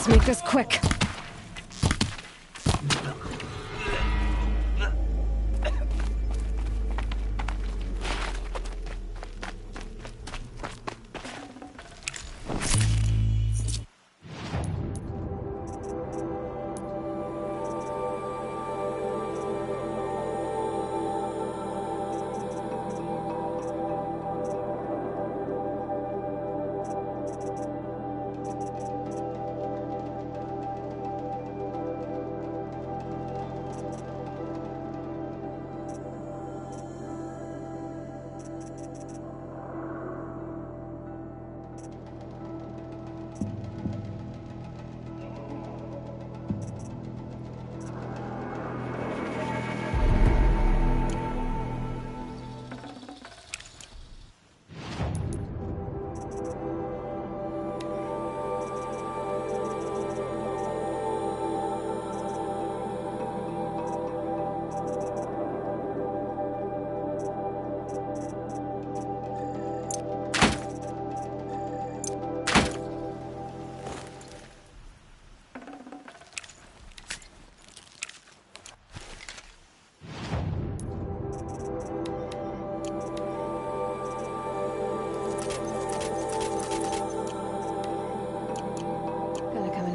Let's make this quick.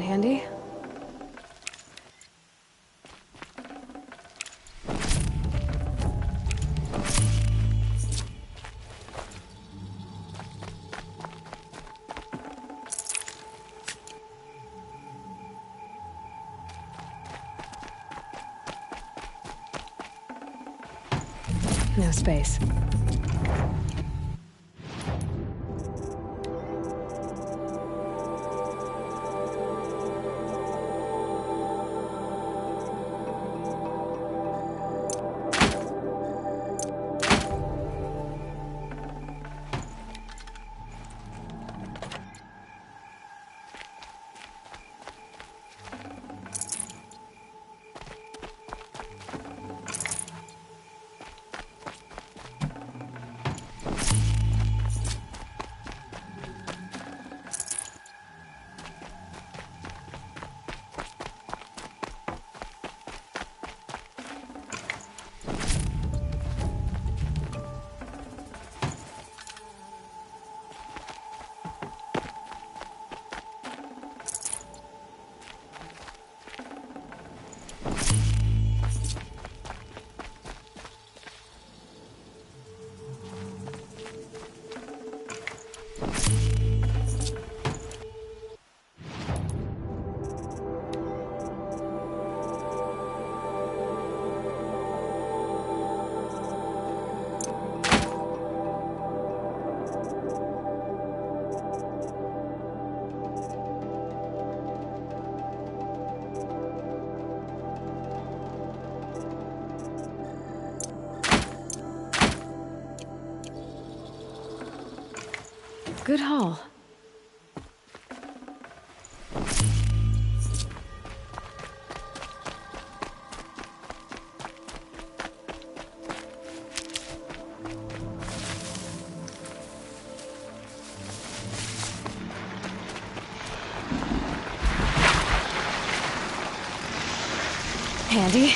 Handy. No space. Good haul. Handy.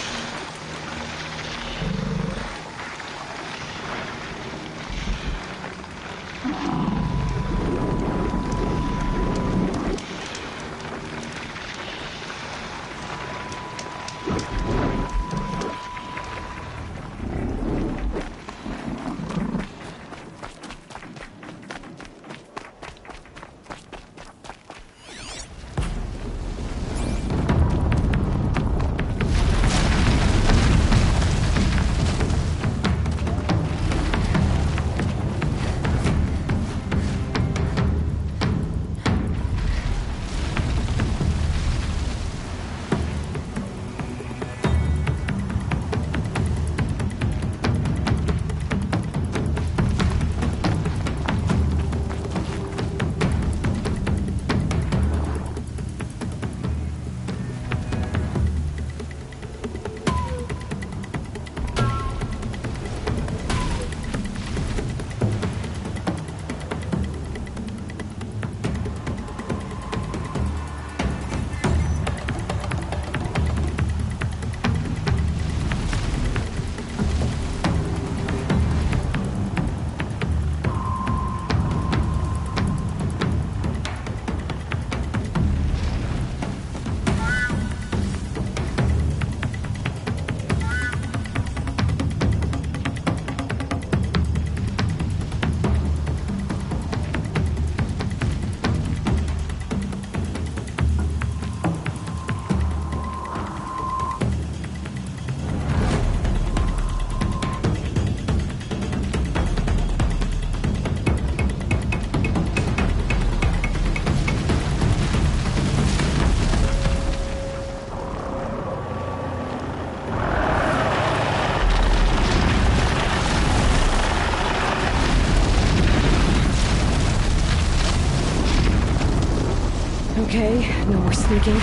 Okay, no more sneaking.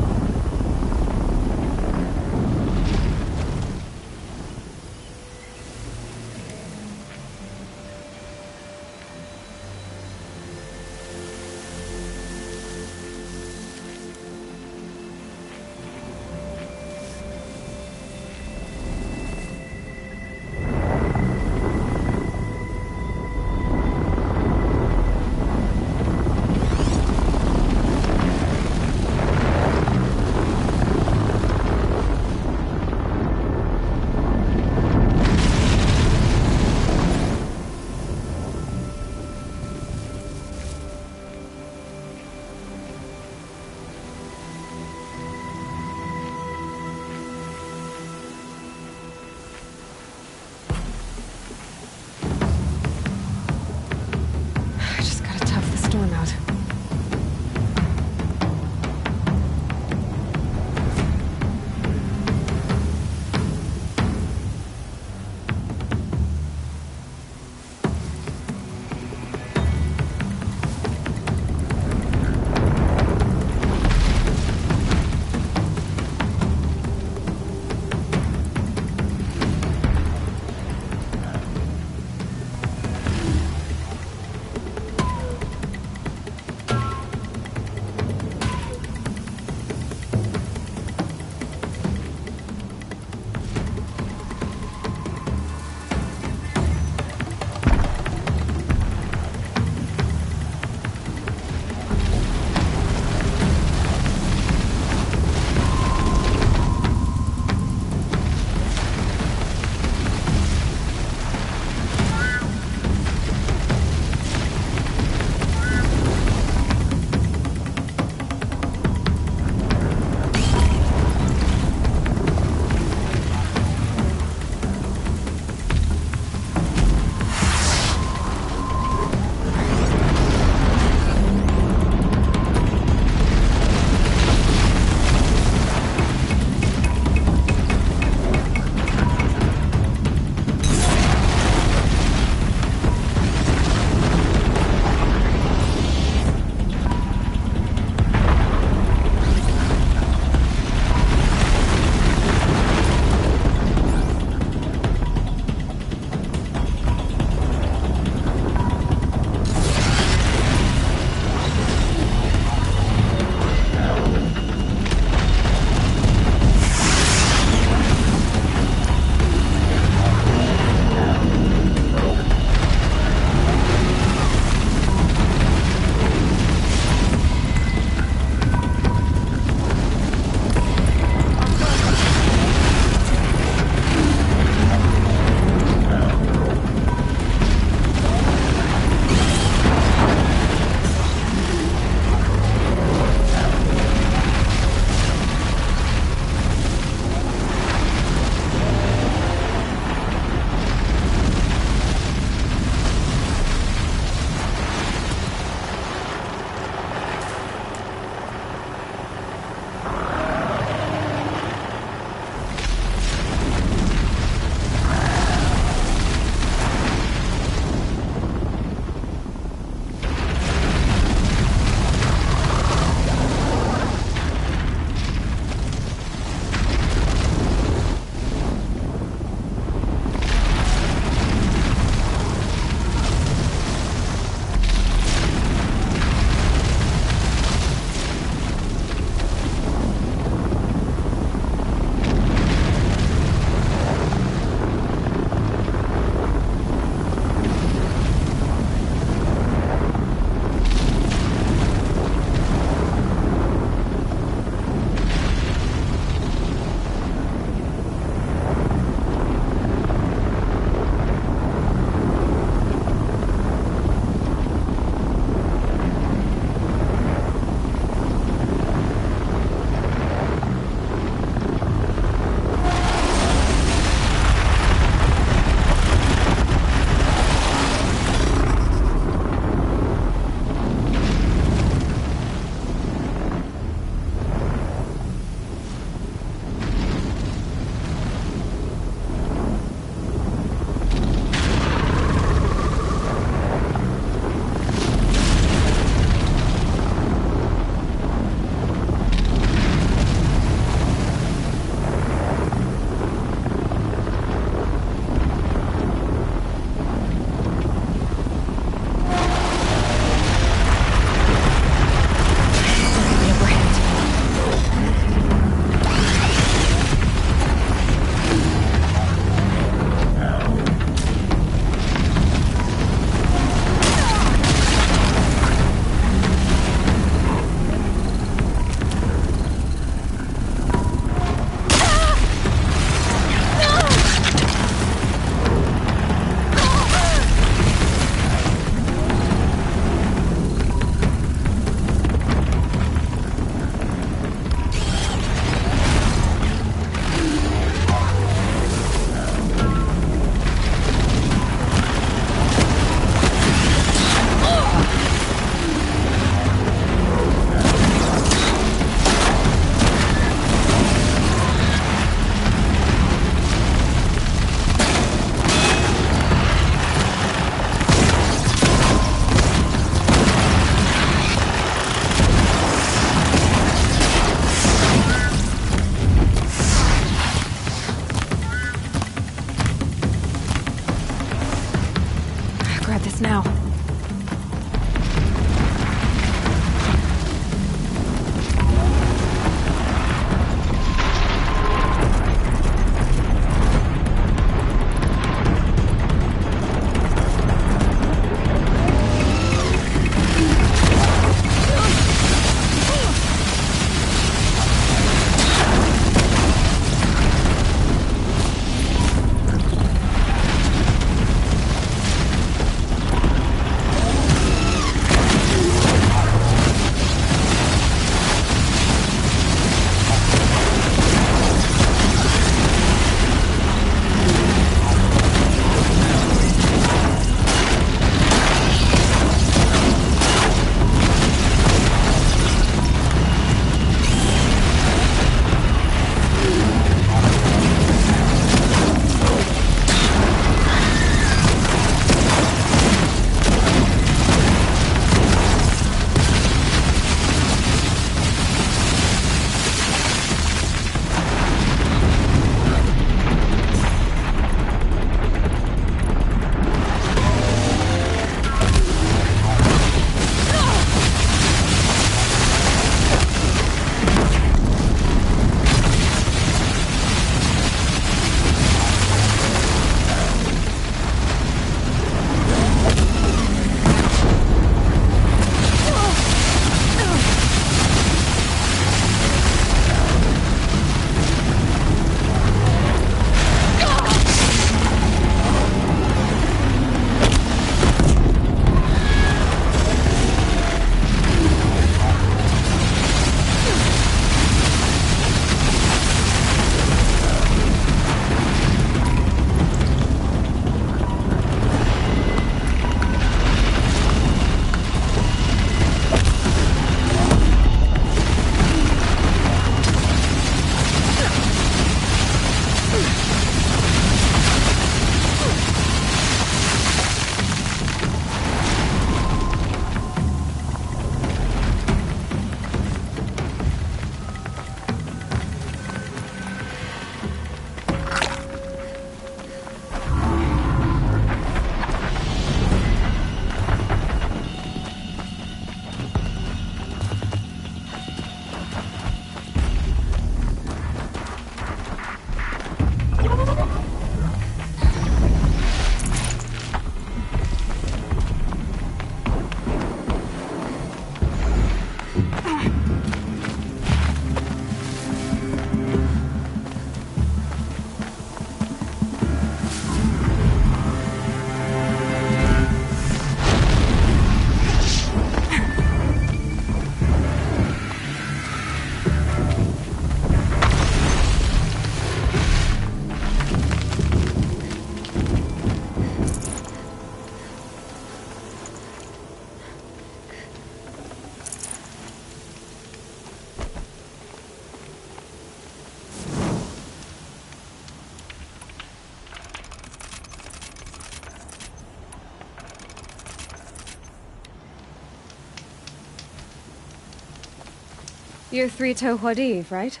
You're Three-Toe Huadiv, right?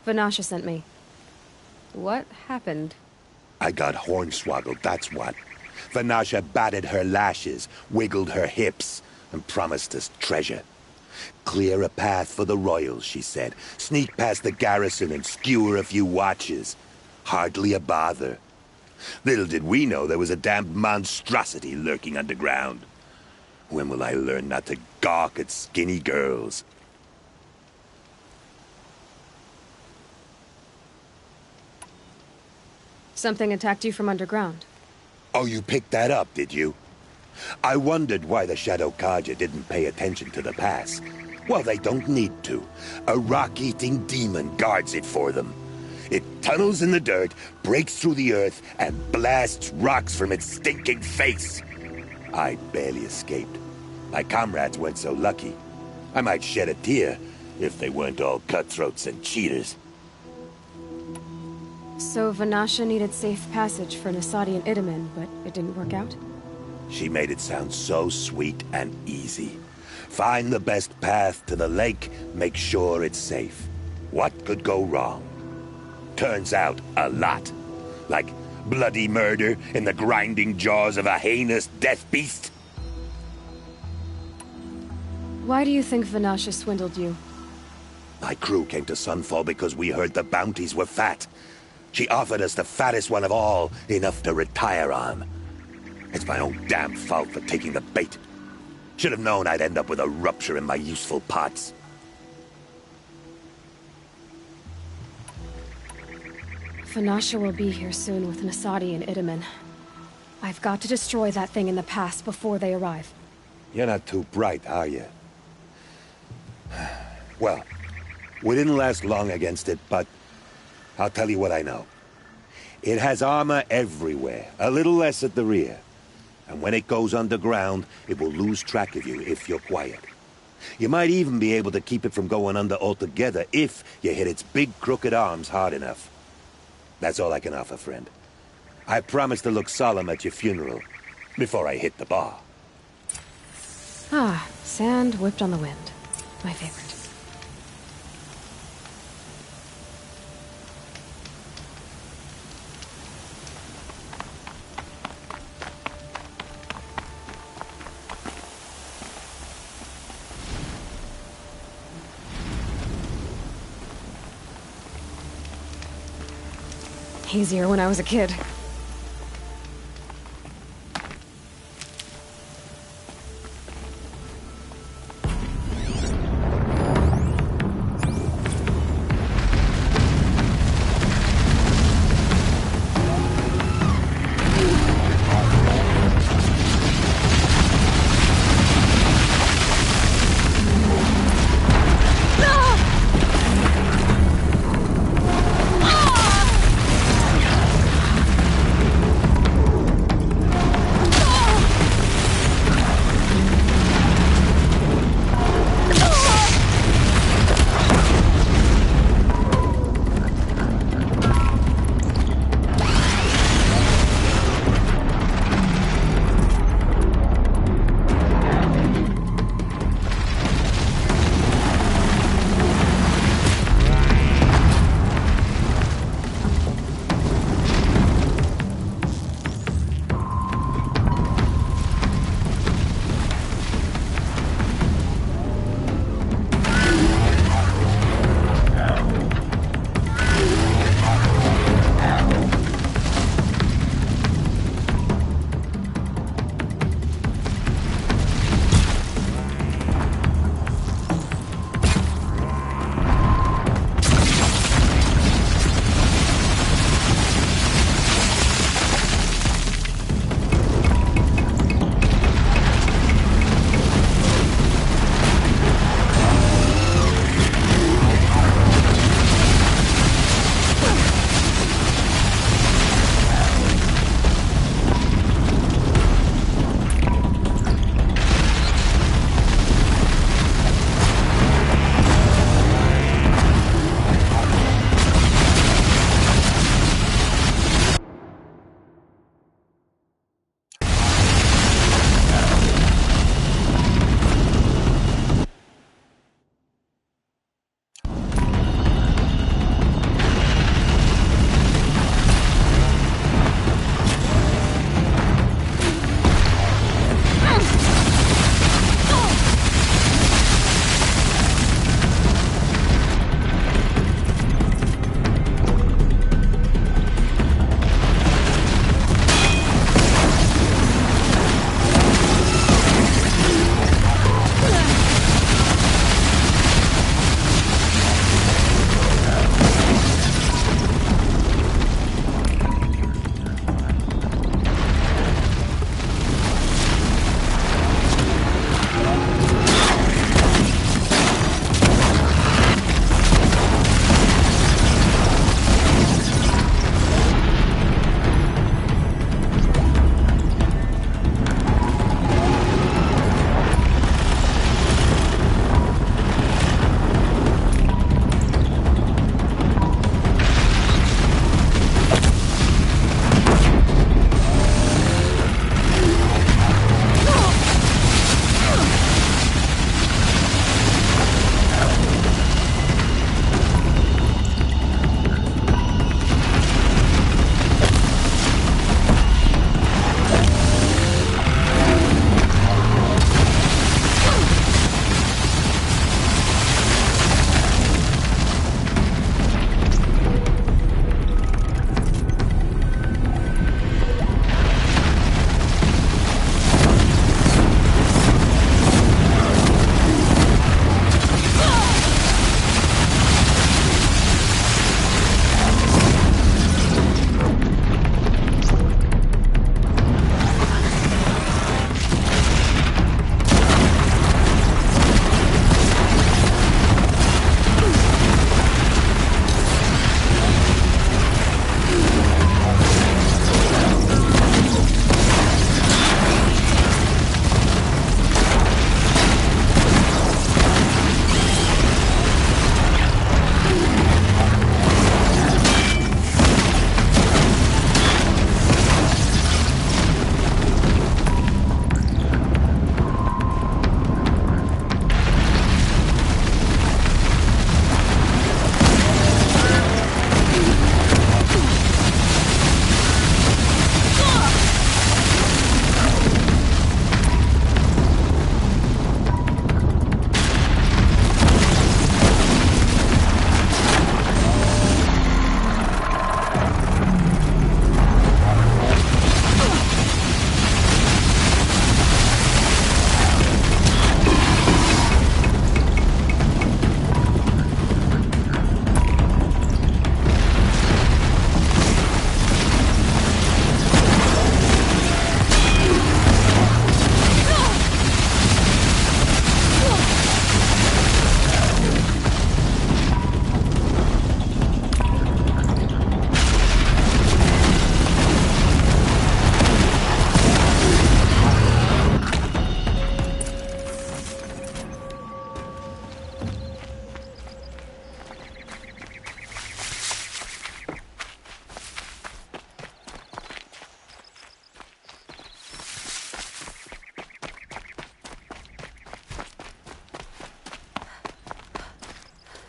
Vanasha sent me. What happened? I got hornswoggled, that's what. Vanasha batted her lashes, wiggled her hips, and promised us treasure. Clear a path for the royals, she said. Sneak past the garrison and skewer a few watches. Hardly a bother. Little did we know there was a damned monstrosity lurking underground. When will I learn not to gawk at skinny girls? Something attacked you from underground. Oh, you picked that up, did you? I wondered why the Shadow Carja didn't pay attention to the pass. Well, they don't need to. A rock-eating demon guards it for them. It tunnels in the dirt, breaks through the earth, and blasts rocks from its stinking face. I barely escaped. My comrades weren't so lucky. I might shed a tear if they weren't all cutthroats and cheaters. So Vanasha needed safe passage for Nasadi and Itamen, but it didn't work out? She made it sound so sweet and easy. Find the best path to the lake, make sure it's safe. What could go wrong? Turns out, a lot. Like bloody murder in the grinding jaws of a heinous death beast. Why do you think Vanasha swindled you? My crew came to Sunfall because we heard the bounties were fat. She offered us the fattest one of all, enough to retire on. It's my own damn fault for taking the bait. Should have known I'd end up with a rupture in my useful parts. Vanasha will be here soon with Nasadi and Itamen. I've got to destroy that thing in the pass before they arrive. You're not too bright, are you? Well, we didn't last long against it, but I'll tell you what I know. It has armor everywhere, a little less at the rear. And when it goes underground, it will lose track of you if you're quiet. You might even be able to keep it from going under altogether if you hit its big crooked arms hard enough. That's all I can offer, friend. I promise to look solemn at your funeral before I hit the bar. Ah, sand whipped on the wind. My favorite. Easier when I was a kid.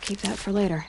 Keep that for later.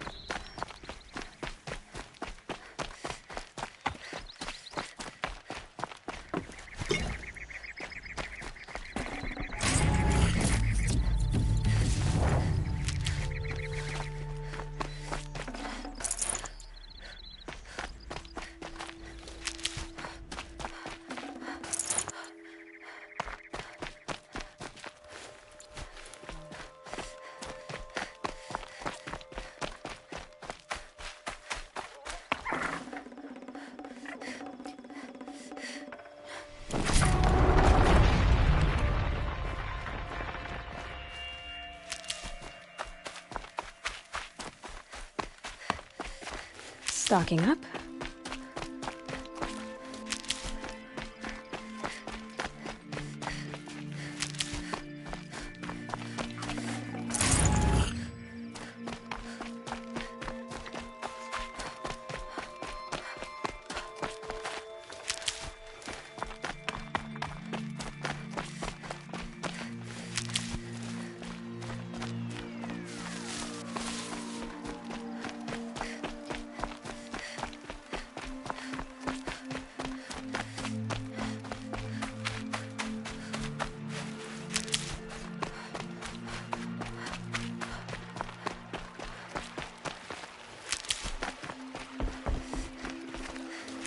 Stocking up.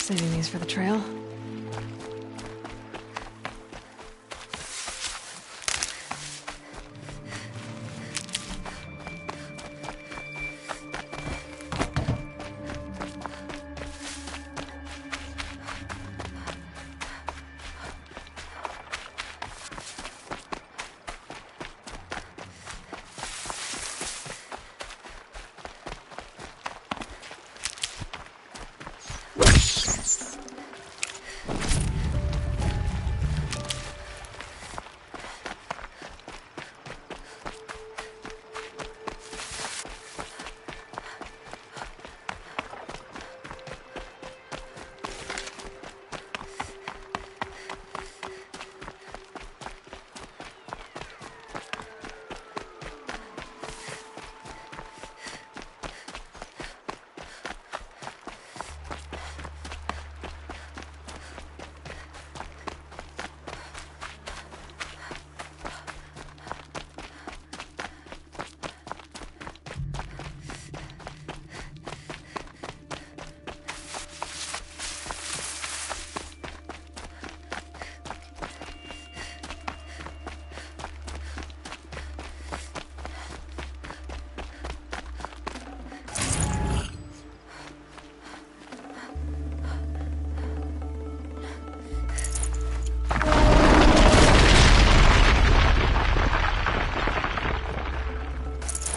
Saving these for the trail.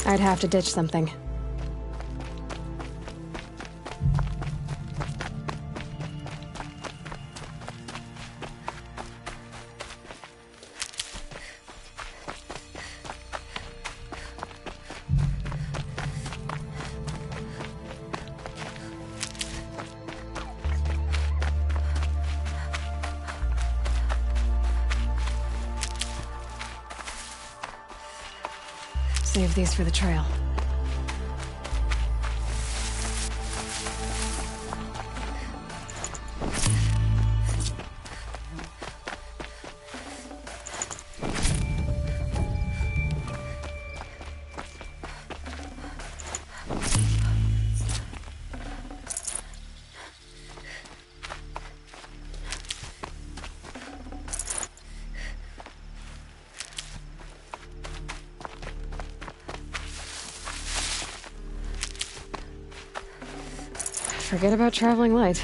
I'd have to ditch something. Save these for the trail. Forget about traveling light.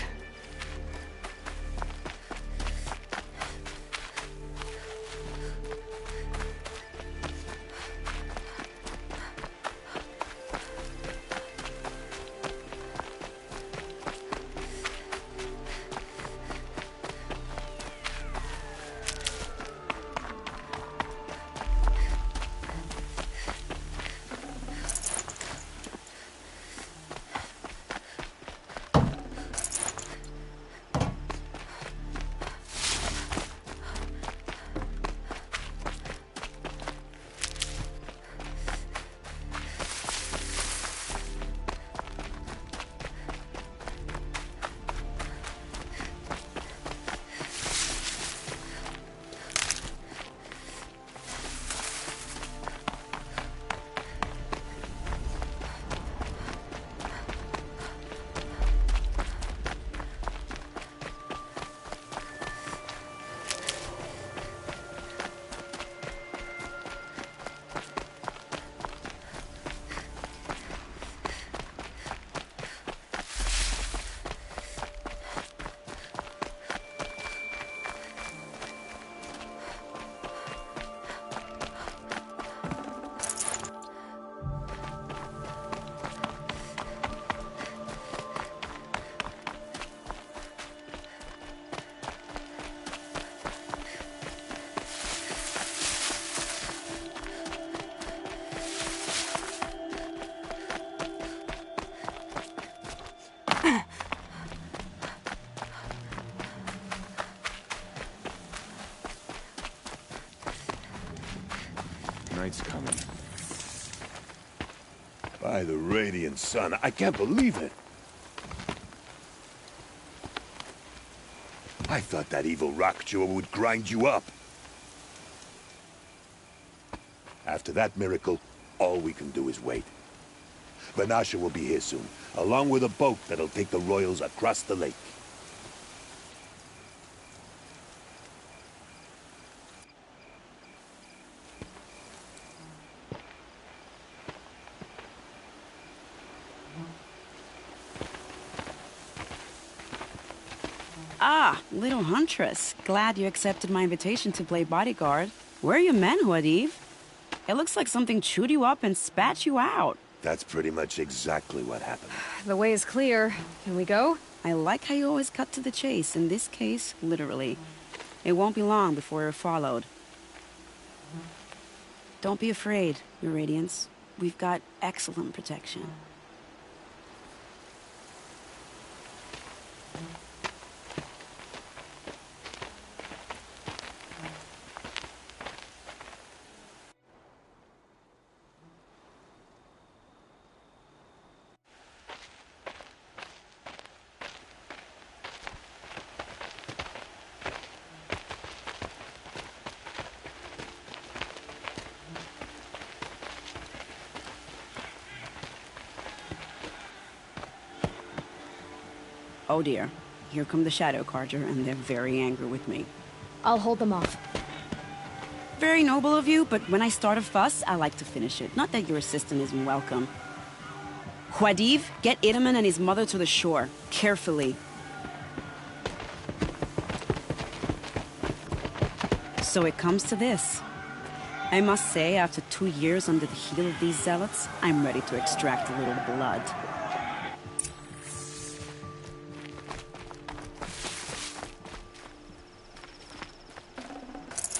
night's coming. By the radiant sun, I can't believe it. I thought that evil rockjaw would grind you up. After that miracle, all we can do is wait. Vanasha will be here soon, along with a boat that'll take the royals across the lake. Ah, little huntress. Glad you accepted my invitation to play bodyguard. Where are your men, Huadiv? It looks like something chewed you up and spat you out. That's pretty much exactly what happened. The way is clear. Can we go? I like how you always cut to the chase, in this case, literally. It won't be long before we're followed. Don't be afraid, Your Radiance. We've got excellent protection. Oh dear, here come the Shadow Carja, and they're very angry with me. I'll hold them off. Very noble of you, but when I start a fuss, I like to finish it. Not that your assistant isn't welcome. Huadiv, get Itaman and his mother to the shore. Carefully. So it comes to this. I must say, after 2 years under the heel of these zealots, I'm ready to extract a little blood.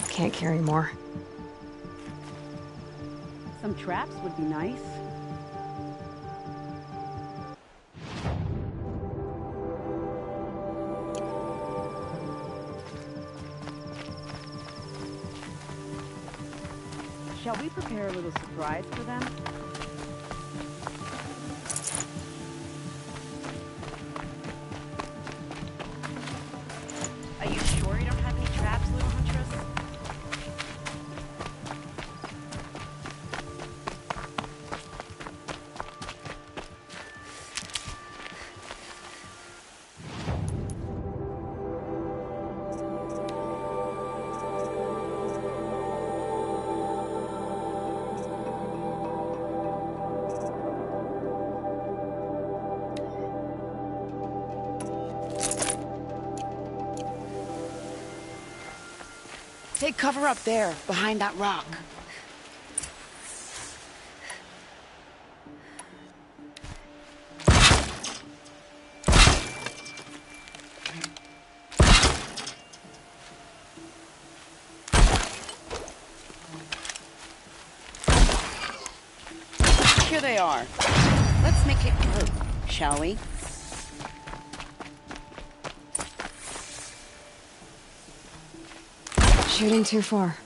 Can't carry more. Some traps would be nice. Shall we prepare a little surprise for them? Are you sure you don't have any traps, little huntress? Take cover up there, behind that rock. Here they are. Let's make it hurt, shall we? Shooting too far.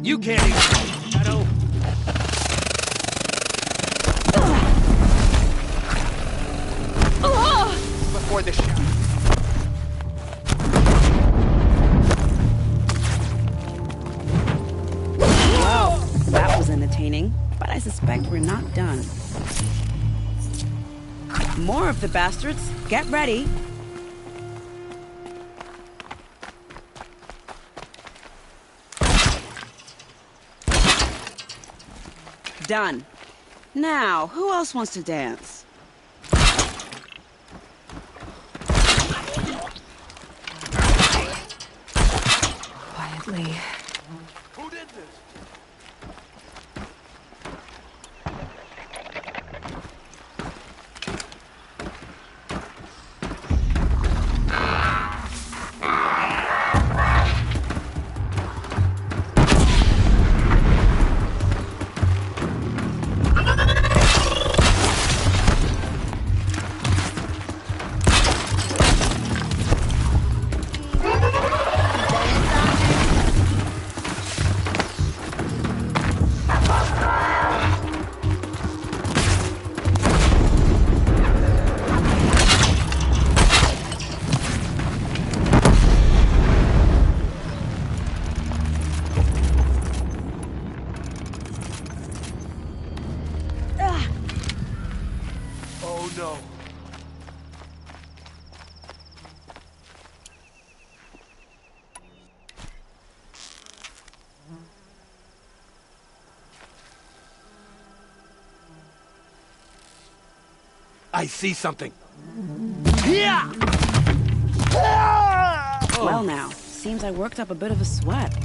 You can't even... Shadow! Before the shadow. That was entertaining, but I suspect we're not done. More of the bastards. Get ready. Done. Now, who else wants to dance? Quietly. Who did this? no. I see something. Yeah! Well now, seems I worked up a bit of a sweat.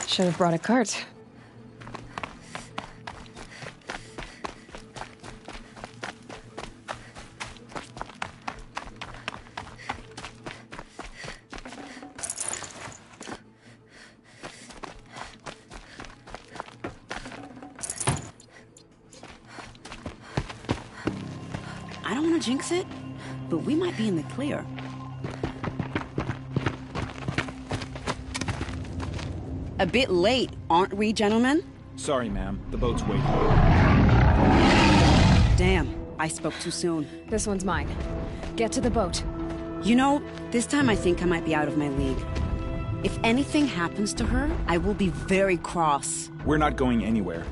Should have brought a cart. I don't want to jinx it, but we might be in the clear. A bit late, aren't we, gentlemen? Sorry, ma'am. The boat's waiting. Damn, I spoke too soon. This one's mine. Get to the boat. You know, this time I think I might be out of my league. If anything happens to her, I will be very cross. We're not going anywhere.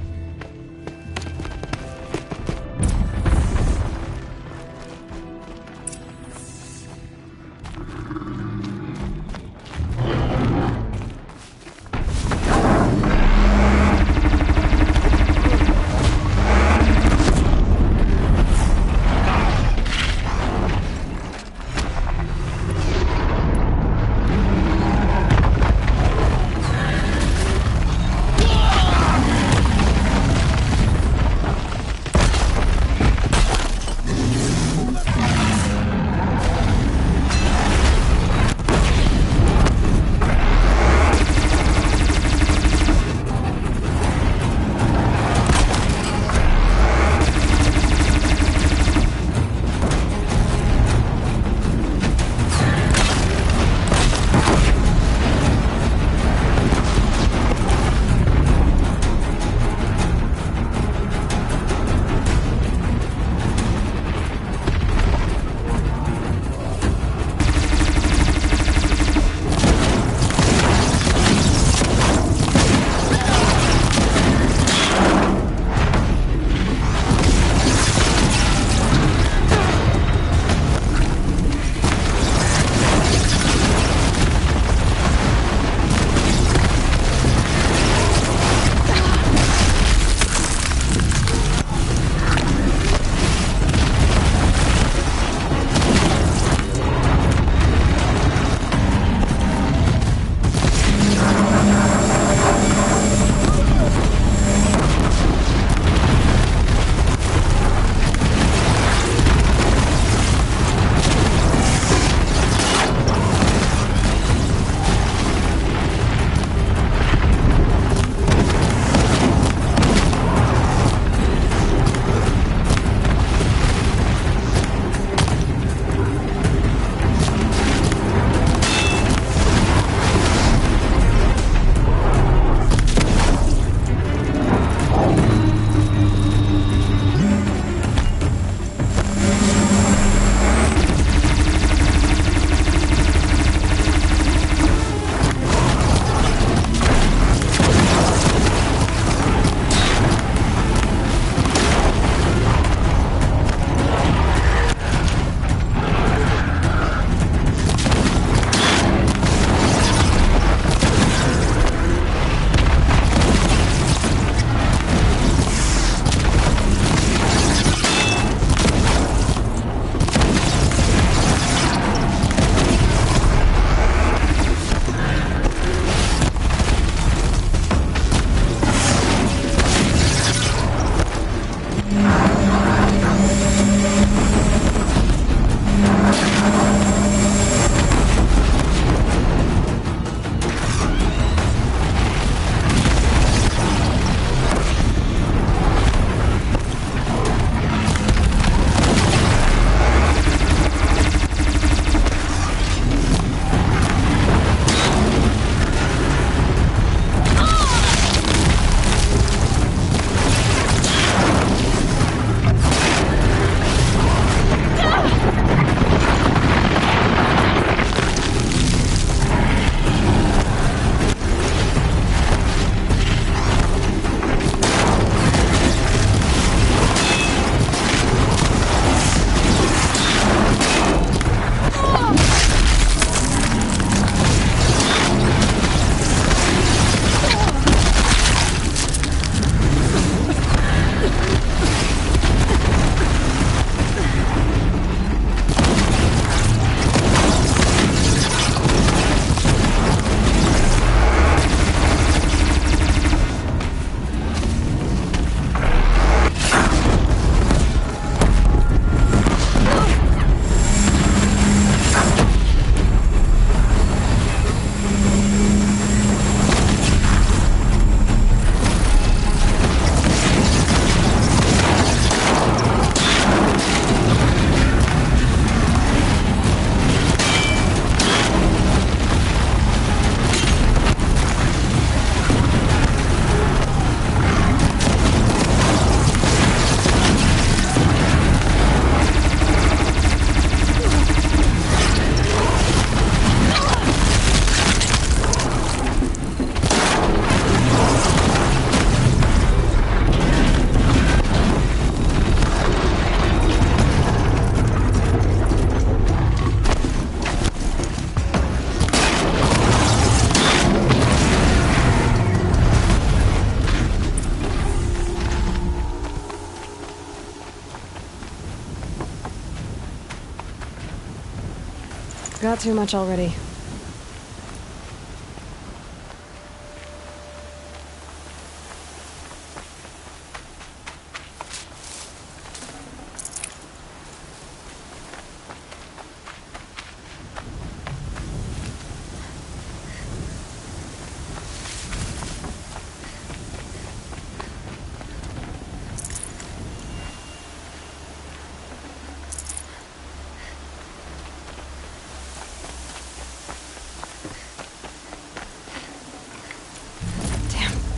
Got too much already.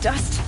Dust.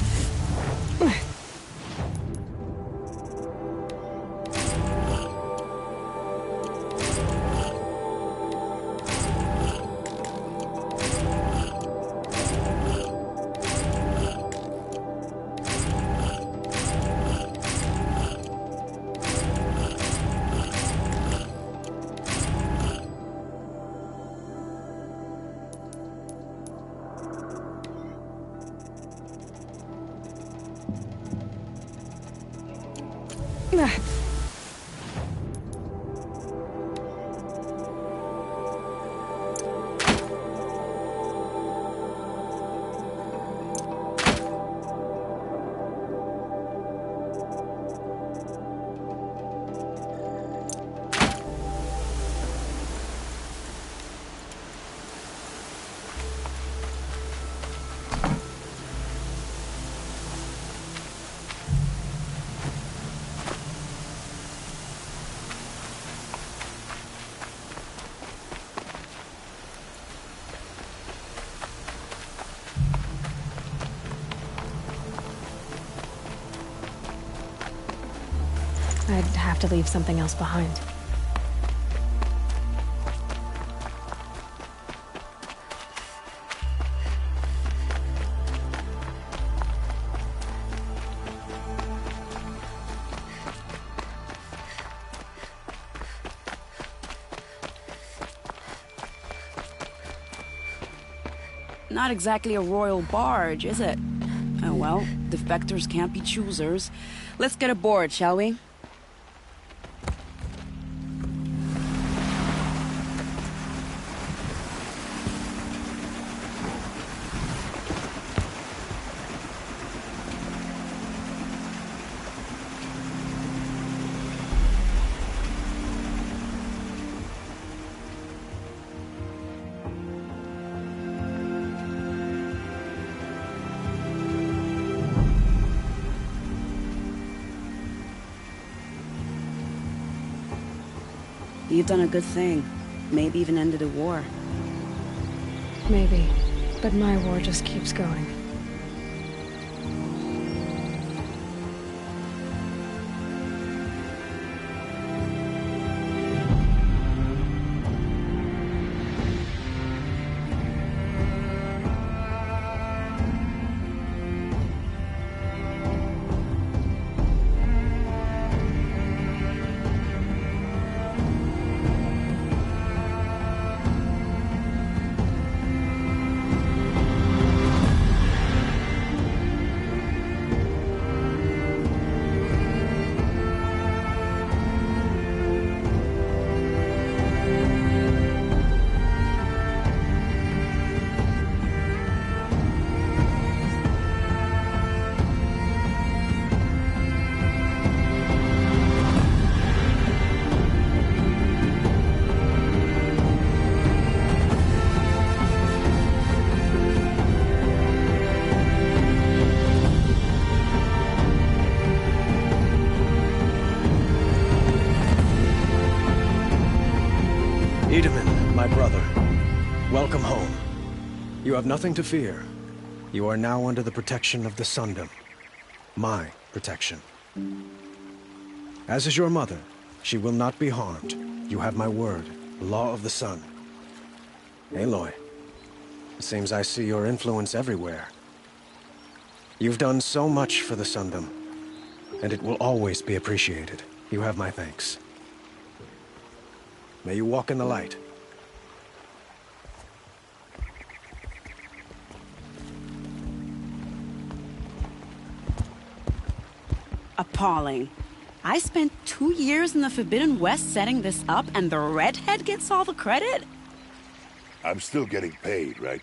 I'd have to leave something else behind. Not exactly a royal barge, is it? Oh well, defectors can't be choosers. Let's get aboard, shall we? You've done a good thing. Maybe even ended a war. Maybe. But my war just keeps going. Idemon, my brother, welcome home. You have nothing to fear. You are now under the protection of the Sundom. My protection. As is your mother, she will not be harmed. You have my word, the law of the sun. Aloy, it seems I see your influence everywhere. You've done so much for the Sundom, and it will always be appreciated. You have my thanks. May you walk in the light. Appalling. I spent 2 years in the Forbidden West setting this up, and the redhead gets all the credit? I'm still getting paid, right?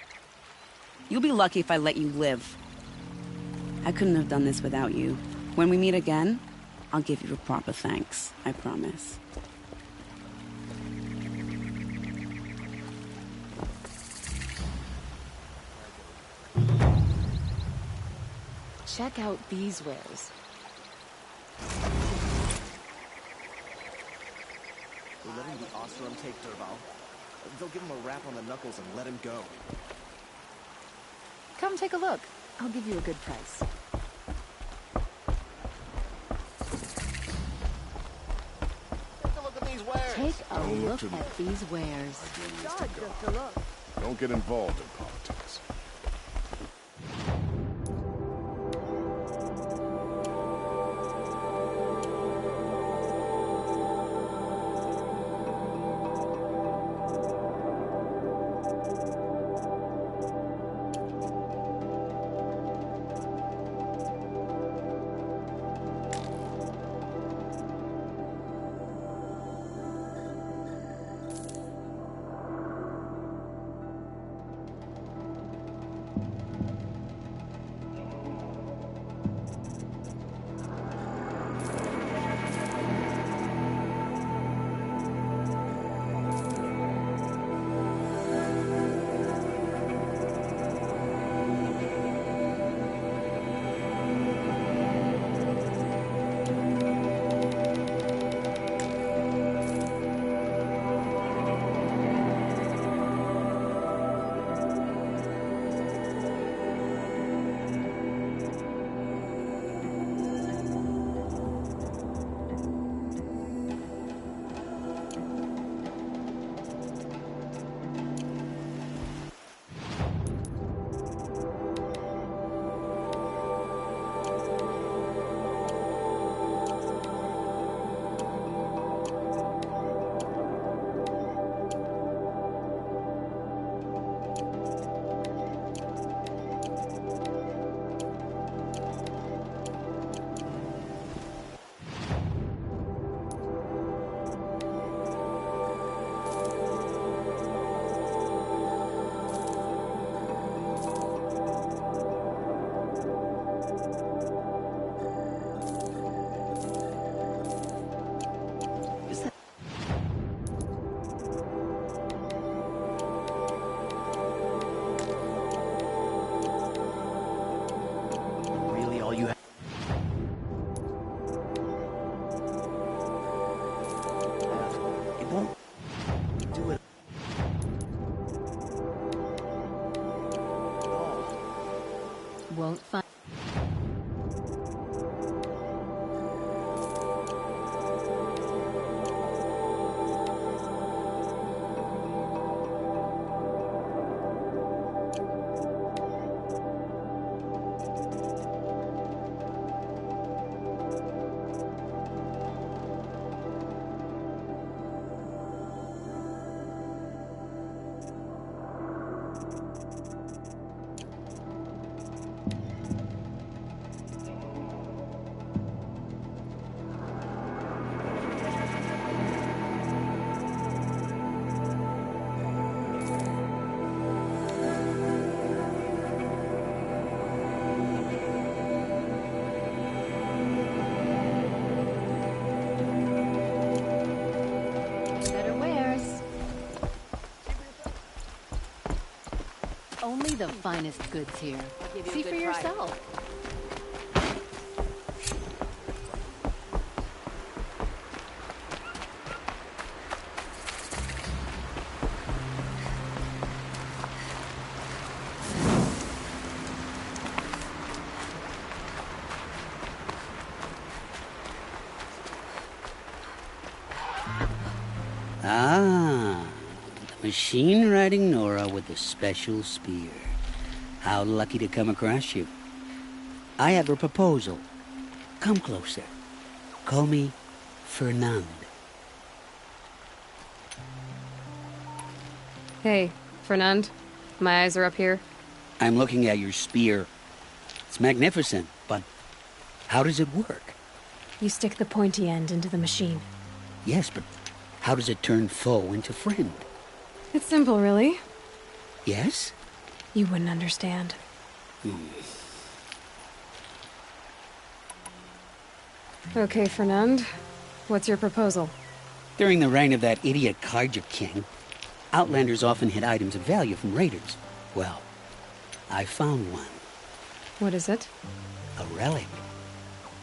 You'll be lucky if I let you live. I couldn't have done this without you. When we meet again, I'll give you a proper thanks. I promise. Check out these wares. We're letting the Oseram take Derval. They'll give him a rap on the knuckles and let him go. Come take a look. I'll give you a good price. Take a look at these wares. Take a Don't look look too at much. these wares. Don't get involved in politics. Really, all you have. It won't do it. Won't find. Better wares. Only the finest goods here. See for yourself. Ah, the machine-riding Nora with the special spear. How lucky to come across you. I have a proposal. Come closer. Call me Fernand. Hey, Fernand. My eyes are up here. I'm looking at your spear. It's magnificent, but how does it work? You stick the pointy end into the machine. Yes, but how does it turn foe into friend? It's simple, really. Yes? You wouldn't understand. Okay, Fernand. What's your proposal? During the reign of that idiot Carja King, Outlanders often hid items of value from raiders. Well, I found one. What is it? A relic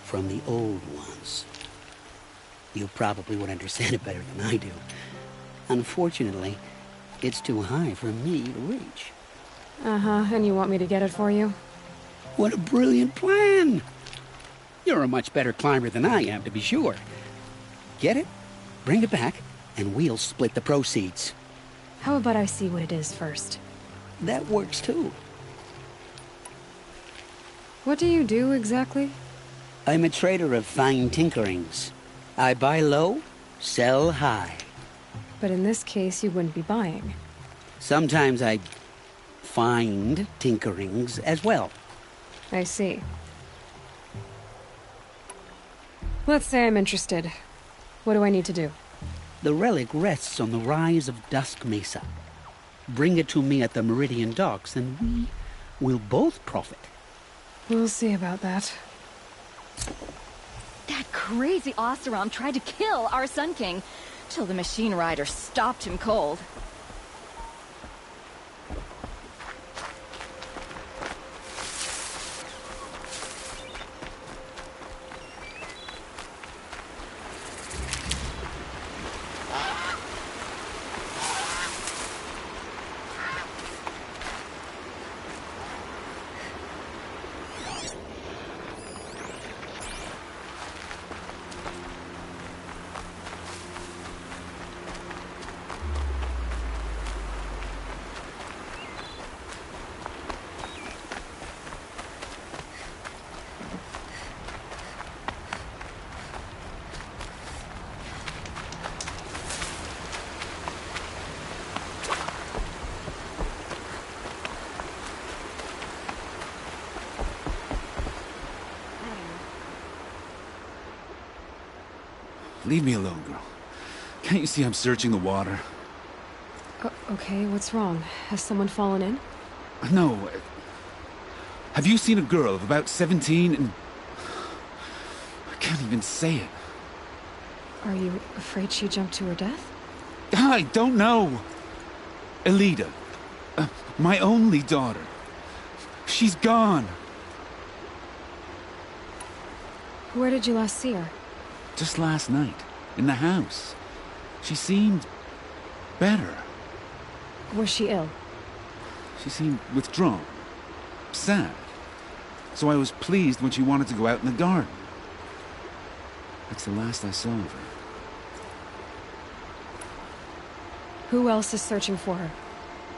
from the old ones. You probably would understand it better than I do. Unfortunately, it's too high for me to reach. Uh-huh, and you want me to get it for you? What a brilliant plan! You're a much better climber than I am, to be sure. Get it, bring it back, and we'll split the proceeds. How about I see what it is first? That works too. What do you do exactly? I'm a trader of fine tinkerings. I buy low, sell high. But in this case, you wouldn't be buying. Sometimes I find tinkerings as well. I see. Let's say I'm interested. What do I need to do? The relic rests on the rise of Dusk Mesa. Bring it to me at the Meridian Docks, and we will both profit. We'll see about that. That crazy Oseram tried to kill our Sun King, till the machine rider stopped him cold. Leave me alone, girl. Can't you see I'm searching the water? Okay, what's wrong? Has someone fallen in? No. Have you seen a girl of about 17 and... I can't even say it. Are you afraid she jumped to her death? I don't know. Elida. My only daughter. She's gone. Where did you last see her? Just last night, in the house. She seemed better. Was she ill? She seemed withdrawn, sad. So I was pleased when she wanted to go out in the garden. That's the last I saw of her. Who else is searching for her?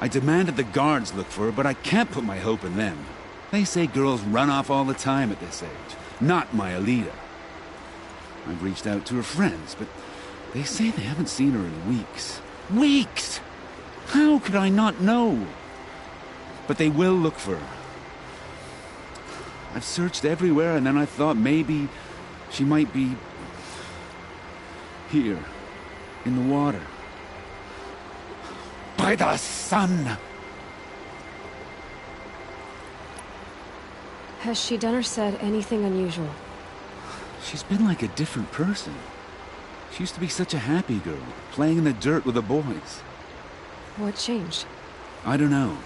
I demanded the guards look for her, but I can't put my hope in them. They say girls run off all the time at this age. Not my Elida. I've reached out to her friends, but they say they haven't seen her in weeks. Weeks! How could I not know? But they will look for her. I've searched everywhere, and then I thought maybe she might be... here, in the water. By the sun! Has she done or said anything unusual? She's been like a different person. She used to be such a happy girl, playing in the dirt with the boys. What changed? I don't know.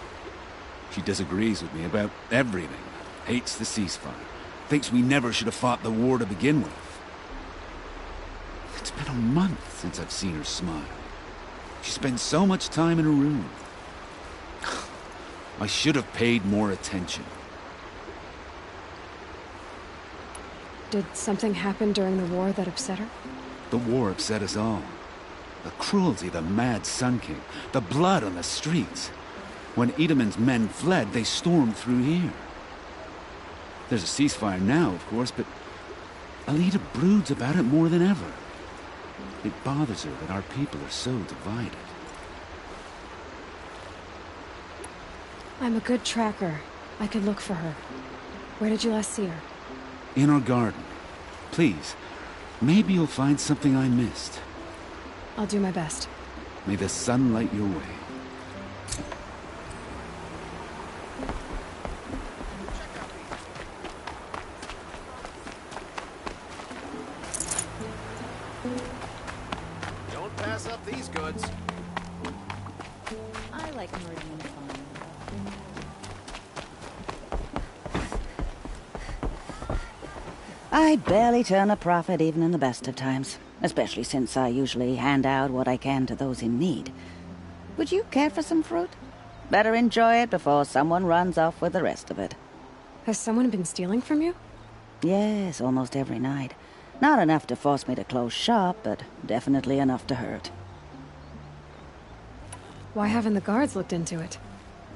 She disagrees with me about everything. Hates the ceasefire. Thinks we never should have fought the war to begin with. It's been a month since I've seen her smile. She spends so much time in her room. I should have paid more attention. Did something happen during the war that upset her? The war upset us all. The cruelty of the mad Sun King. The blood on the streets. When Edamon's men fled, they stormed through here. There's a ceasefire now, of course, but Elida broods about it more than ever. It bothers her that our people are so divided. I'm a good tracker. I could look for her. Where did you last see her? In our garden. Please, maybe you'll find something I missed. I'll do my best. May the sun light your way. pass up these goods. I like murdering fun. I barely turn a profit even in the best of times, especially since I usually hand out what I can to those in need. Would you care for some fruit? Better enjoy it before someone runs off with the rest of it. Has someone been stealing from you? Yes, almost every night. Not enough to force me to close shop, but definitely enough to hurt. Why haven't the guards looked into it?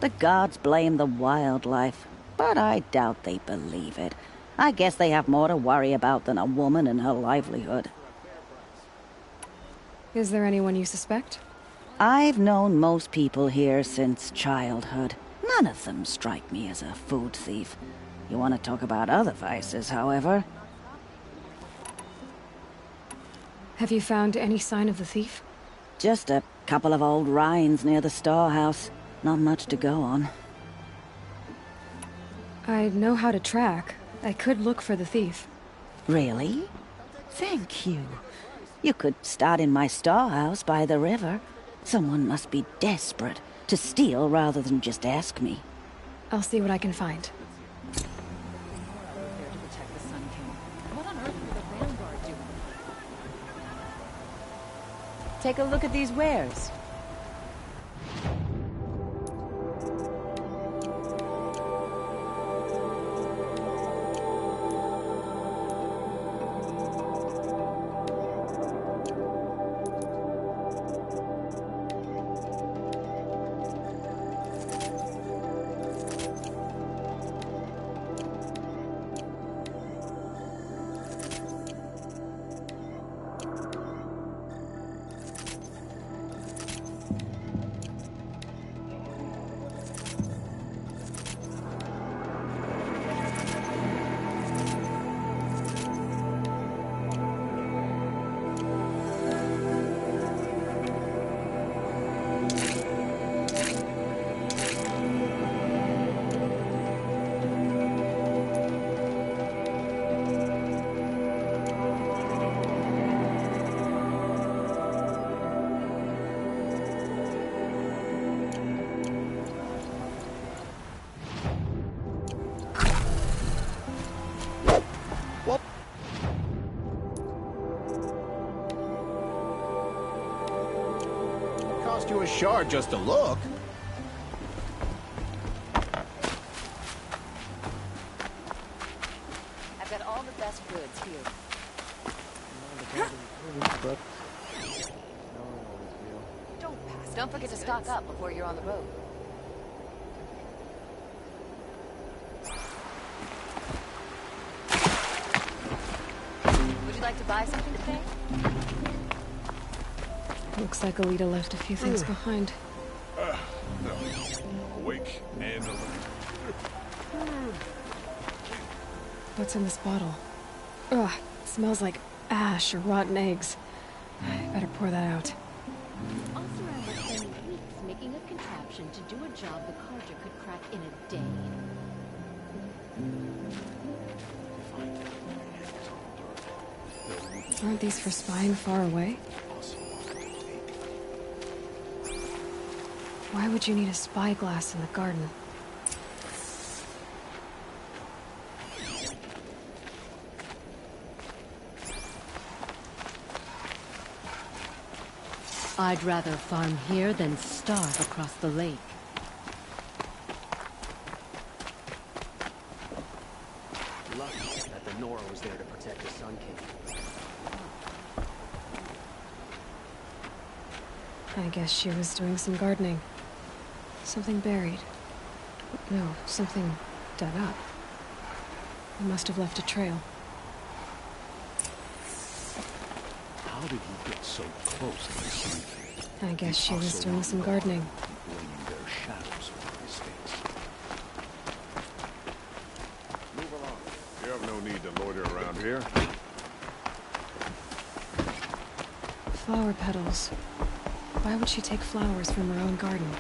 The gods blame the wildlife, but I doubt they believe it. I guess they have more to worry about than a woman and her livelihood. Is there anyone you suspect? I've known most people here since childhood. None of them strike me as a food thief. You want to talk about other vices, however? Have you found any sign of the thief? Just a couple of old rinds near the storehouse. Not much to go on. I know how to track. I could look for the thief. Really? Thank you. You could start in my storehouse by the river. Someone must be desperate to steal rather than just ask me. I'll see what I can find. Take a look at these wares. Cost you a shard just to look. I've got all the best goods here. Don't forget to stock up before you're on the road. Would you like to buy something today? Looks like Alita left a few things behind. No. Awake and alert. What's in this bottle? Ugh, smells like ash or rotten eggs. I better pour that out. Oseram was spending weeks making a contraption to do a job the Carja could crack in a day. Aren't these for spying far away? Why would you need a spyglass in the garden? I'd rather farm here than starve across the lake. Lucky that the Nora was there to protect the Sun King. I guess she was doing some gardening. Something buried. No, something dug up. It must have left a trail. How did he get so close to the Sun King? I guess she was doing some gardening. Blaming their shadows for mistakes. Move along. You have no need to loiter around here. Flower petals. Why would she take flowers from her own garden?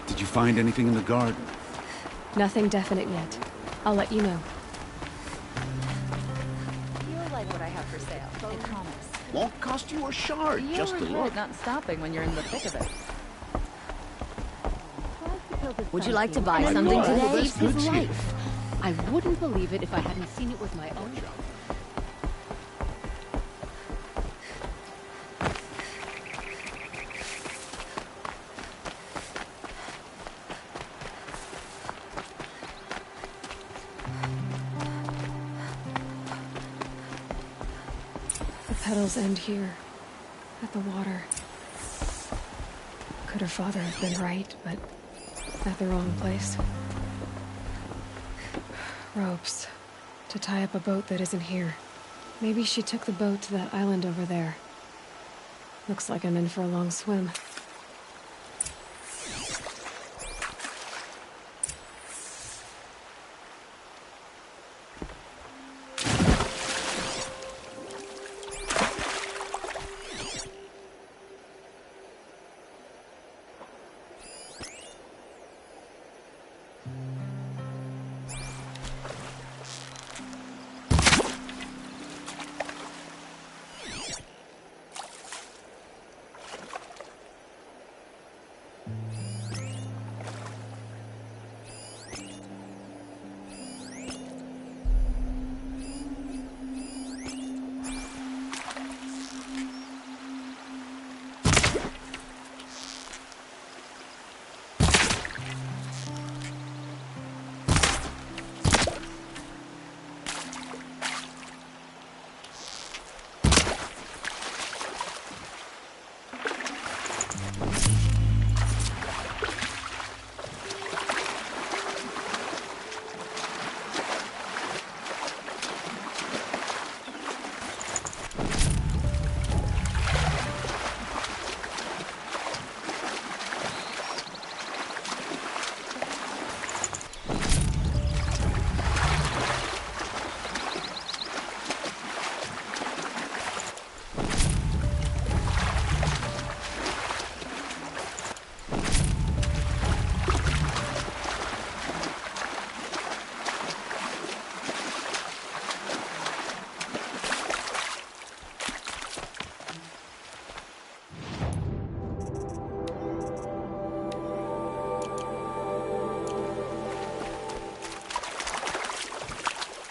Did you find anything in the garden? Nothing definite yet. I'll let you know. Feel like what I have for sale. I promise. Won't cost you a shard, You'll just to regret look. not stopping when you're in the thick of it. Would you like to buy I something know, today? that's Saves his good cheer. life. I wouldn't believe it if I hadn't seen it with my own eyes. The petals end here, at the water. Could her father have been right, but at the wrong place? Ropes. To tie up a boat that isn't here. Maybe she took the boat to that island over there. Looks like I'm in for a long swim.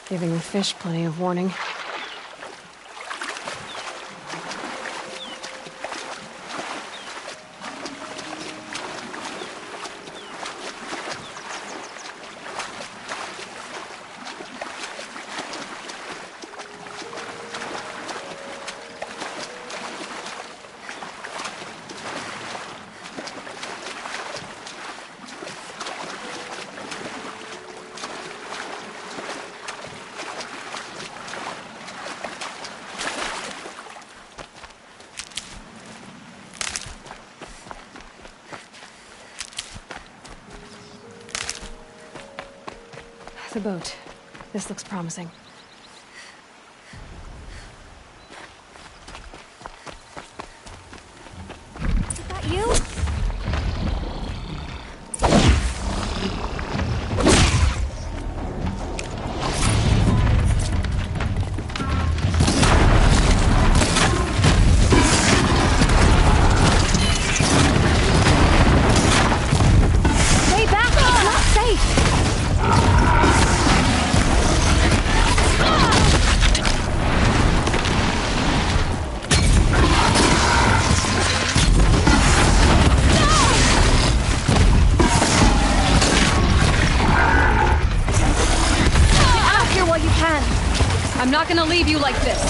Giving the fish plenty of warning. The boat. This looks promising. Is that you? Stay back! It's not safe! I'm not gonna leave you like this.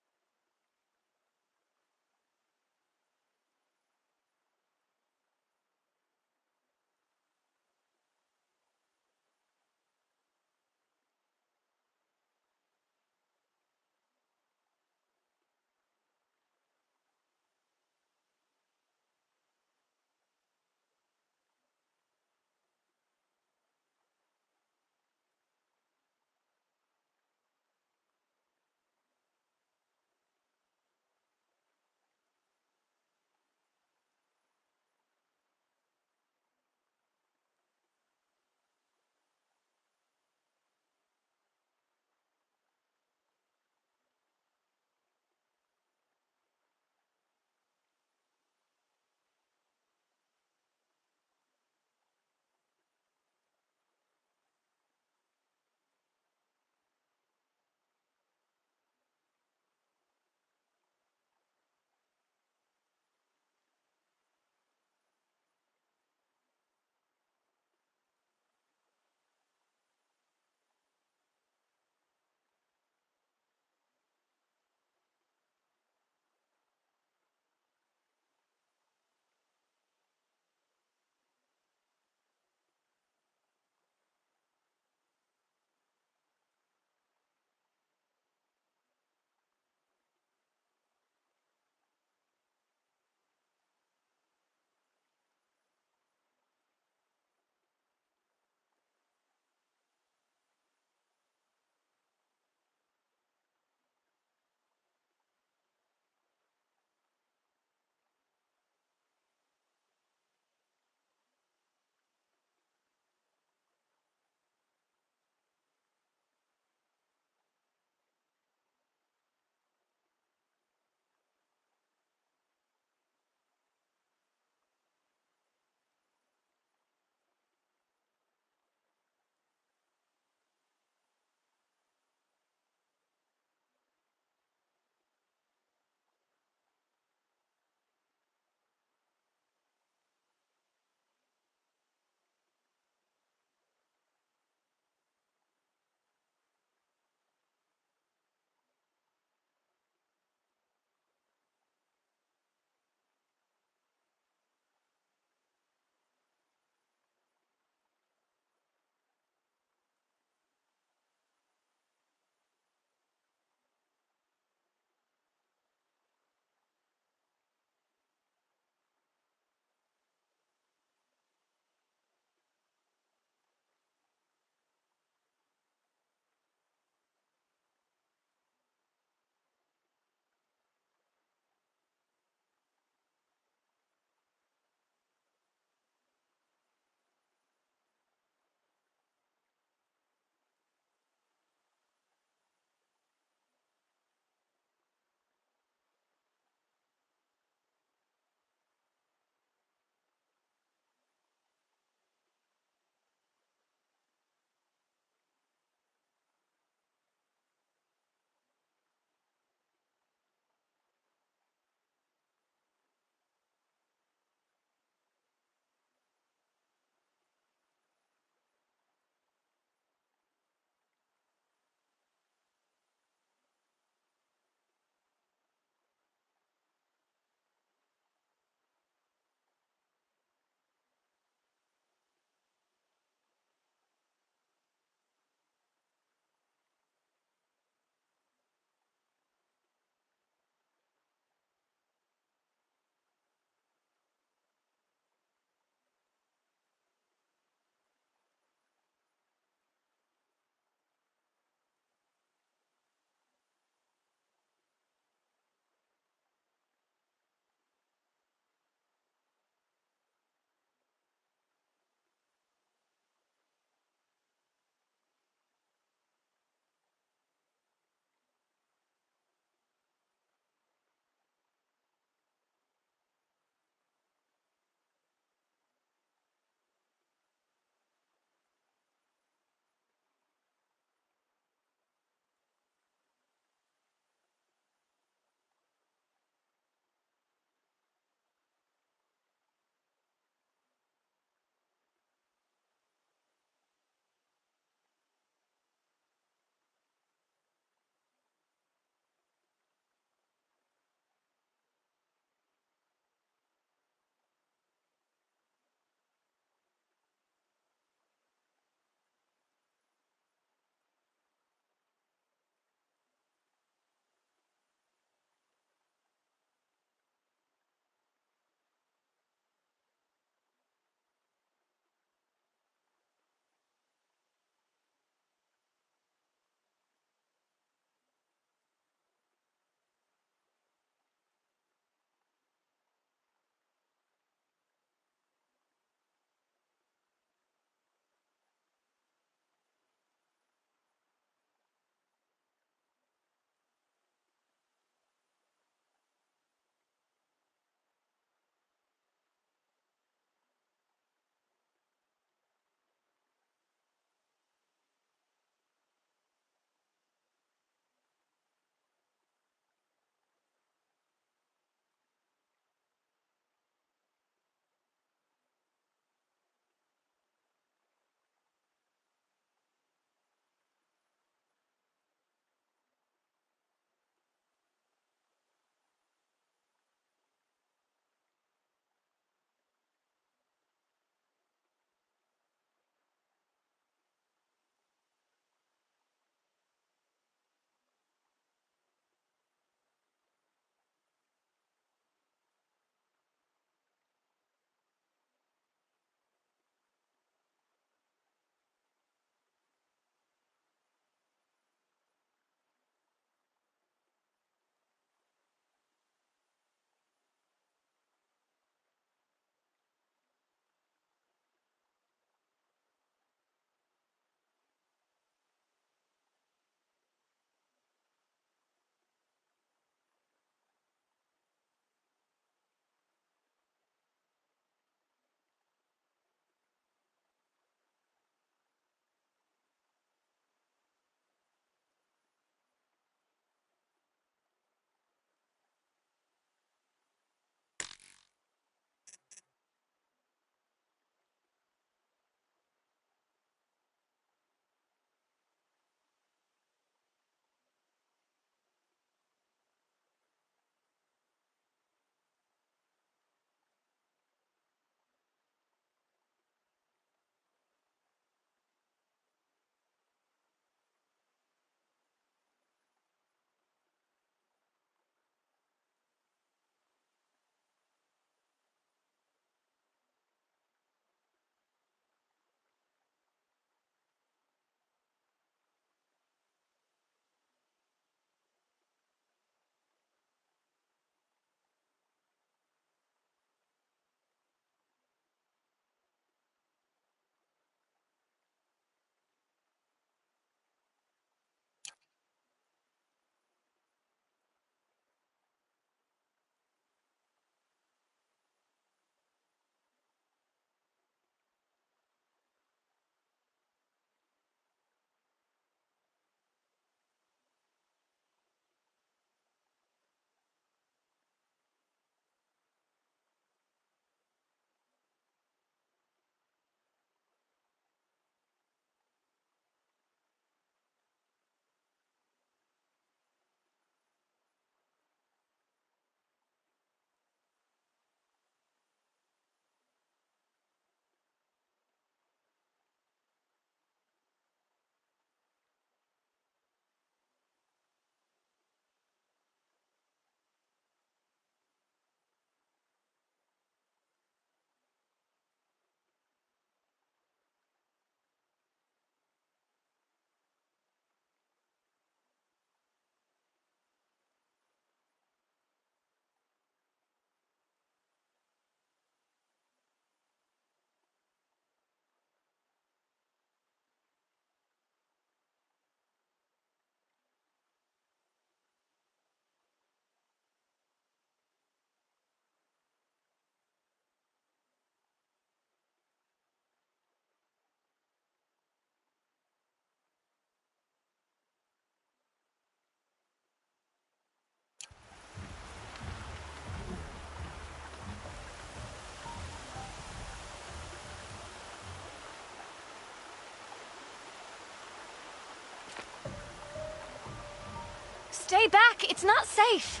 Stay back! It's not safe!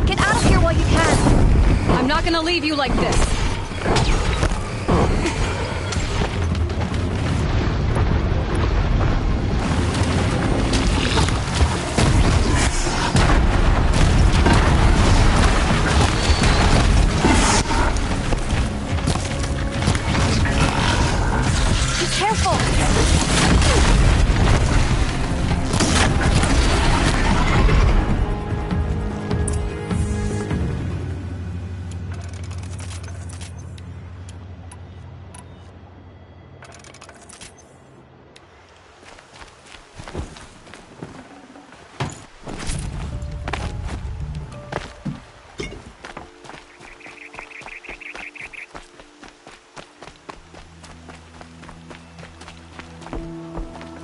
Get out of here while you can! I'm not gonna leave you like this.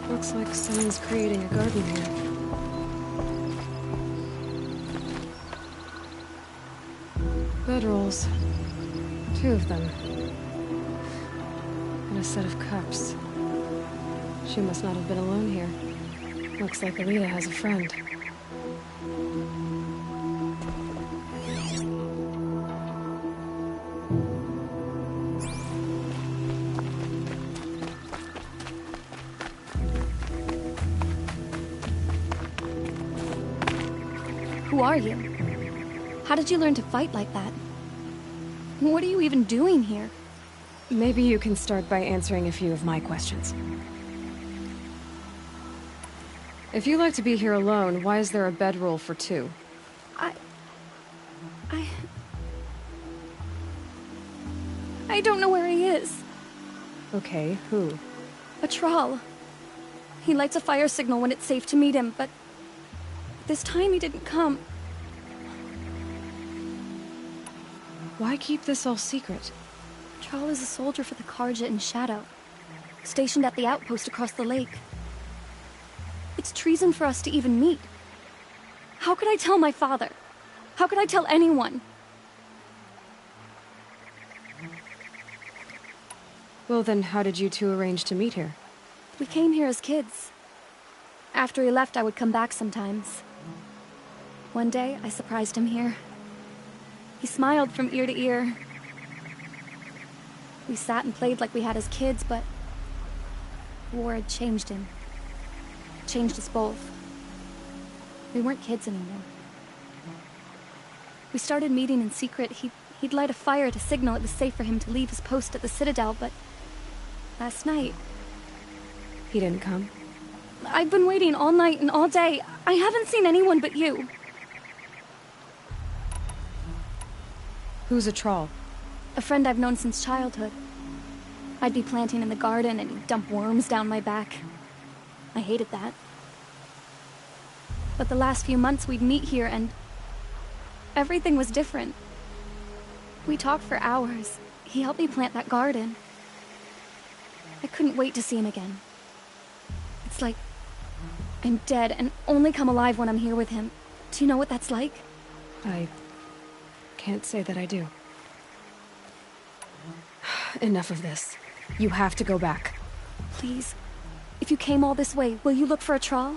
Looks like someone's creating a garden here. Bedrolls. 2 of them. And a set of cups. She must not have been alone here. Looks like Alita has a friend. Who are you? How did you learn to fight like that? What are you even doing here? Maybe you can start by answering a few of my questions. If you like to be here alone, why is there a bedroll for 2? I don't know where he is. Okay, who? A Thrall. He lights a fire signal when it's safe to meet him, but this time he didn't come. Why keep this all secret? Thrall is a soldier for the Carja in Shadow, stationed at the outpost across the lake. It's treason for us to even meet. How could I tell my father? How could I tell anyone? Well then, how did you 2 arrange to meet here? We came here as kids. After he left, I would come back sometimes. One day, I surprised him here. He smiled from ear to ear. We sat and played like we had as kids, but war had changed him. Changed us both. We weren't kids anymore. We started meeting in secret. He'd light a fire to signal it was safe for him to leave his post at the Citadel, but last night... He didn't come? I've been waiting all night and all day. I haven't seen anyone but you. Who's a Thrall? A friend I've known since childhood. I'd be planting in the garden and he'd dump worms down my back. I hated that. But the last few months we'd meet here and everything was different. We talked for hours. He helped me plant that garden. I couldn't wait to see him again. It's like I'm dead and only come alive when I'm here with him. Do you know what that's like? I can't say that I do. Enough of this. You have to go back. Please. If you came all this way, will you look for a Thrall?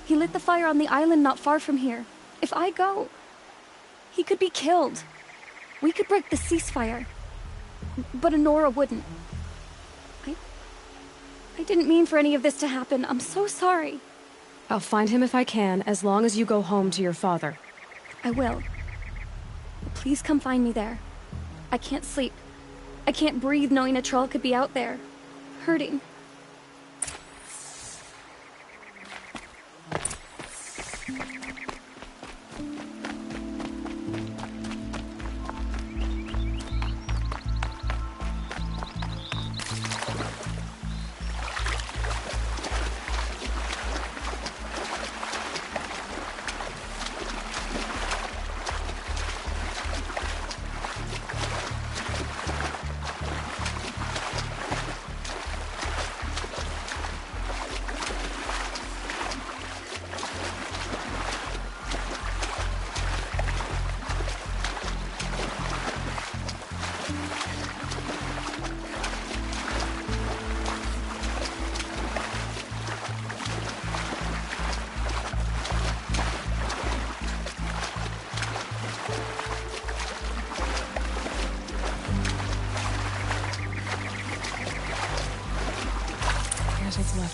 He lit the fire on the island not far from here. If I go, he could be killed. We could break the ceasefire. But Anora wouldn't. I didn't mean for any of this to happen. I'm so sorry. I'll find him if I can, as long as you go home to your father. I will. Please come find me there. I can't sleep. I can't breathe knowing a Thrall could be out there, hurting.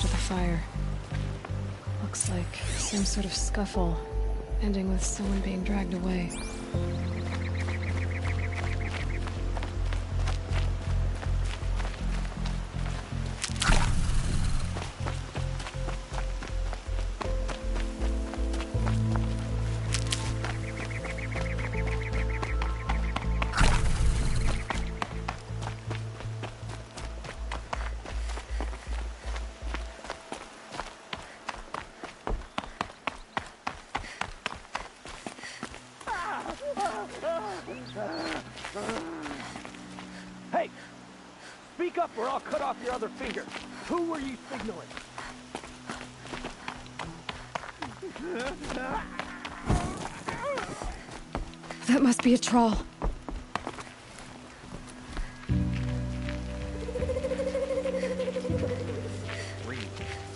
after the fire. Looks like some sort of scuffle, ending with someone being dragged away. Hey! Speak up or I'll cut off your other finger. Who were you signaling? That must be a trawl.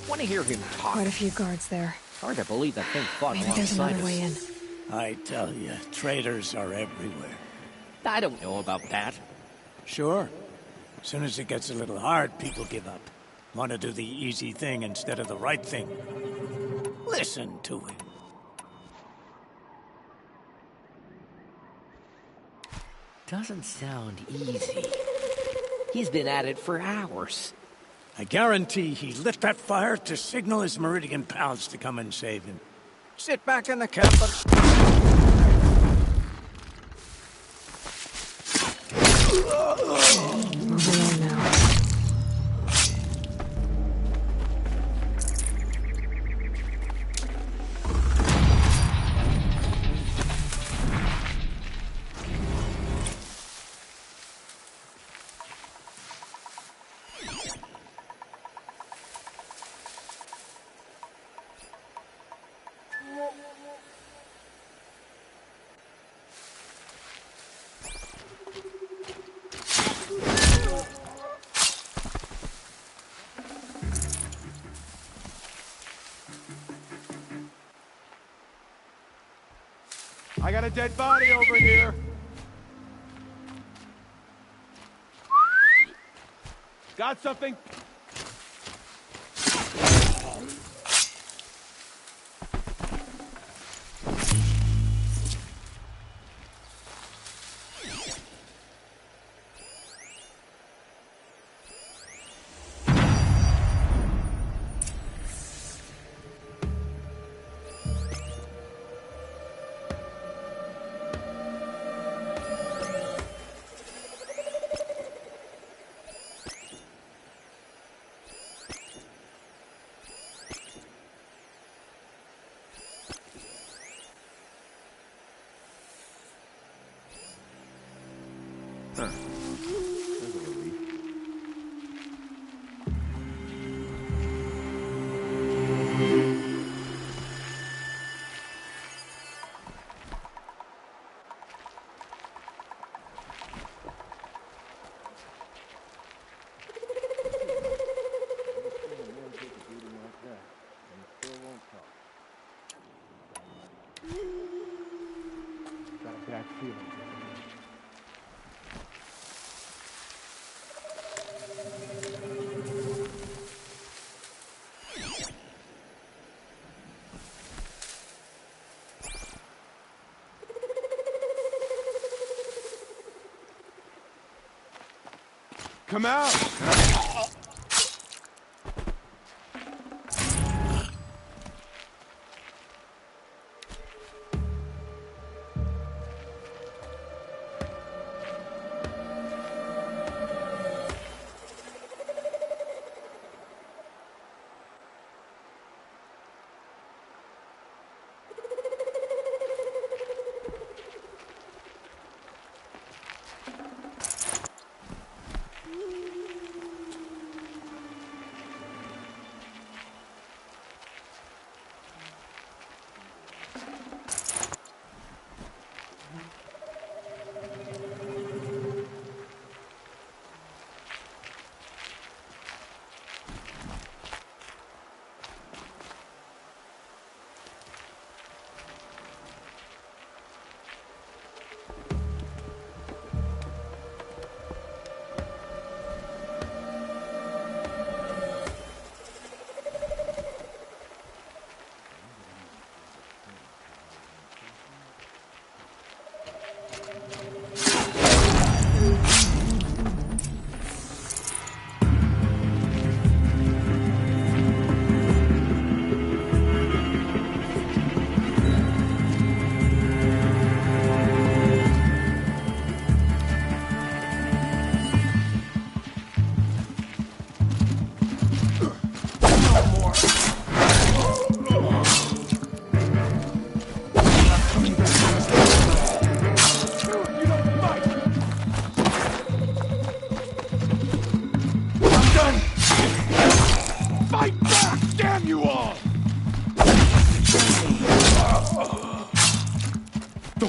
Want to hear him talk? Quite a few guards there. Hard to believe that thing fought Maybe there's alongside another us. way in. I tell you, traitors are everywhere. I don't know about that. Sure. As soon as it gets a little hard, people give up. Want to do the easy thing instead of the right thing. Listen to him. Doesn't sound easy. He's been at it for hours. I guarantee he lit that fire to signal his Meridian pals to come and save him. Sit back in the camp Moving on now. I got a dead body over here. Got something? Huh. There's a relief. Got a bad feeling. Come out!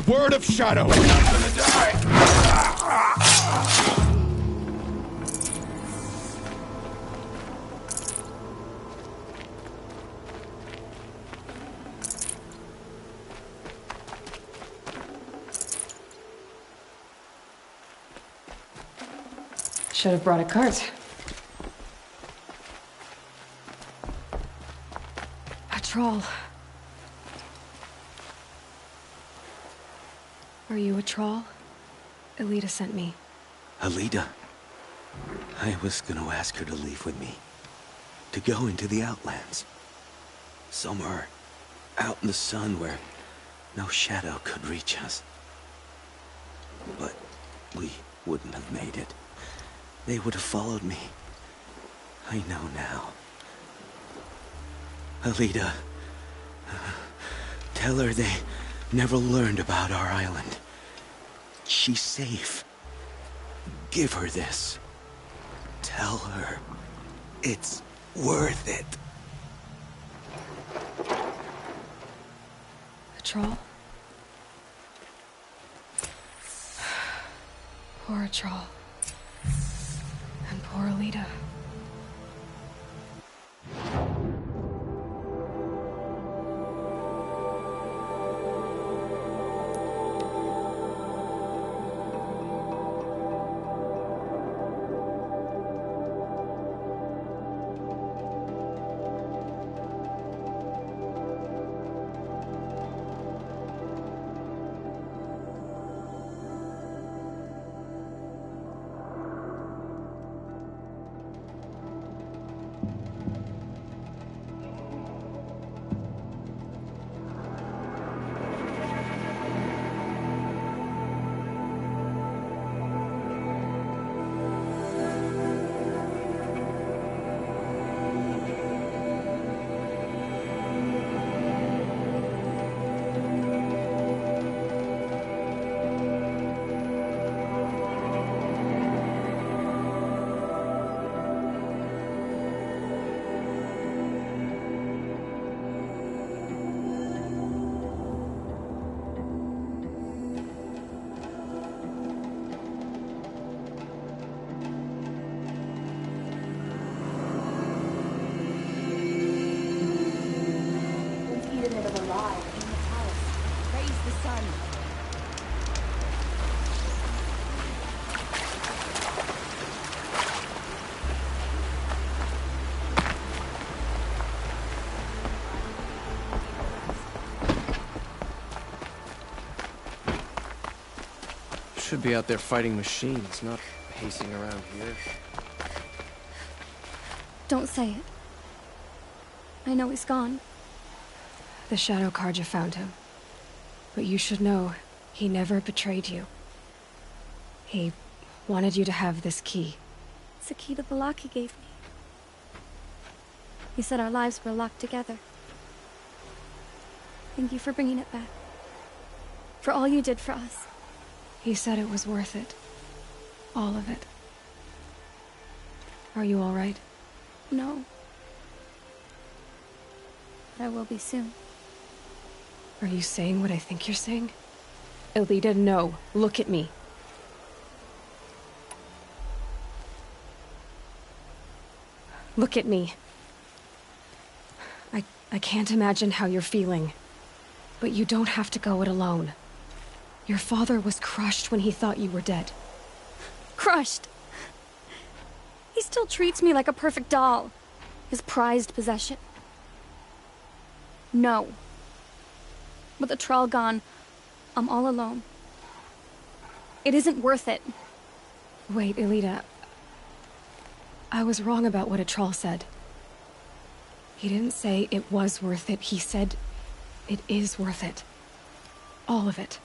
word of Shadow, and I'm gonna die! Should have brought a cart. A troll. Are you a troll? Elita sent me. Alita. I was gonna ask her to leave with me. To go into the Outlands. Somewhere out in the sun where no shadow could reach us. But we wouldn't have made it. They would have followed me. I know now. Alita, tell her they never learned about our island. She's safe. Give her this. Tell her it's worth it. A troll? Poor troll. And poor Alita. Should be out there fighting machines, not pacing around here. Don't say it. I know he's gone. The Shadow Carja found him. But you should know, he never betrayed you. He wanted you to have this key. It's a key the Vallaki gave me. He said our lives were locked together. Thank you for bringing it back. For all you did for us. He said it was worth it. All of it. Are you all right? No. But I will be soon. Are you saying what I think you're saying? Elita, no. Look at me. Look at me. I can't imagine how you're feeling. But you don't have to go it alone. Your father was crushed when he thought you were dead. Crushed? He still treats me like a perfect doll. His prized possession. No. With the Thrall gone, I'm all alone. It isn't worth it. Wait, Elita. I was wrong about what a Thrall said. He didn't say it was worth it. He said it is worth it. All of it.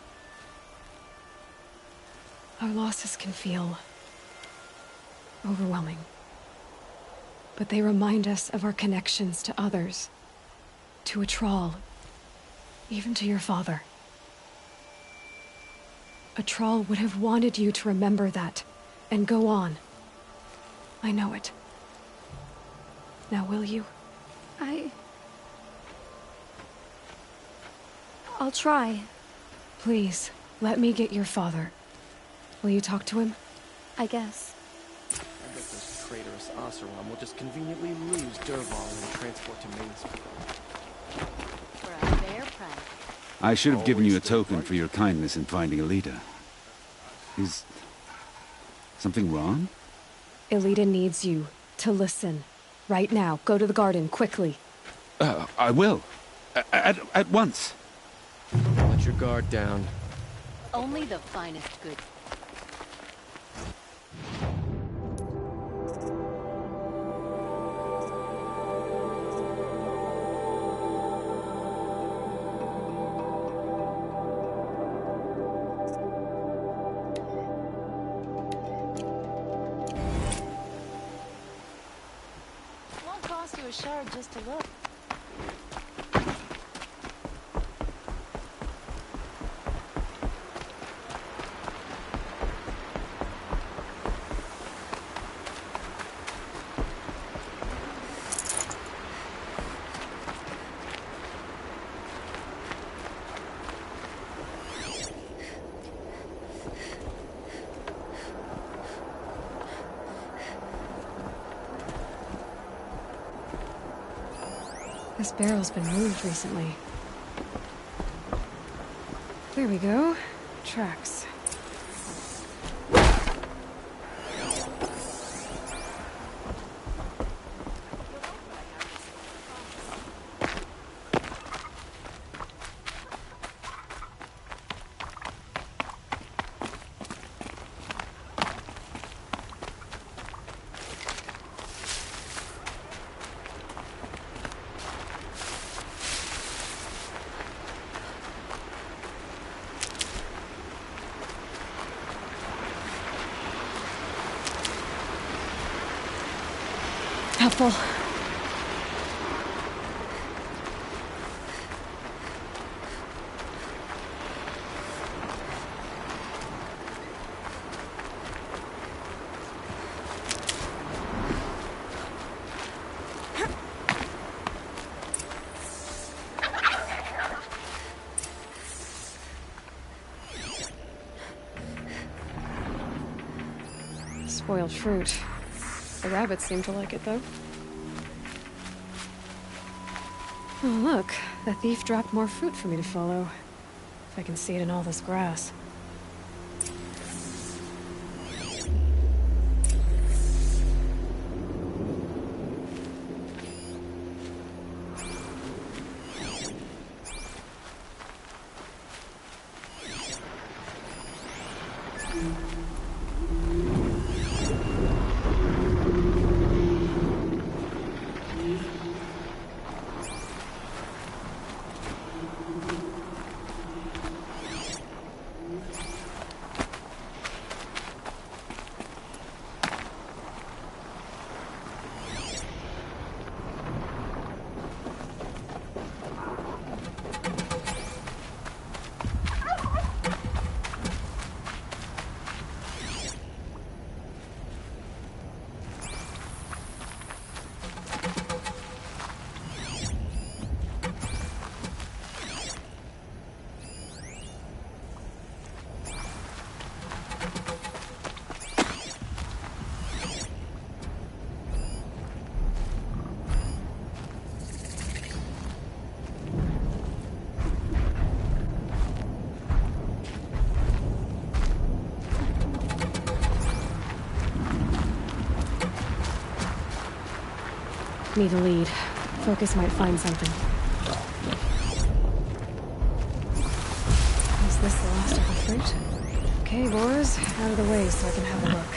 Our losses can feel overwhelming. But they remind us of our connections to others. To a Thrall. Even to your father. A Thrall would have wanted you to remember that, and go on. I know it. Now will you? I'll try. Please, let me get your father. Will you talk to him? I guess. I bet those traitorous Oseram will just conveniently lose Dervahl and transport to Mainspring. For a fair price. I should have given you a token for your kindness in finding Elita. Is something wrong? Elita needs you to listen. Right now. Go to the garden, quickly. I will. At once. Let your guard down. Only the finest goods. Won't cost you a shard just to look. This barrel's been moved recently. There we go. Tracks. Helpful. Spoiled fruit. The rabbits seem to like it, though. Oh, look. The thief dropped more fruit for me to follow. If I can see it in all this grass. Need a lead. Focus might find something. Is this the last of the fruit? Okay, boys, out of the way so I can have a look.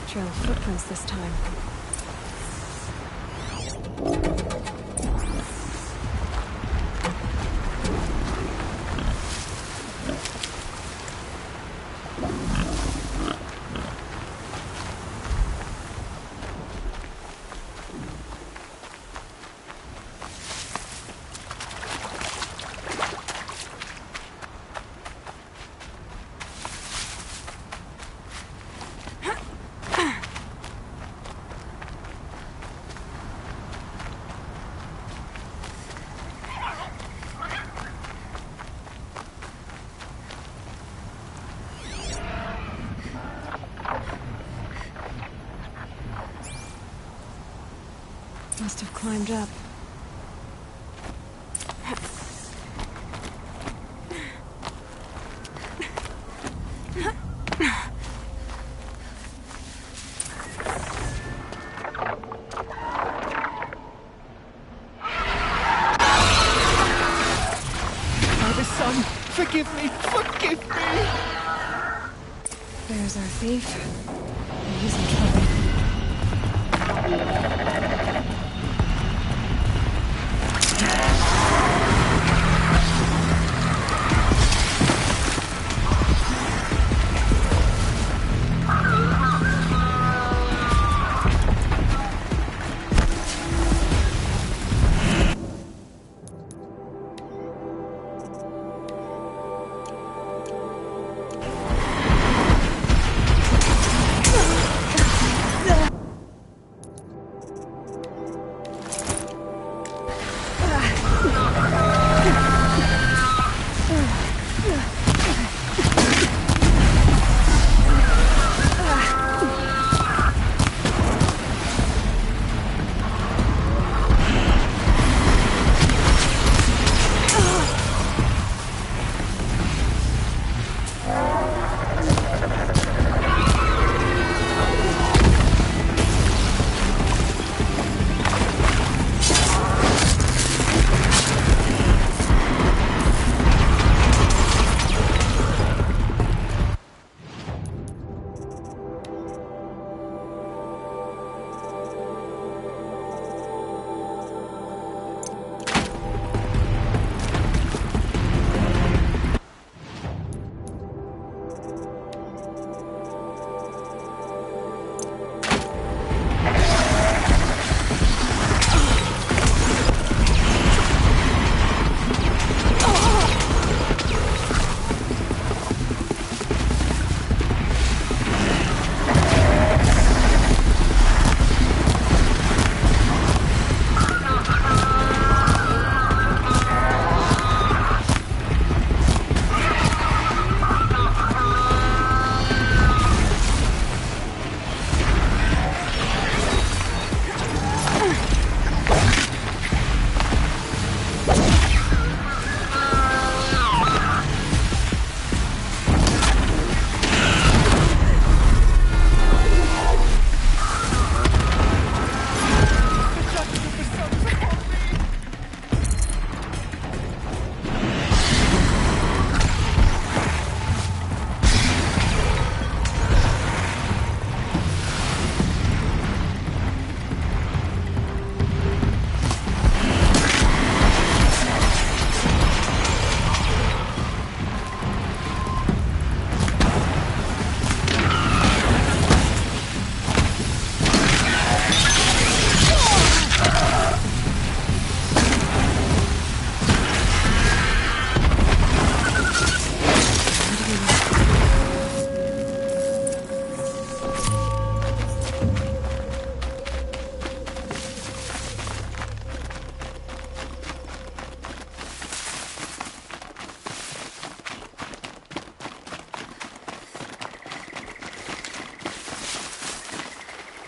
Trail of footprints this time. Must have climbed up. Father, son, forgive me! Forgive me! There's our thief. He's in trouble.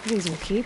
These will keep.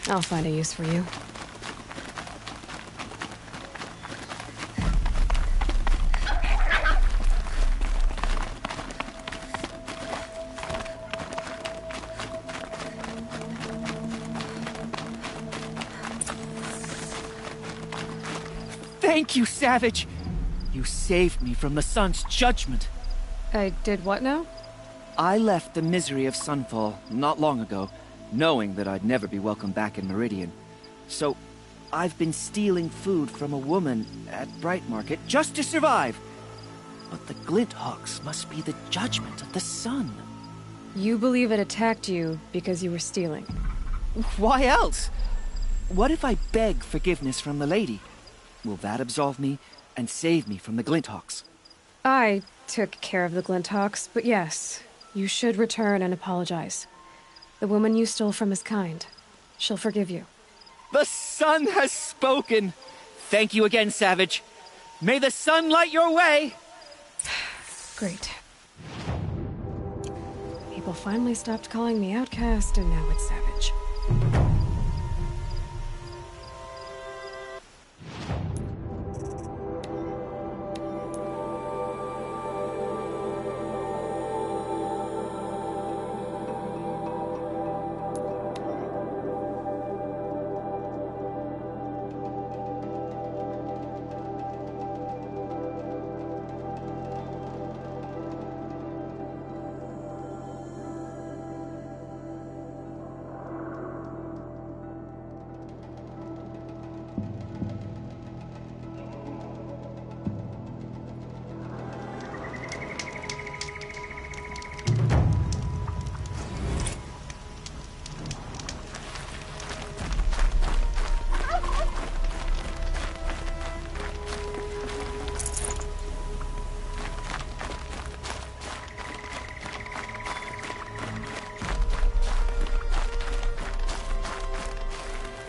I'll find a use for you. Thank you, Savage! You saved me from the sun's judgment. I did what now? I left the misery of Sunfall not long ago, knowing that I'd never be welcome back in Meridian. So, I've been stealing food from a woman at Bright Market just to survive. But the Glinthawks must be the judgment of the sun. You believe it attacked you because you were stealing? Why else? What if I beg forgiveness from the lady? Will that absolve me and save me from the Glinthawks? I took care of the Glinthawks, but yes, you should return and apologize. The woman you stole from is kind. She'll forgive you. The sun has spoken! Thank you again, Savage. May the sun light your way! Great. People finally stopped calling me outcast, and now it's Savage.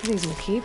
These will keep.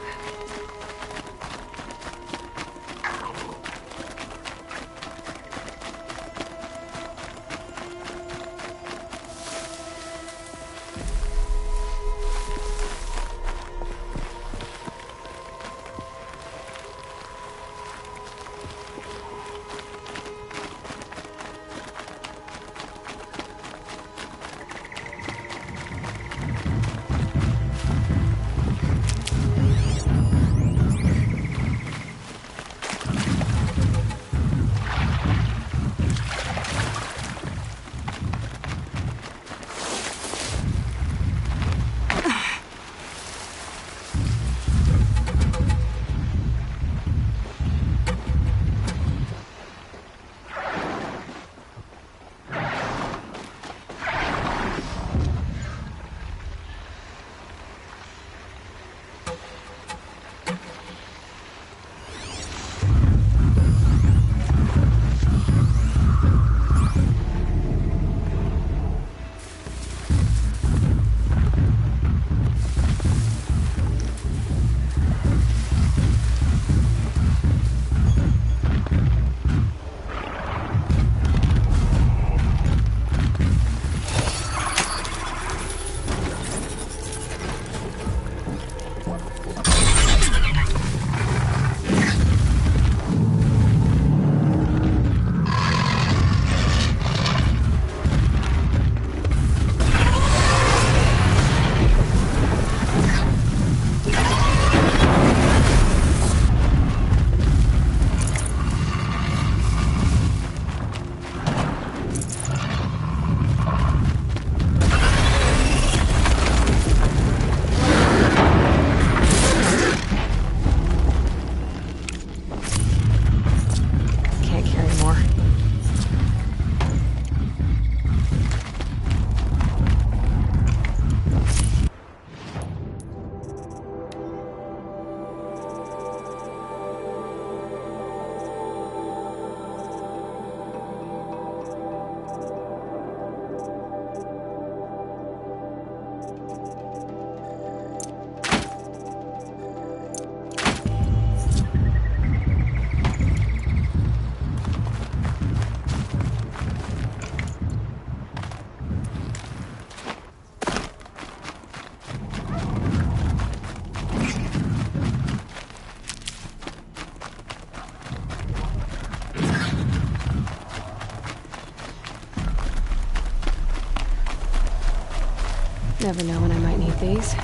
Never know when I might need these.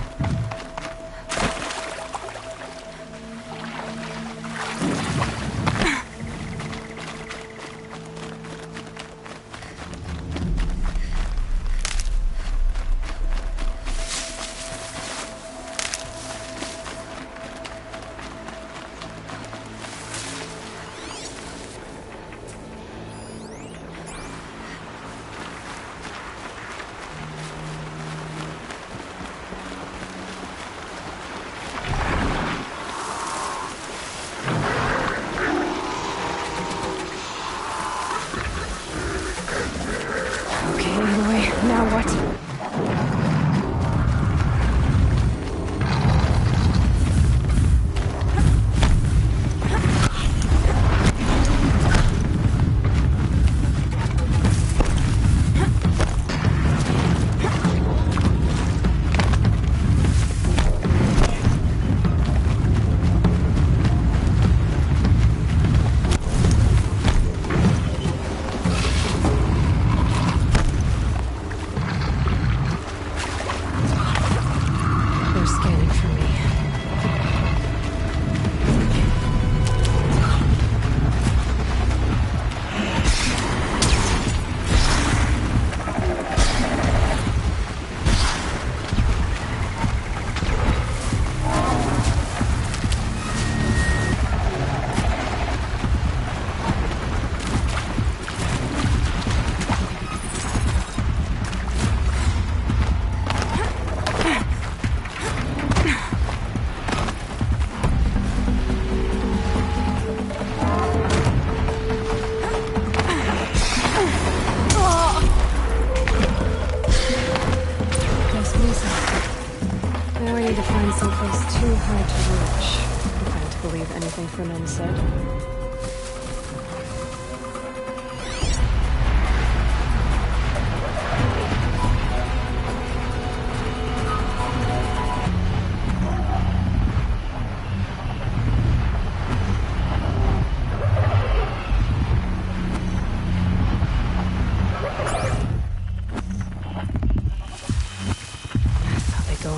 men said.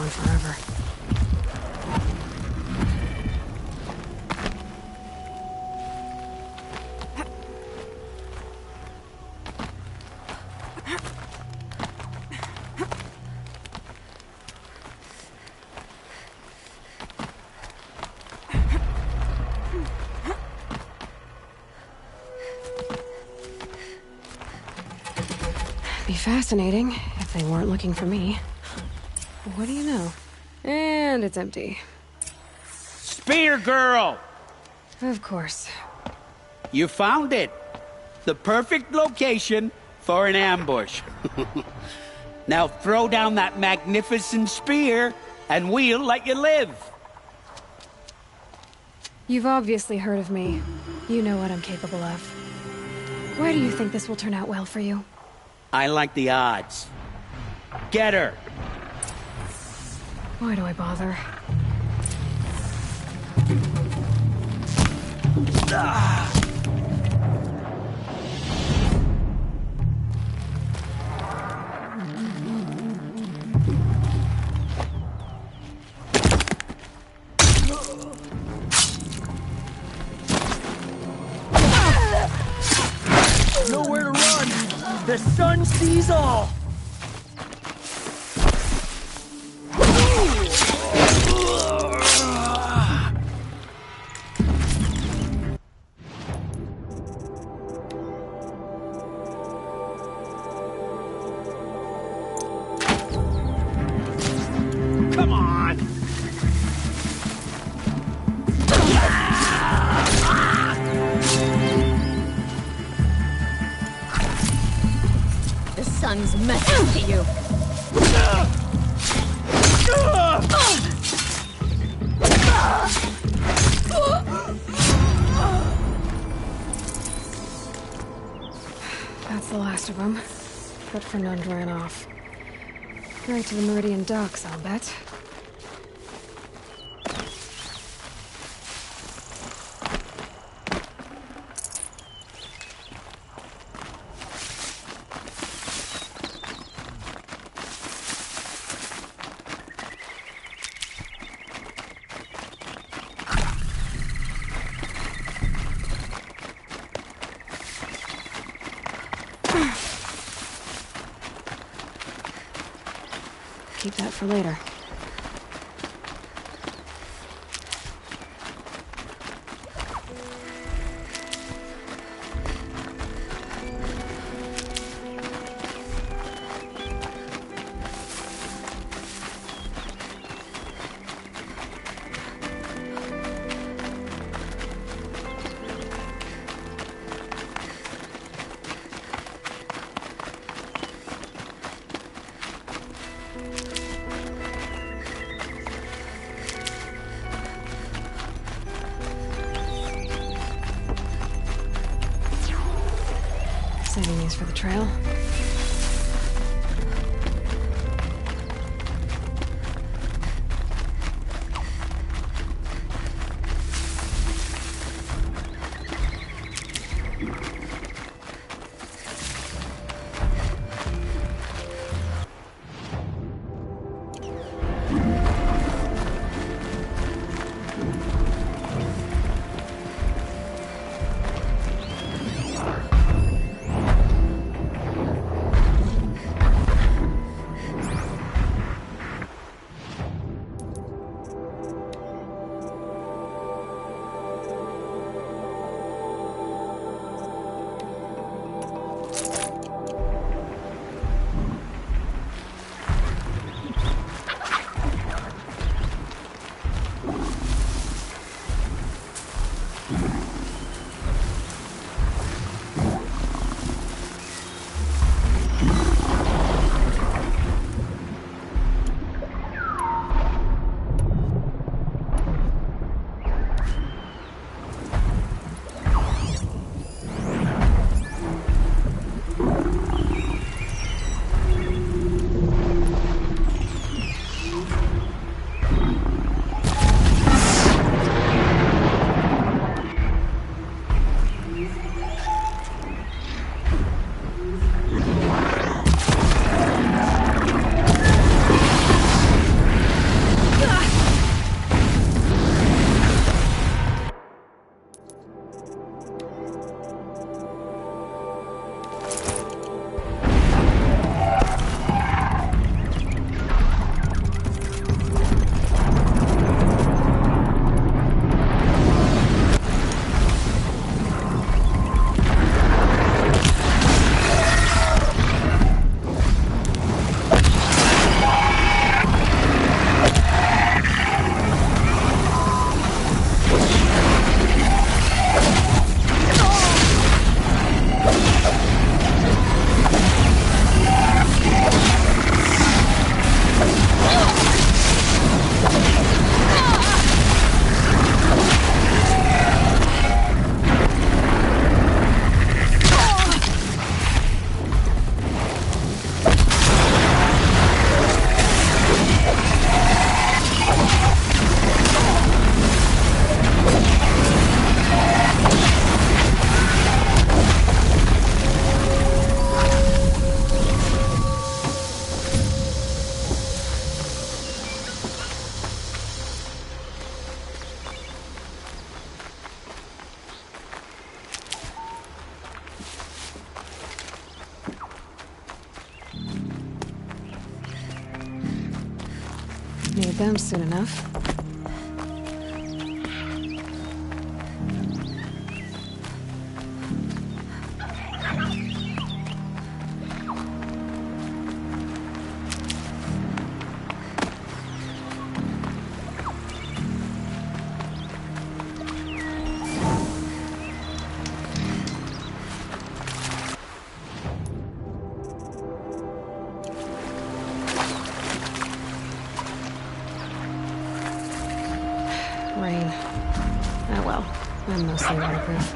Forever. Be fascinating if they weren't looking for me. What do you know? And it's empty. Spear girl! Of course. You found it. The perfect location for an ambush. Now throw down that magnificent spear, and we'll let you live. You've obviously heard of me. You know what I'm capable of. Why do you think this will turn out well for you? I like the odds. Get her! Why do I bother? Nowhere to run! The sun sees all! Come on! The sun's messing with you. That's the last of them. But Fernand ran off. Right to the Meridian docks, I'll bet. Keep that for later. Saving these for the trail. need them soon enough. Rain. Oh well, I'm mostly waterproof.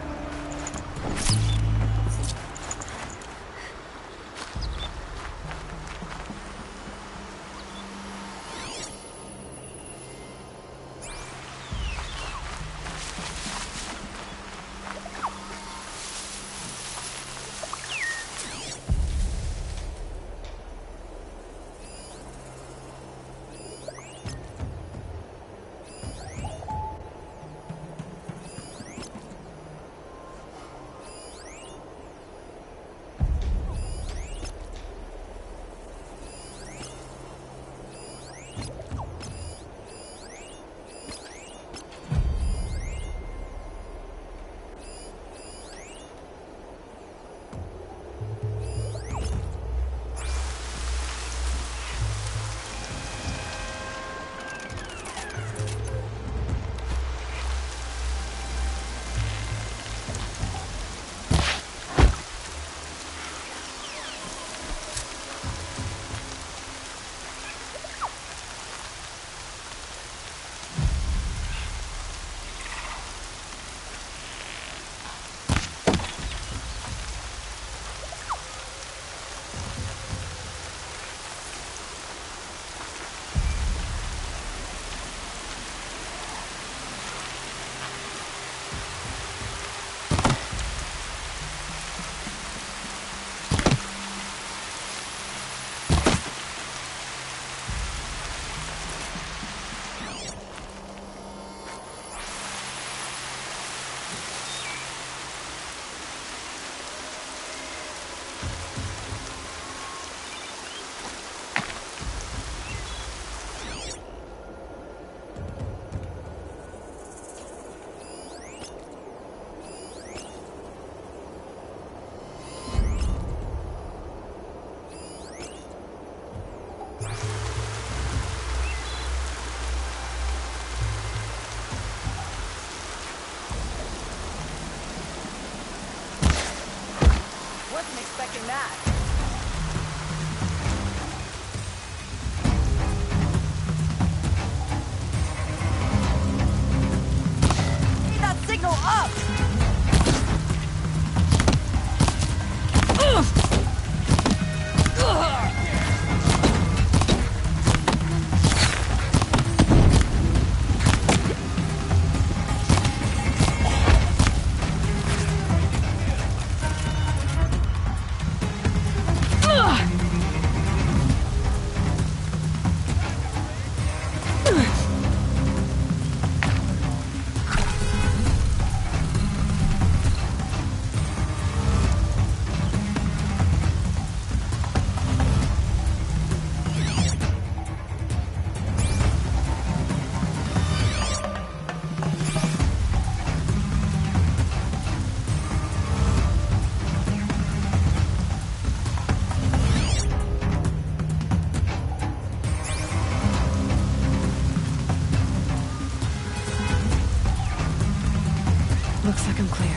Expecting that. Need that signal up! Looks like I'm clear.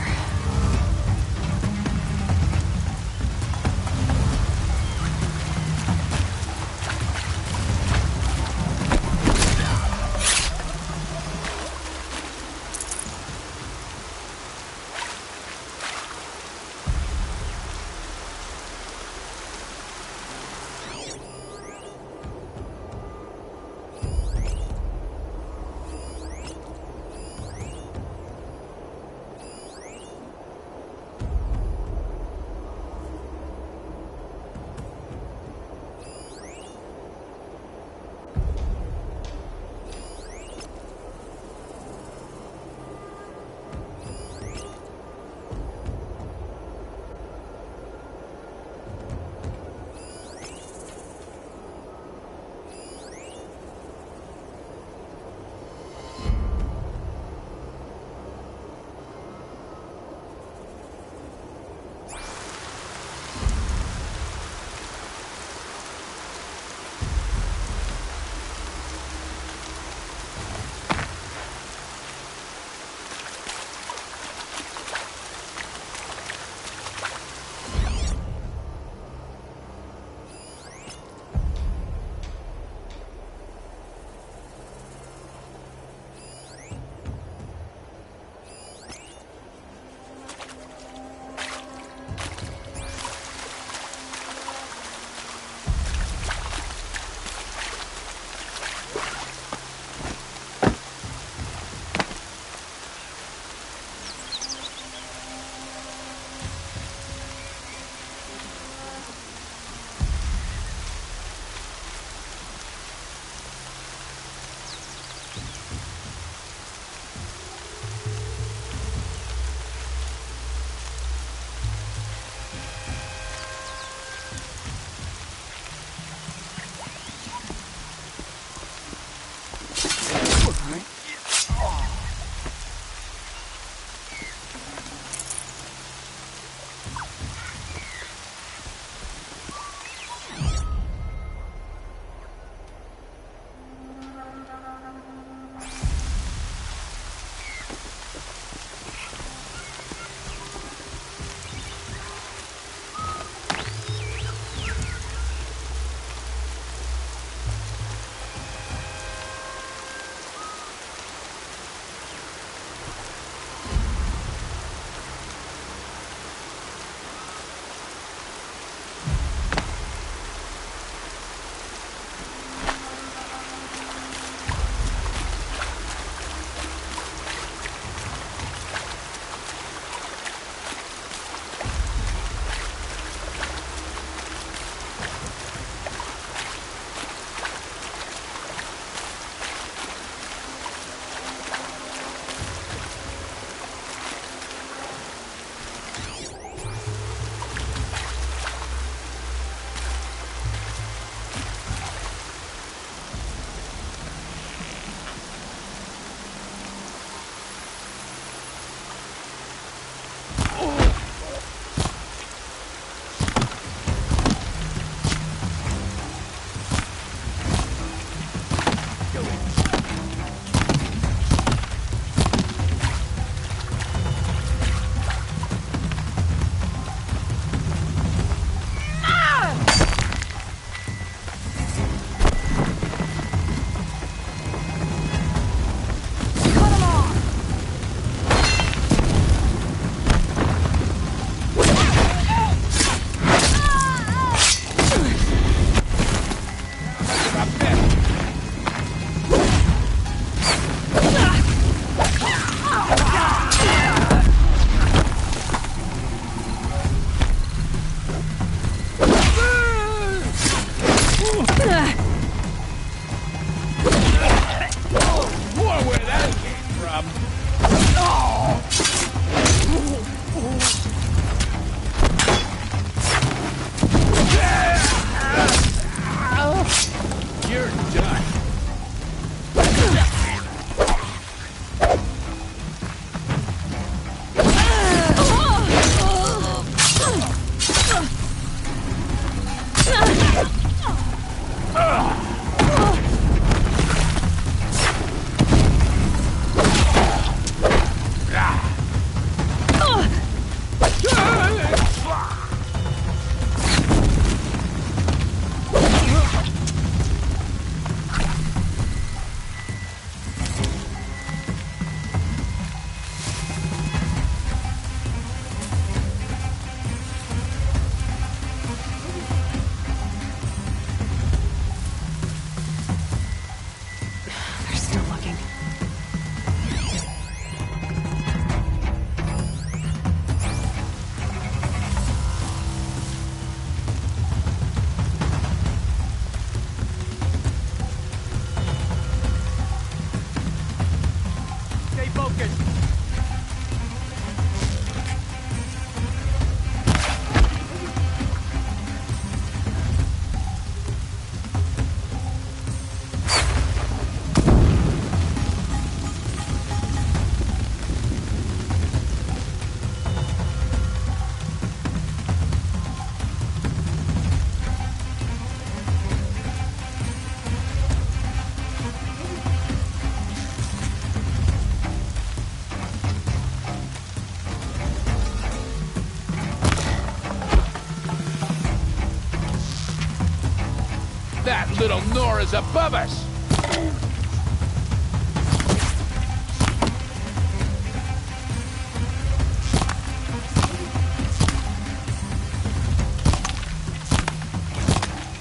Little Nora's above us!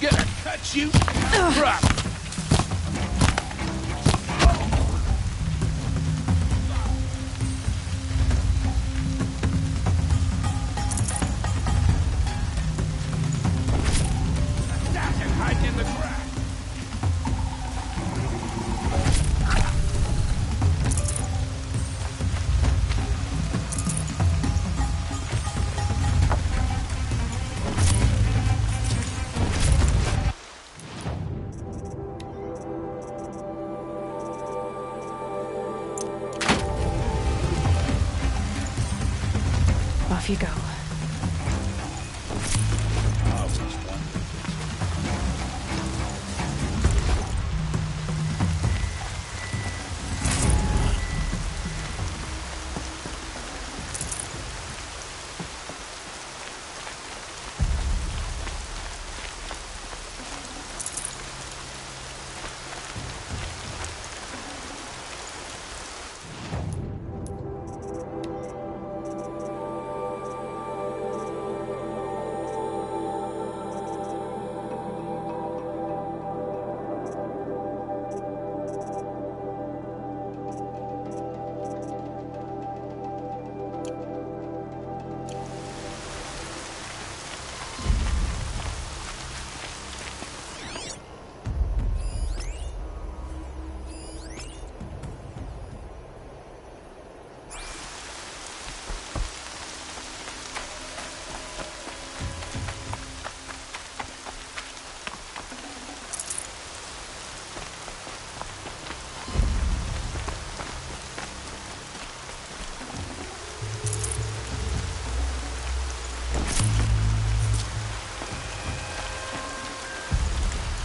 Gonna cut you rough! Hiding in the grass! Off you go.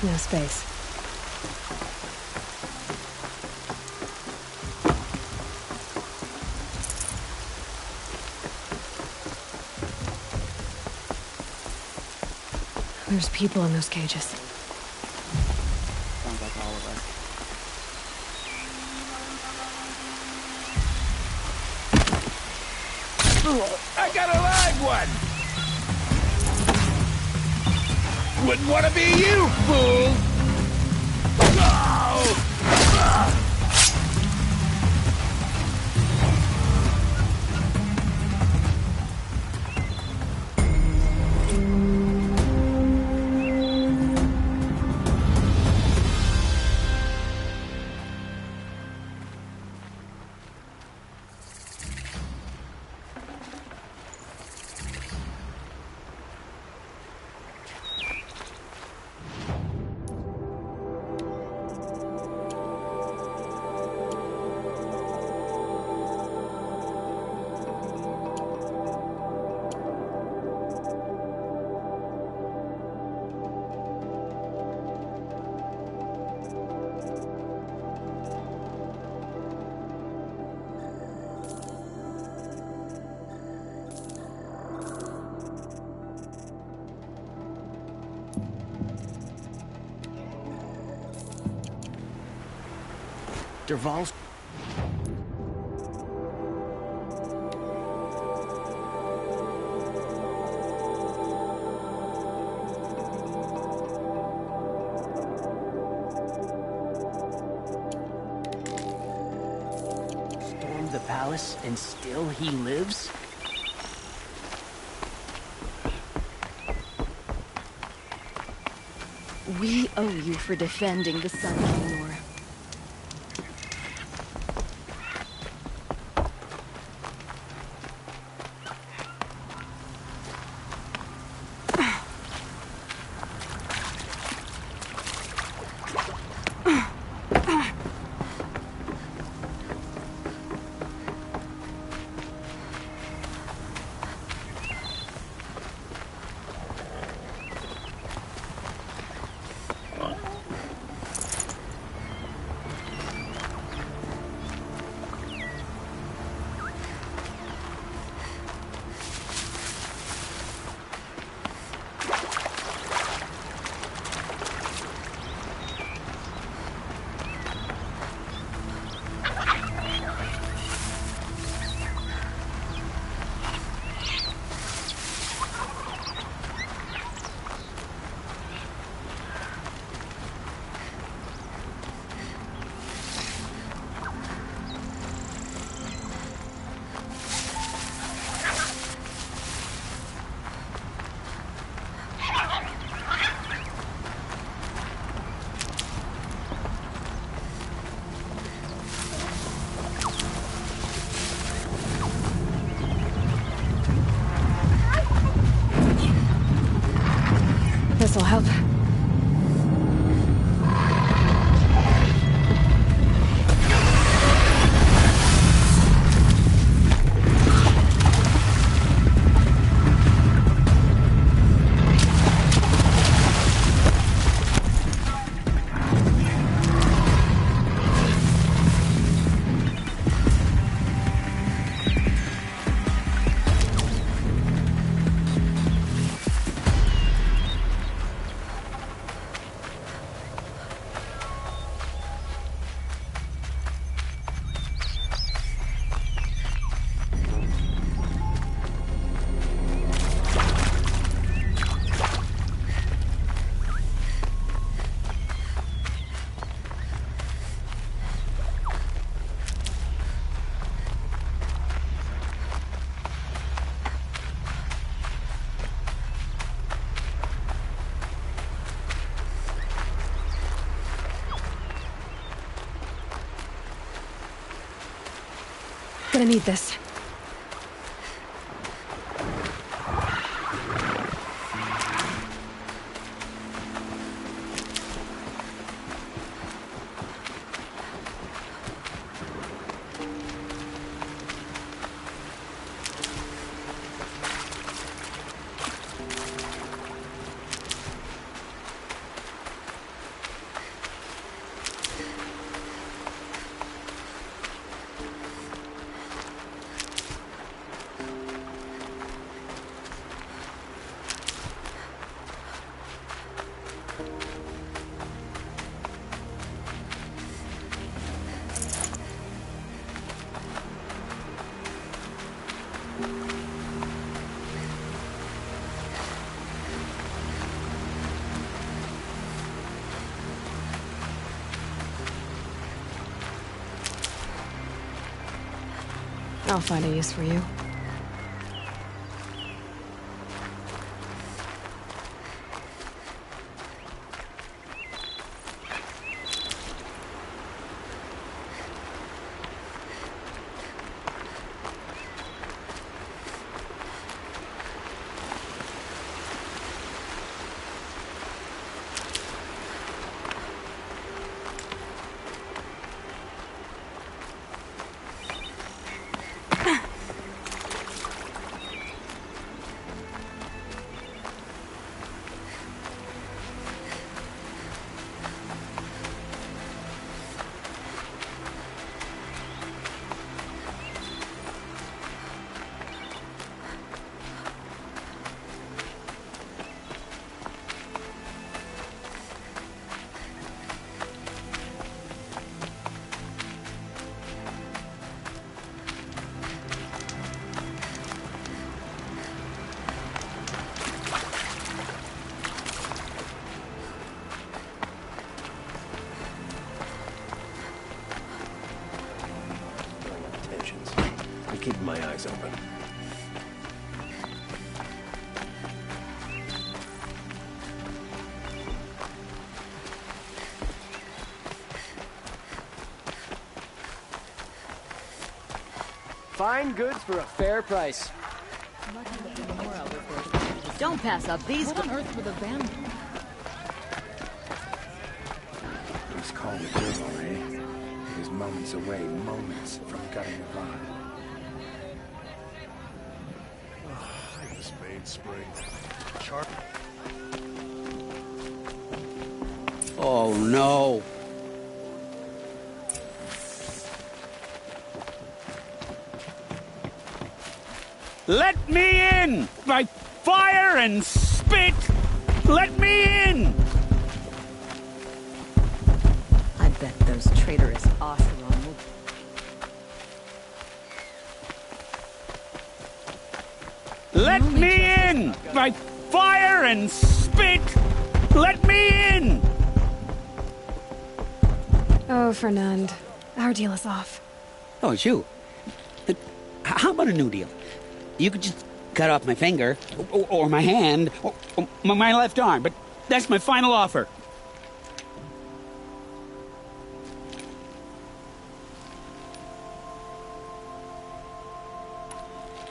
No space. There's people in those cages. Sounds like all of us. I got a live one! Wouldn't want to be you, fool! Oh! Dervahl's... Stormed the palace, and still he lives? We owe you for defending the Sun King, Nora. This'll help. Gonna need this. I'll find a use for you. I'm keeping my eyes open. Fine goods for a fair price. Don't pass up these. What on earth with a van? He's called a Durval, eh? He's moments away, moments from cutting the line. This mainspring. Oh no. Let me in! By fire and spit! Let me in! I bet those traitorous Oseram will... Let me in! By fire and spit! Let me in! Oh, Fernand. Our deal is off. Oh, it's you. How about a new deal? You could just cut off my finger, or my hand, or my left arm, but that's my final offer.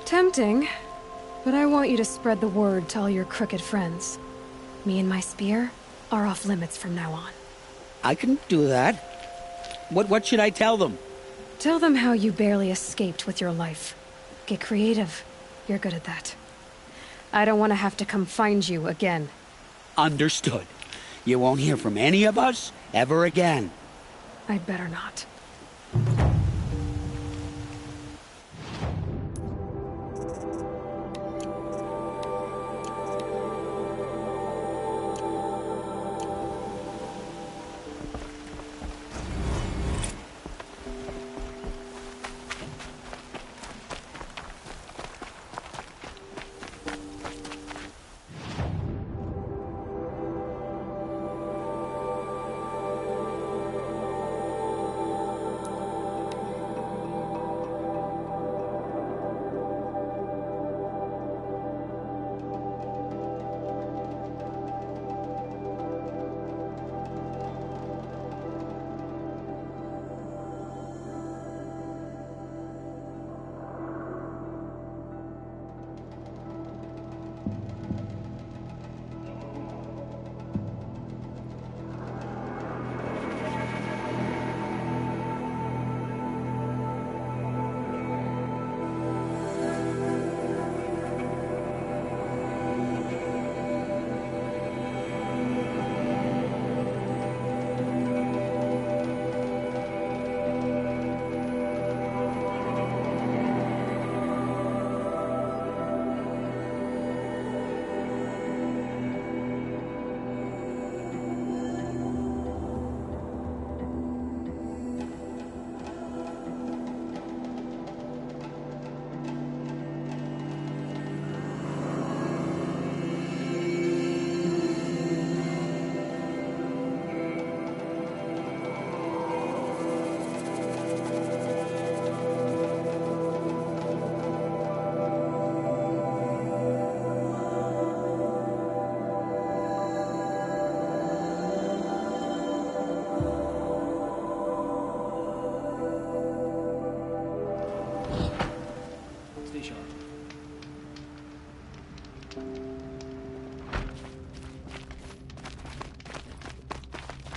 Tempting, but I want you to spread the word to all your crooked friends. Me and my spear are off limits from now on. I can do that. What should I tell them? Tell them how you barely escaped with your life. Get creative. You're good at that. I don't want to have to come find you again. Understood. You won't hear from any of us ever again. I'd better not.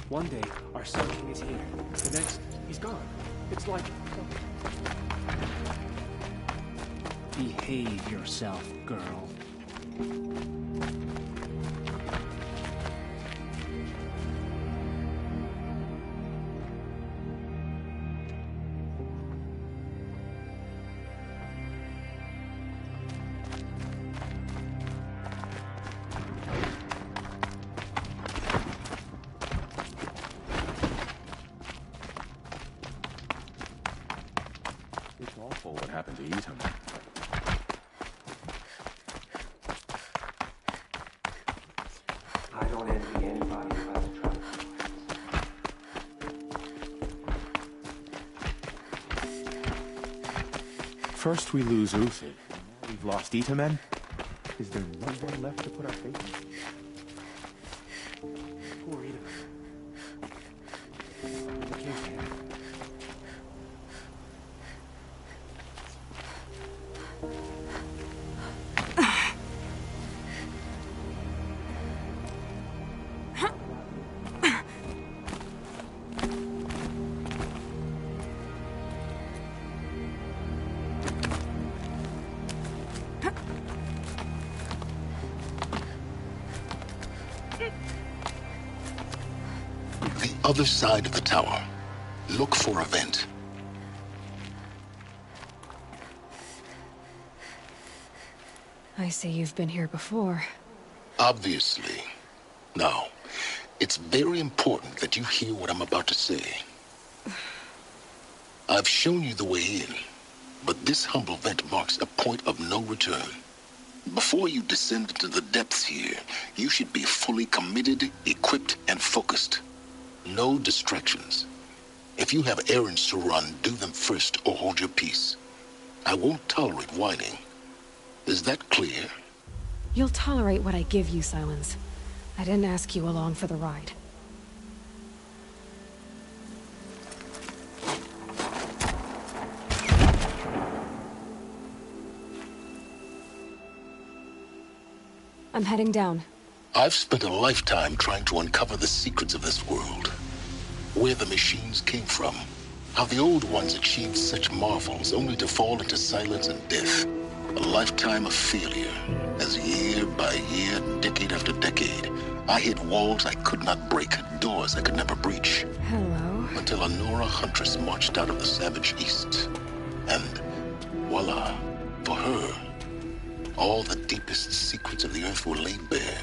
One day, our Sun King is here. The next, he's gone. It's like... Behave yourself, girl. It's awful what happened to Ethan. I don't envy anybody who has to travel. First we lose Uthid. We've lost Itamen. Is there no one left to put our faith in? Poor Itamen. The king's hand. The other side of the tower. Look for a vent. I see you've been here before. Obviously. Now, it's very important that you hear what I'm about to say. I've shown you the way in, but this humble vent marks a point of no return. Before you descend into the depths here, you should be fully committed, equipped, and focused. No distractions. If you have errands to run, do them first or hold your peace. I won't tolerate whining. Is that clear? You'll tolerate what I give you, Silence. I didn't ask you along for the ride. I'm heading down. I've spent a lifetime trying to uncover the secrets of this world. Where the machines came from. How the old ones achieved such marvels only to fall into silence and death. A lifetime of failure, as year by year, decade after decade, I hit walls I could not break, doors I could never breach. Hello. Until a Nora huntress marched out of the savage east. And voila, for her, all the deepest secrets of the earth were laid bare.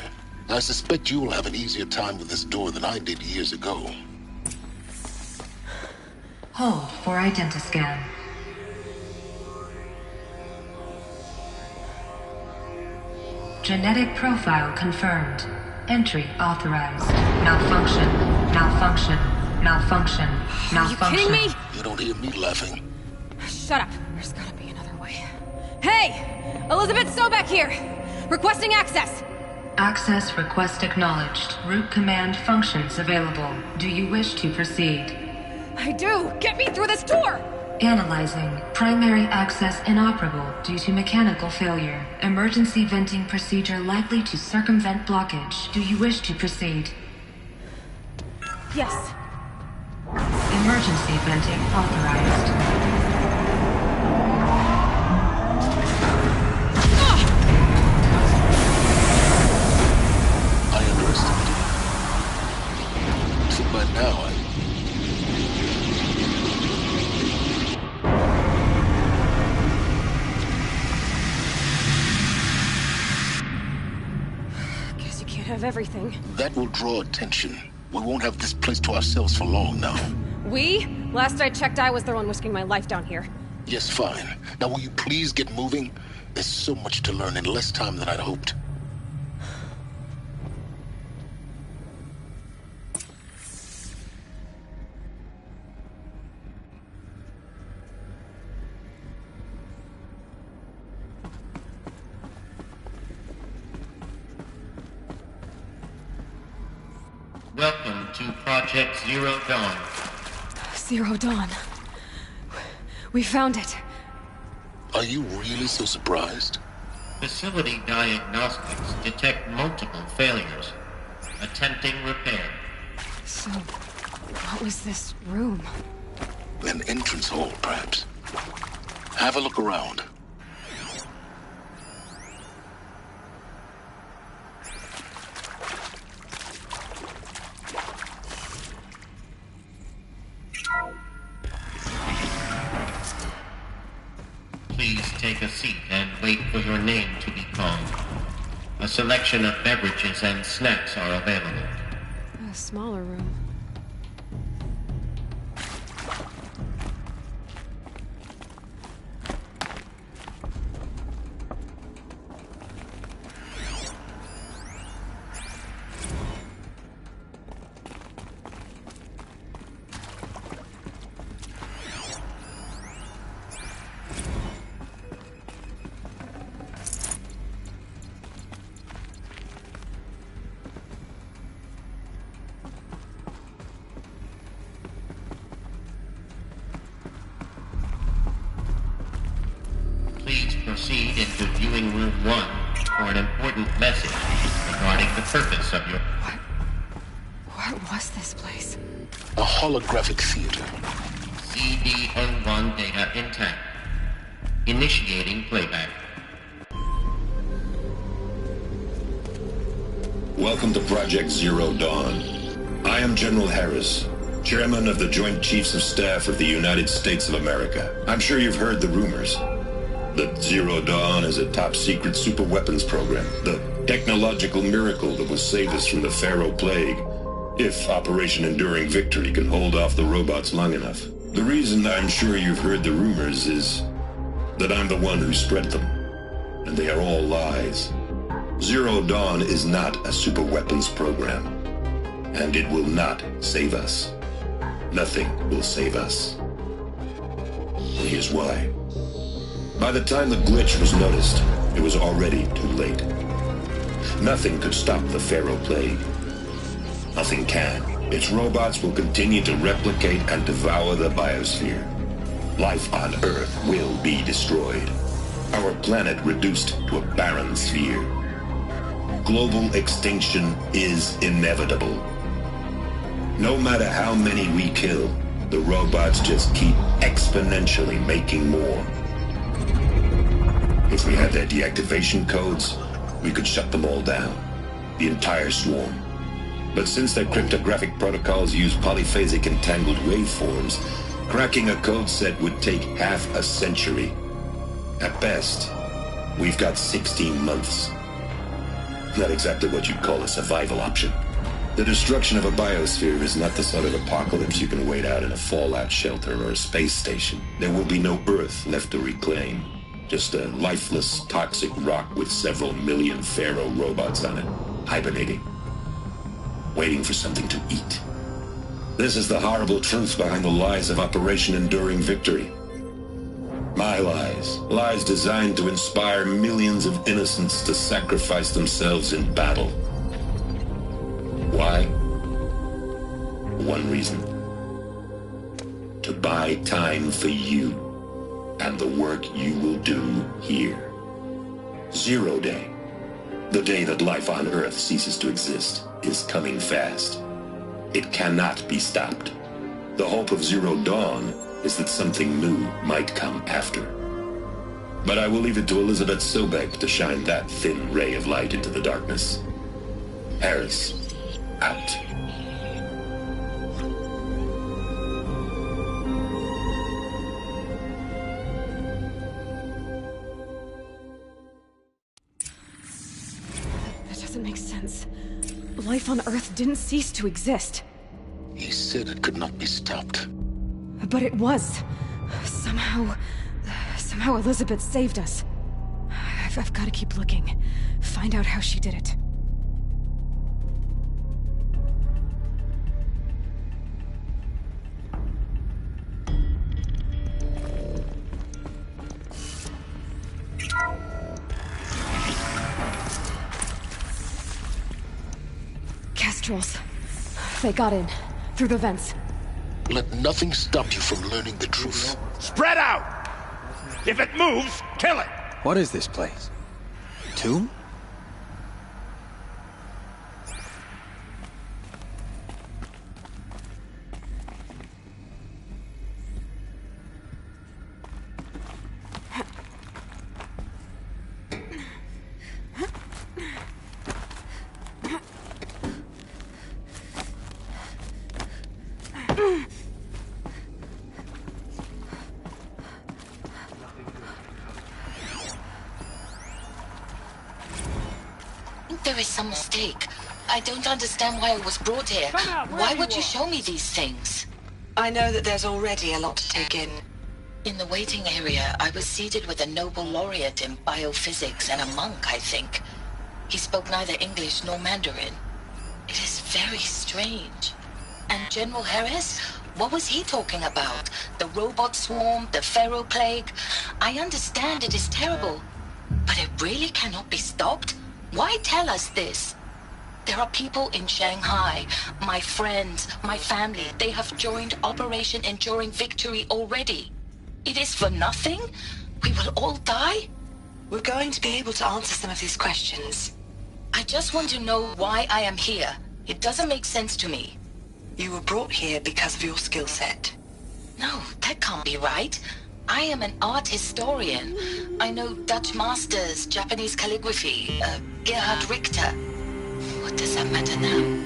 I suspect you will have an easier time with this door than I did years ago. Hold for identiscan. Genetic profile confirmed. Entry authorized. Malfunction. Malfunction. Malfunction. Malfunction. Are you kidding me? You don't hear me laughing. Shut up. There's gotta be another way. Hey! Elizabeth Sobek here! Requesting access! Access request acknowledged. Root command functions available. Do you wish to proceed? I do! Get me through this door! Analyzing. Primary access inoperable due to mechanical failure. Emergency venting procedure likely to circumvent blockage. Do you wish to proceed? Yes. Emergency venting authorized. By now, Guess you can't have everything. that will draw attention. We won't have this place to ourselves for long now. We? Last I checked, I was the one risking my life down here. Yes, fine. Now will you please get moving? There's so much to learn in less time than I'd hoped. Welcome to Project Zero Dawn. Zero Dawn. We found it. Are you really so surprised? Facility diagnostics detect multiple failures. Attempting repair. So, what was this room? An entrance hall, perhaps. Have a look around. Please take a seat and wait for your name to be called. A selection of beverages and snacks are available. A smaller room. Please proceed into viewing room 1 for an important message regarding the purpose of your... What was this place? A holographic theater. CD-01 data intact. Initiating playback. Welcome to Project Zero Dawn. I am General Harris, Chairman of the Joint Chiefs of Staff of the United States of America. I'm sure you've heard the rumors. That Zero Dawn is a top-secret superweapons program. The technological miracle that will save us from the Pharaoh Plague, if Operation Enduring Victory can hold off the robots long enough. The reason I'm sure you've heard the rumors is that I'm the one who spread them, and they are all lies. Zero Dawn is not a superweapons program, and it will not save us. Nothing will save us. Here's why. By the time the glitch was noticed, it was already too late. Nothing could stop the Pharaoh Plague. Nothing can. Its robots will continue to replicate and devour the biosphere. Life on Earth will be destroyed. Our planet reduced to a barren sphere. global extinction is inevitable. No matter how many we kill, the robots just keep exponentially making more. If we had their deactivation codes, we could shut them all down. The entire swarm. But since their cryptographic protocols use polyphasic entangled waveforms, cracking a code set would take half a century. At best, we've got 16 months. Not exactly what you'd call a survival option. The destruction of a biosphere is not the sort of apocalypse you can wait out in a fallout shelter or a space station. There will be no Earth left to reclaim. Just a lifeless, toxic rock with several million Pharaoh robots on it, hibernating, waiting for something to eat. This is the horrible truth behind the lies of Operation Enduring Victory. My lies. Lies designed to inspire millions of innocents to sacrifice themselves in battle. Why? One reason. To buy time for you and the work you will do here. Zero Day, the day that life on Earth ceases to exist, is coming fast. It cannot be stopped. The hope of Zero Dawn is that something new might come after. But I will leave it to Elizabeth Sobek to shine that thin ray of light into the darkness. Harris, out. That doesn't make sense. Life on Earth didn't cease to exist. He said it could not be stopped. But it was. Somehow Elizabeth saved us. I've got to keep looking. Find out how she did it. Kestrels. They got in. Through the vents. Let nothing stop you from learning the truth. Spread out! If it moves, kill it! What is this place? Tomb? There is some mistake. I don't understand why I was brought here. Why would you show me these things? I know that there's already a lot to take in. In the waiting area, I was seated with a Nobel laureate in biophysics and a monk, I think. He spoke neither English nor Mandarin. It is very strange. And General Harris? What was he talking about? The robot swarm, the Pharaoh plague? I understand it is terrible, but it really cannot be stopped? Why tell us this? There are people in Shanghai, my friends, my family. They have joined Operation Enduring Victory already. It is for nothing? We will all die? We're going to be able to answer some of these questions. I just want to know why I am here. It doesn't make sense to me. You were brought here because of your skill set. No, that can't be right. I am an art historian. I know Dutch masters, Japanese calligraphy, Gerhard Richter. What does that matter now?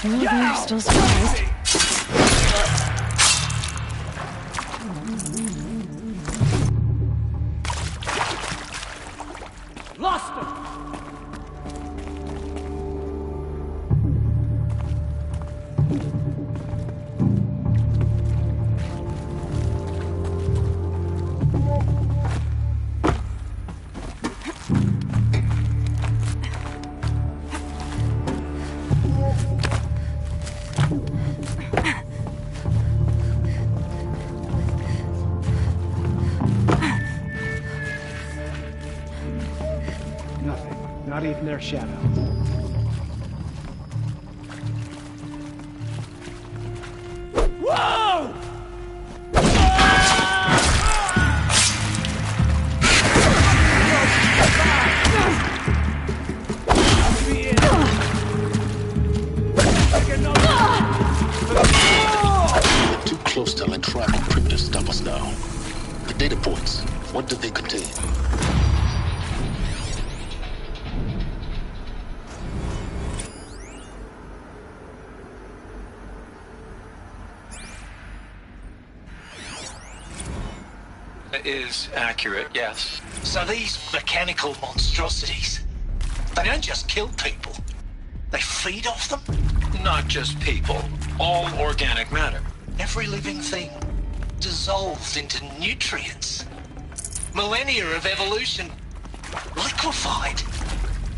Well, they're still surprised. Lost him! their shadow. Whoa! We're too close to electronic print to stop us now. The data points, what do they contain? Is accurate, yes. So these mechanical monstrosities, they don't just kill people. They feed off them? Not just people. All organic matter. Every living thing dissolved into nutrients. Millennia of evolution liquefied.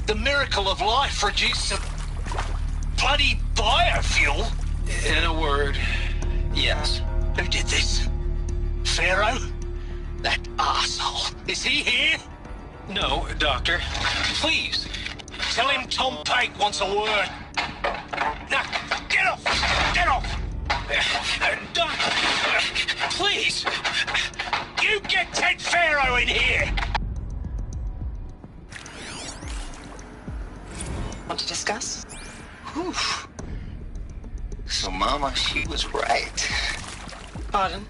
The miracle of life reduced to bloody biofuel. In a word, yes. Who did this? Pharaoh? That arsehole. Is he here? No, Doctor. Please, tell him Tom Pate wants a word. Now, get off! Get off! Doc, please! You get Ted Pharaoh in here! Want to discuss? Whew. So, Mama, she was right. Pardon?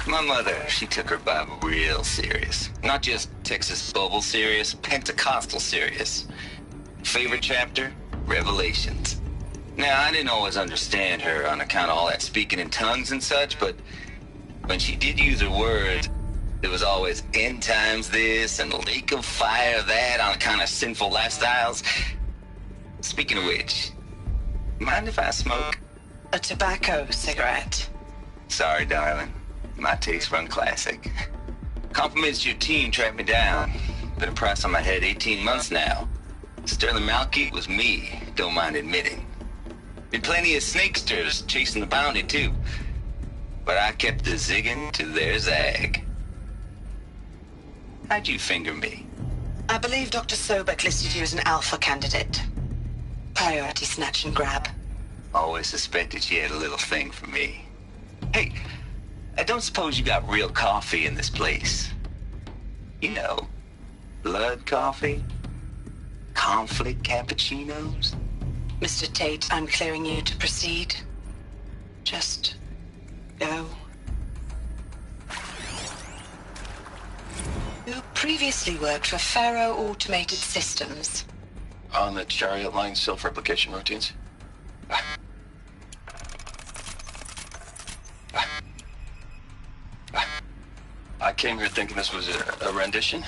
My mother, she took her Bible real serious. Not just Texas Bible serious, Pentecostal serious. Favorite chapter? Revelations. Now, I didn't always understand her on account of all that speaking in tongues and such, but when she did use her words, there was always end times this and lake of fire that on account of sinful lifestyles. Speaking of which, mind if I smoke? A tobacco cigarette. Sorry, darling. My taste run classic. Compliments to your team tracked me down. Been a price on my head 18 months now. Sterling Malkeet was me, don't mind admitting. Been plenty of snakesters chasing the bounty too. But I kept the zigging to their zag. How'd you finger me? I believe Dr. Sobek listed you as an alpha candidate. Priority snatch and grab. Always suspected she had a little thing for me. Hey, I don't suppose you got real coffee in this place. You know, blood coffee? Conflict cappuccinos? Mr. Tate, I'm clearing you to proceed. Just go. You previously worked for Pharaoh Automated Systems. On the Chariot Line self-replication routines? I came here thinking this was a rendition.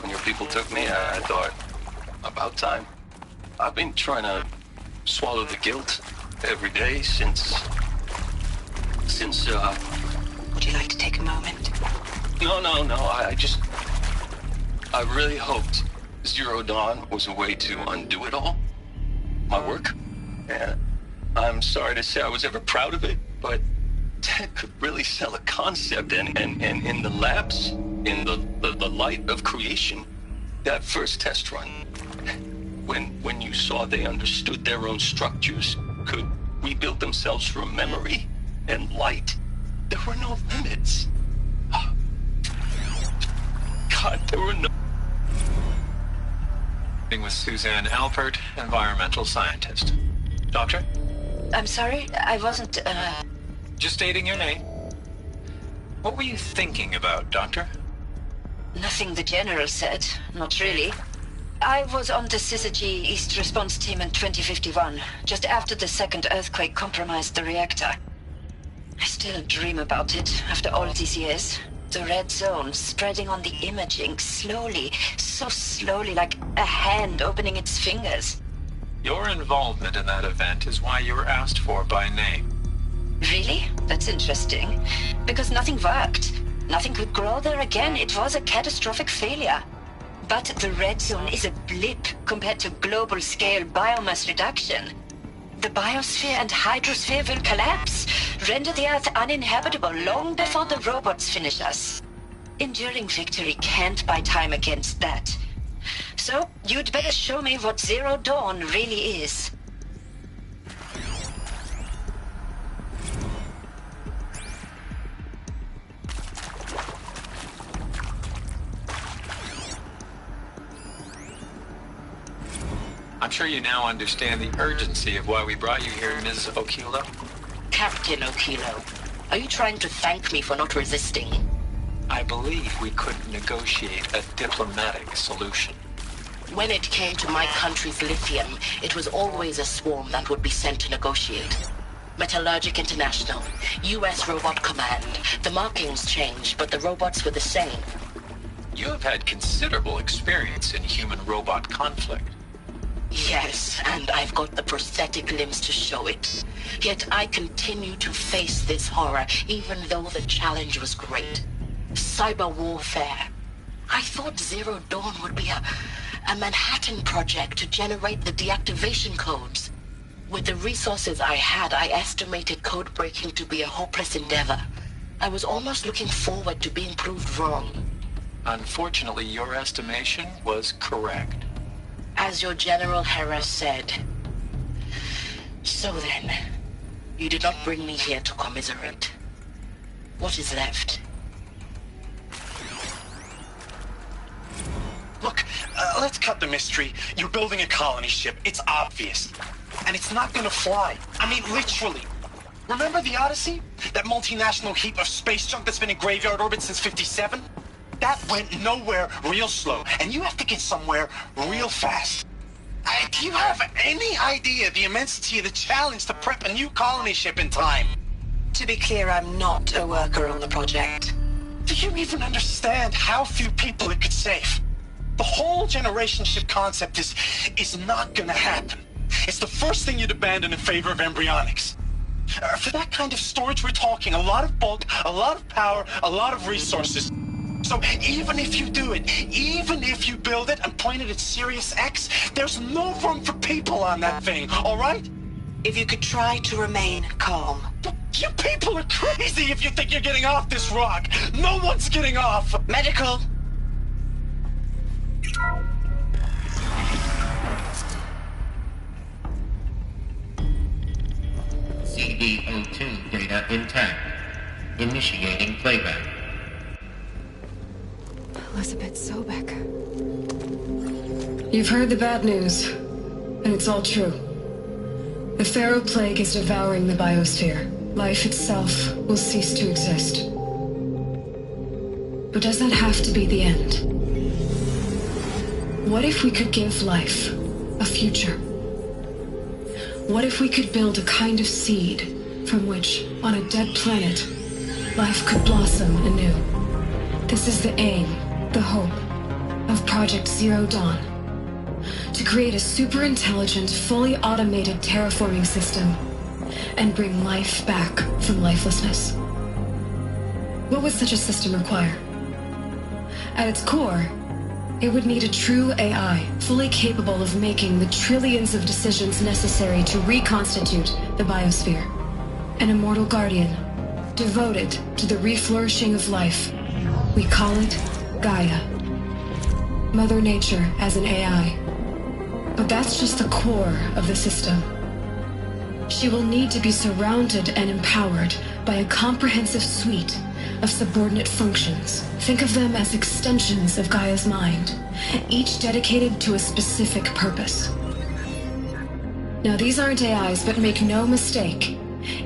When your people took me, I thought, about time. I've been trying to swallow the guilt every day since... Would you like to take a moment? No, I really hoped Zero Dawn was a way to undo it all. My work. And I'm sorry to say I was ever proud of it, but Ted could really sell a concept, and in the labs, in the light of creation, that first test run, when you saw they understood their own structures, could rebuild themselves from memory and light, there were no limits. God, there were no... With Suzanne Alpert, environmental scientist. Doctor? I'm sorry, I wasn't, Just stating your name. What were you thinking about, Doctor? Nothing the General said, not really. I was on the Syzygy East Response Team in 2051, just after the second earthquake compromised the reactor. I still dream about it, after all these years. The red zone spreading on the imaging, slowly, so slowly, like a hand opening its fingers. Your involvement in that event is why you were asked for by name. Really? That's interesting. Because nothing worked. Nothing could grow there again. It was a catastrophic failure. But the red zone is a blip compared to global-scale biomass reduction. The biosphere and hydrosphere will collapse, render the Earth uninhabitable long before the robots finish us. Enduring victory can't buy time against that. So, you'd better show me what Zero Dawn really is. I'm sure you now understand the urgency of why we brought you here, Ms. Okilo. Captain Okilo, are you trying to thank me for not resisting? I believe we could negotiate a diplomatic solution. When it came to my country's lithium, it was always a swarm that would be sent to negotiate. Metallurgic International, U.S. Robot Command. The markings changed, but the robots were the same. You have had considerable experience in human-robot conflict. Yes, and I've got the prosthetic limbs to show it. Yet I continue to face this horror, even though the challenge was great. Cyber warfare. I thought Zero Dawn would be a Manhattan project to generate the deactivation codes. With the resources I had, I estimated code breaking to be a hopeless endeavor. I was almost looking forward to being proved wrong. Unfortunately, your estimation was correct. As your General Harris said. So then, you did not bring me here to commiserate. What is left? Look, let's cut the mystery. You're building a colony ship. It's obvious. And it's not gonna fly. I mean, literally. Remember the Odyssey? That multinational heap of space junk that's been in graveyard orbit since '57? That went nowhere real slow. And you have to get somewhere real fast. Do you have any idea the immensity of the challenge to prep a new colony ship in time? To be clear, I'm not a worker on the project. Do you even understand how few people it could save? The whole generation ship concept is not gonna happen. It's the first thing you'd abandon in favor of embryonics. For that kind of storage, we're talking a lot of bulk, a lot of power, a lot of resources. So even if you do it, even if you build it and point it at Sirius X, there's no room for people on that thing, all right? If you could try to remain calm. You people are crazy if you think you're getting off this rock. No one's getting off. Medical. CD02 data intact. Initiating playback. Elizabeth Sobek. You've heard the bad news, and it's all true. The Pharaoh Plague is devouring the biosphere. Life itself will cease to exist. But does that have to be the end? What if we could give life a future? What if we could build a kind of seed from which, on a dead planet, life could blossom anew? This is the aim, the hope, of Project Zero Dawn. To create a super-intelligent, fully automated terraforming system and bring life back from lifelessness. What would such a system require? At its core, it would need a true AI, fully capable of making the trillions of decisions necessary to reconstitute the biosphere. An immortal guardian, devoted to the reflourishing of life. We call it Gaia. Mother Nature as an AI. But that's just the core of the system. She will need to be surrounded and empowered by a comprehensive suite of subordinate functions. Think of them as extensions of Gaia's mind, each dedicated to a specific purpose. Now, these aren't AIs, but make no mistake,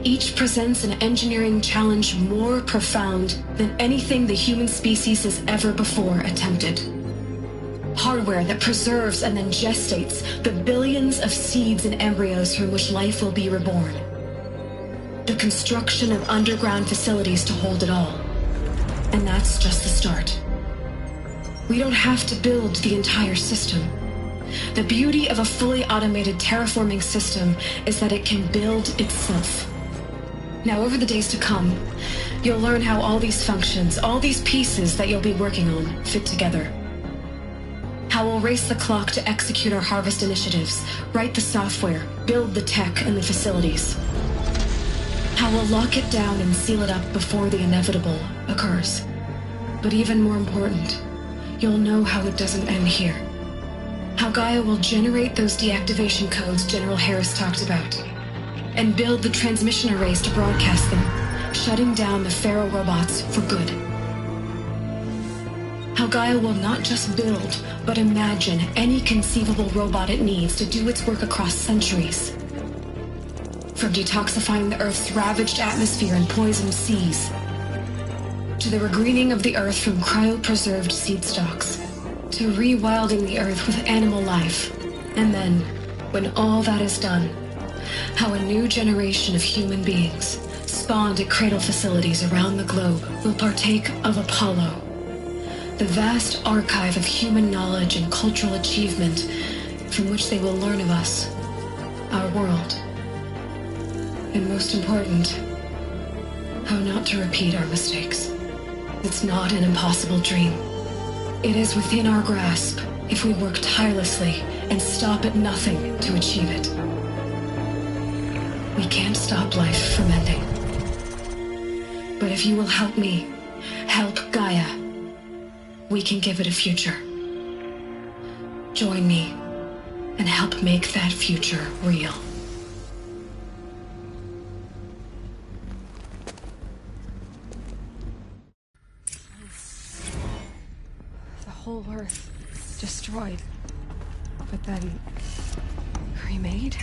each presents an engineering challenge more profound than anything the human species has ever before attempted. Hardware that preserves and then gestates the billions of seeds and embryos from which life will be reborn. The construction of underground facilities to hold it all. And that's just the start. We don't have to build the entire system. The beauty of a fully automated terraforming system is that it can build itself. Now, over the days to come, you'll learn how all these functions, all these pieces that you'll be working on, fit together. How we'll race the clock to execute our harvest initiatives, write the software, build the tech and the facilities. How we'll lock it down and seal it up before the inevitable occurs. But even more important, you'll know how it doesn't end here. How Gaia will generate those deactivation codes General Harris talked about, and build the transmission arrays to broadcast them, shutting down the Pharaoh robots for good. How Gaia will not just build, but imagine any conceivable robot it needs to do its work across centuries. From detoxifying the Earth's ravaged atmosphere and poisoned seas, to the regreening of the Earth from cryopreserved seed stalks, to rewilding the Earth with animal life. And then, when all that is done, how a new generation of human beings, spawned at cradle facilities around the globe, will partake of Apollo, the vast archive of human knowledge and cultural achievement from which they will learn of us, our world. And most important, how not to repeat our mistakes. It's not an impossible dream. It is within our grasp if we work tirelessly and stop at nothing to achieve it. We can't stop life from ending. But if you will help me, help Gaia, we can give it a future. Join me and help make that future real. The whole Earth destroyed, but then remade?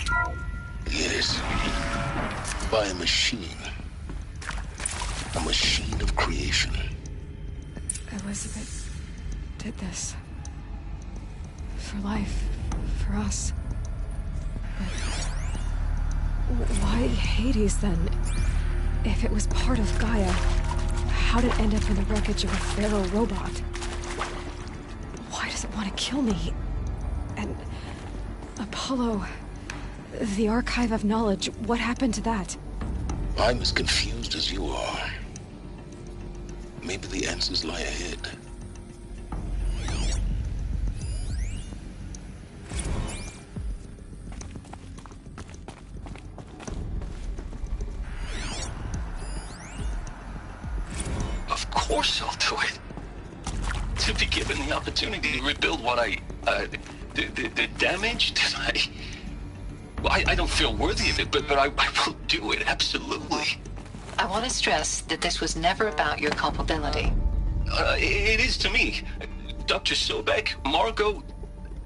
Yes. By a machine. A machine of creation. Elizabeth did this. For life. For us. But why Hades then? If it was part of Gaia, how'd it end up in the wreckage of a Pharaoh robot? Why does it want to kill me? And Apollo, the archive of knowledge, what happened to that? I'm as confused as you are. Maybe the answers lie ahead. Of course I'll do it. To be given the opportunity to rebuild what the damage that I don't feel worthy of it, but I will do it, absolutely. I want to stress that this was never about your culpability. It is to me. Dr. Sobek, Margot,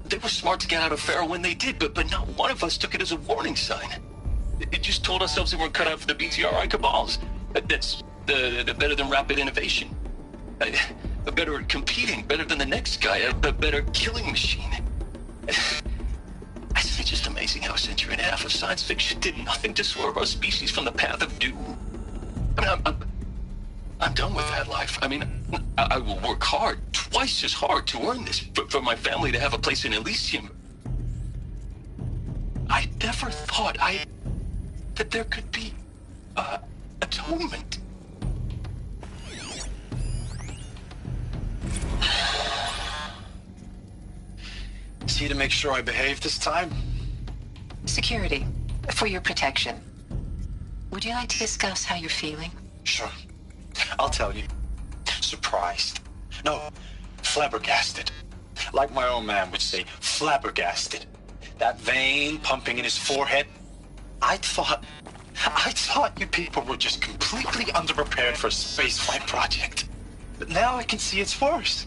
they were smart to get out of Pharaoh when they did, but not one of us took it as a warning sign. It just told ourselves that we're cut out for the BTRI cabals. That's the better than rapid innovation. Better at competing, better than the next guy, a better killing machine. It's just amazing how a century and a half of science fiction did nothing to swerve our species from the path of doom. I mean, I'm done with that life. I mean, I will work hard, twice as hard, to earn this, for my family to have a place in Elysium. I never thought that there could be atonement. See to make sure I behave this time? Security, for your protection. Would you like to discuss how you're feeling? Sure. I'll tell you. Surprised. No, flabbergasted. Like my old man would say, flabbergasted. That vein pumping in his forehead. I thought you people were just completely underprepared for a spaceflight project. But now I can see it's worse.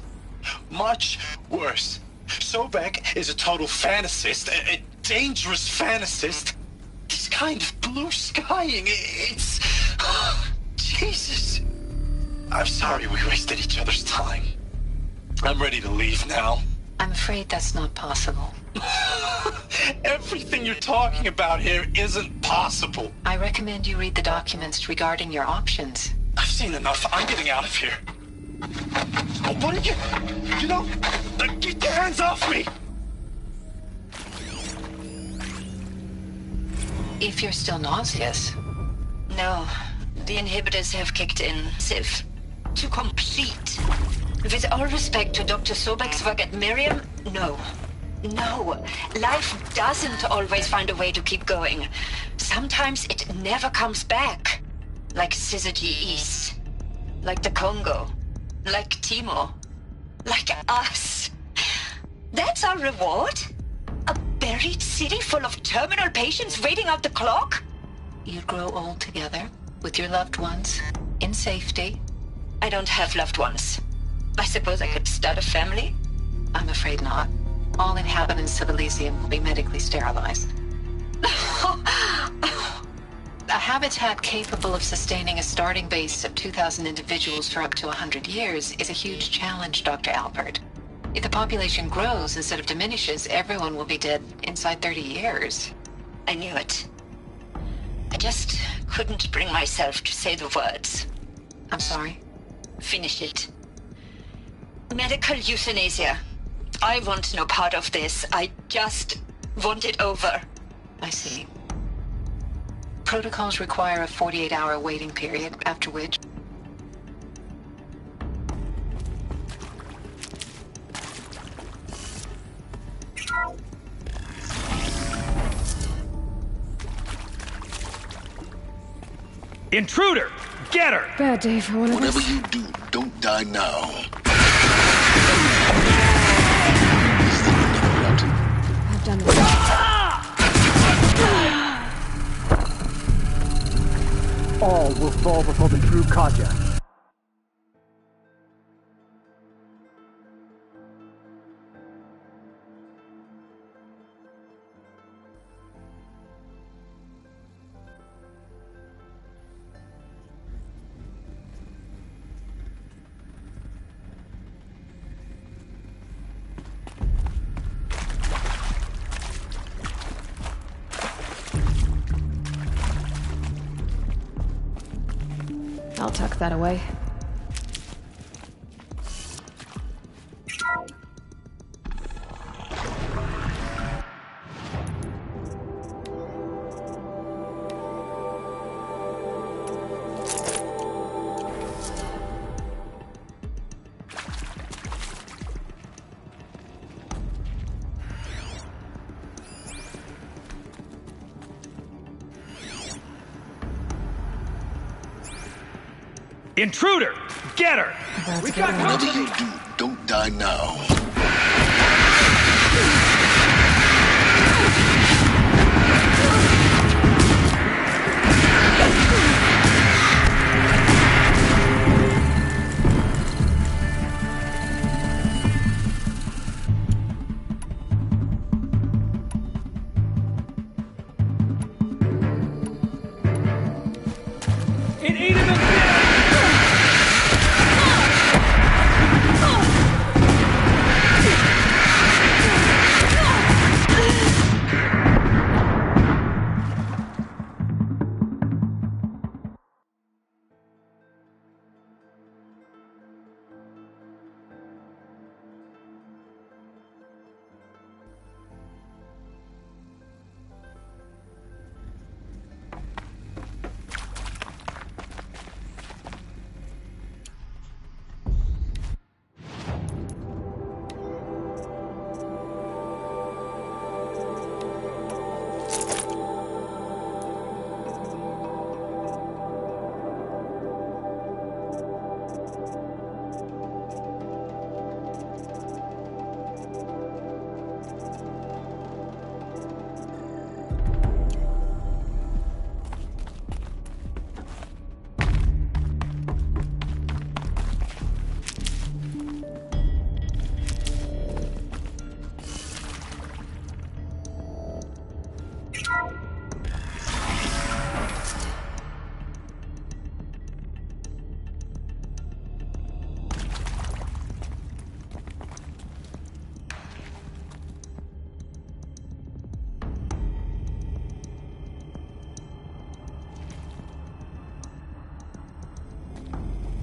Much worse. Sobek is a total fantasist, a dangerous fantasist. He's kind of blue skying. It's... Jesus. I'm sorry we wasted each other's time. I'm ready to leave now. I'm afraid that's not possible. Everything you're talking about here isn't possible. I recommend you read the documents regarding your options. I've seen enough. I'm getting out of here. Oh, what are you... You know... Get your hands off me! If you're still nauseous. No. The inhibitors have kicked in, Civ. To complete. With all respect to Dr. Sobek's work at Miriam, no. No. Life doesn't always find a way to keep going. Sometimes it never comes back. Like Syzygy East. Like the Congo. Like Timo. Like us. That's our reward? buried city full of terminal patients waiting out the clock? You'd grow old together, with your loved ones, in safety. I don't have loved ones. I suppose I could start a family? I'm afraid not. All inhabitants of Elysium will be medically sterilized. A habitat capable of sustaining a starting base of 2,000 individuals for up to 100 years is a huge challenge, Dr. Alpert. If the population grows instead of diminishes, everyone will be dead inside 30 years. I knew it. I just couldn't bring myself to say the words. I'm sorry? Finish it. Medical euthanasia. I want no part of this. I just want it over. I see. Protocols require a 48-hour waiting period, after which... Intruder! Get her! Bad day for one of us. Whatever you do, don't die now. I've done this. All will fall before the true Katja. I'll tuck that away. Intruder! Get her! We got whatever you do, don't die now.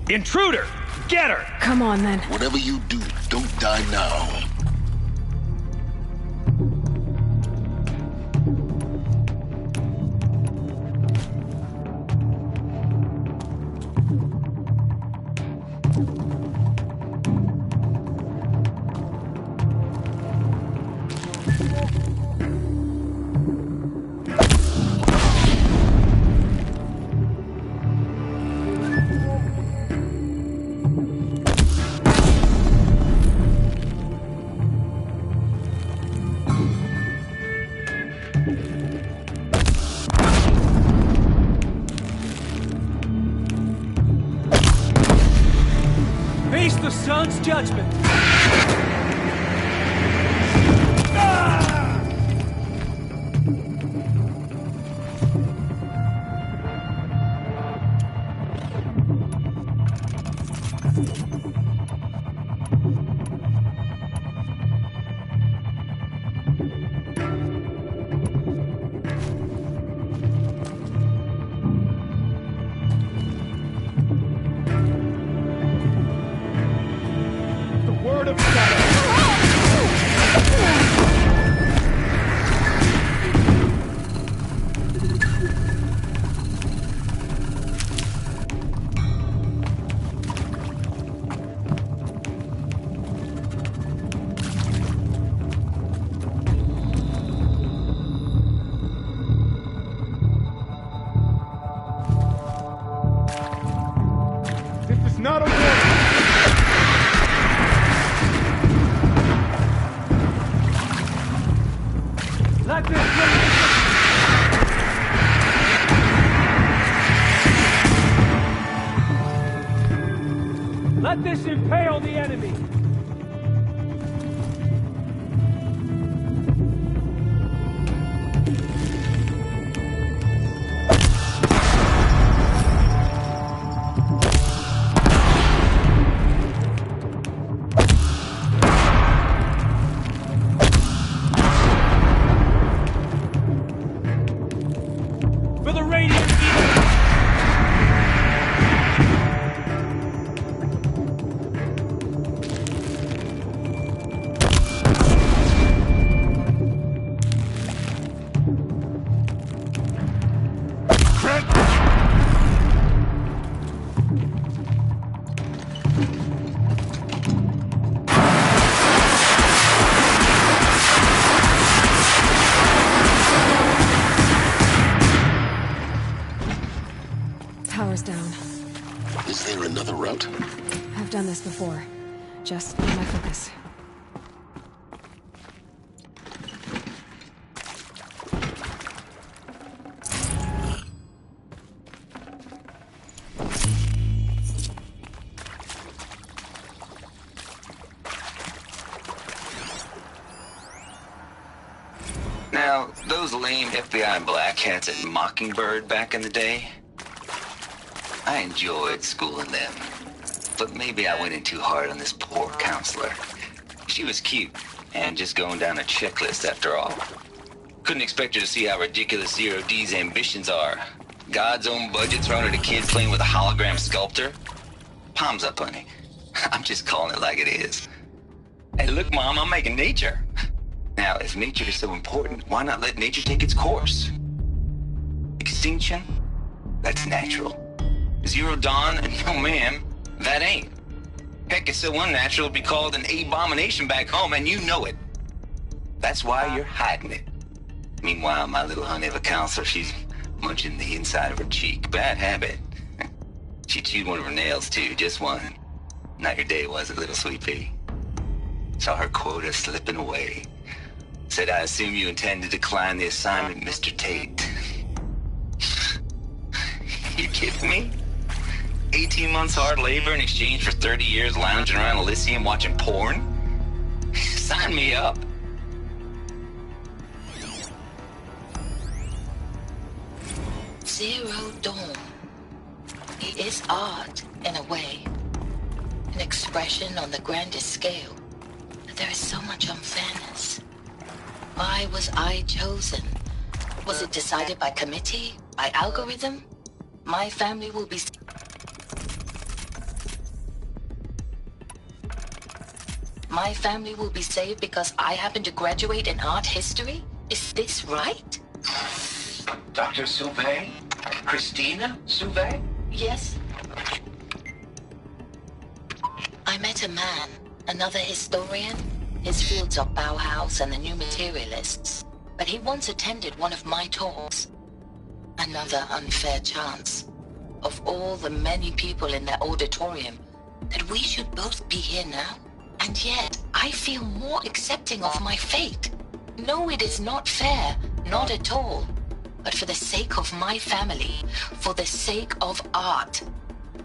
Intruder! Get her! Come on, then. Whatever you do, don't die now. Face the sun's judgment! Not a war. Let this Let this impale the enemy. Power's down. Is there another route? I've done this before. Just not my focus. Now, those lame FBI black hats at Mockingbird back in the day, I enjoyed schooling them. But maybe I went in too hard on this poor counselor. She was cute, and just going down a checklist after all. Couldn't expect her to see how ridiculous Zero D's ambitions are. God's own budget thrown at a kid playing with a hologram sculptor? Palms up, honey. I'm just calling it like it is. Hey, look, Mom, I'm making nature. Now, if nature is so important, why not let nature take its course? Extinction? That's natural. Zero Dawn? No, ma'am. That ain't. Heck, it's so unnatural it'd be called an abomination back home, and you know it. That's why you're hiding it. Meanwhile, my little honey of a counselor, she's munching the inside of her cheek. Bad habit. She chewed one of her nails, too. Just one. Not your day, was it, little sweet pea? Saw her quota slipping away. Said, I assume you intend to decline the assignment, Mr. Tate. You kidding me? 18 months hard labor in exchange for 30 years lounging around Elysium watching porn? Sign me up. Zero Dawn. It is art, in a way. An expression on the grandest scale. But there is so much unfairness. Why was I chosen? Was it decided by committee? By algorithm? My family will be... My family will be saved because I happen to graduate in art history? Is this right? Dr. Sauvé? Christina Sauvé? Yes. I met a man, another historian. His fields are Bauhaus and the New Materialists. But he once attended one of my talks. Another unfair chance. Of all the many people in that auditorium, that we should both be here now. And yet, I feel more accepting of my fate. No, it is not fair. Not at all. But for the sake of my family, for the sake of art.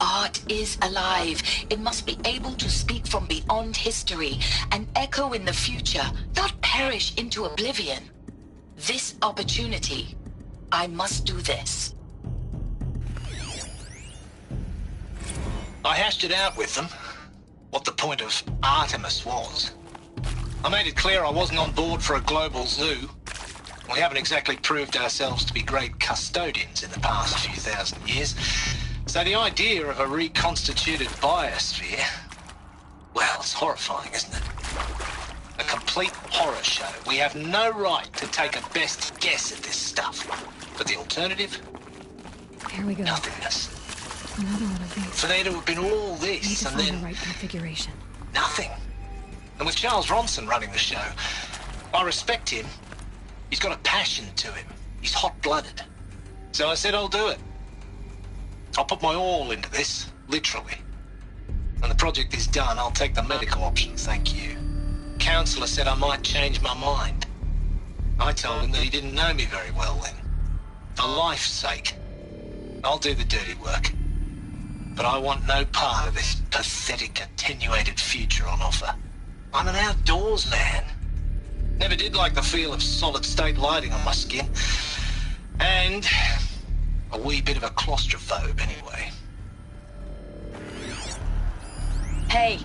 Art is alive. It must be able to speak from beyond history and echo in the future, not perish into oblivion. This opportunity, I must do this. I hashed it out with them, what the point of Artemis was. I made it clear I wasn't on board for a global zoo. We haven't exactly proved ourselves to be great custodians in the past few thousand years. So the idea of a reconstituted biosphere, well, it's horrifying, isn't it? A complete horror show. We have no right to take a best guess at this stuff. But the alternative? Here we go. Nothingness. Another one of these. For there to have been all this, Need to and find then the right configuration. nothing. And with Charles Ronson running the show, I respect him. He's got a passion to him. He's hot-blooded. So I said I'll do it. I'll put my all into this, literally. When the project is done, I'll take the medical option, thank you. Counselor said I might change my mind. I told him that he didn't know me very well then. For life's sake, I'll do the dirty work. But I want no part of this pathetic, attenuated future on offer. I'm an outdoors man. Never did like the feel of solid-state lighting on my skin. And a wee bit of a claustrophobe, anyway. Hey,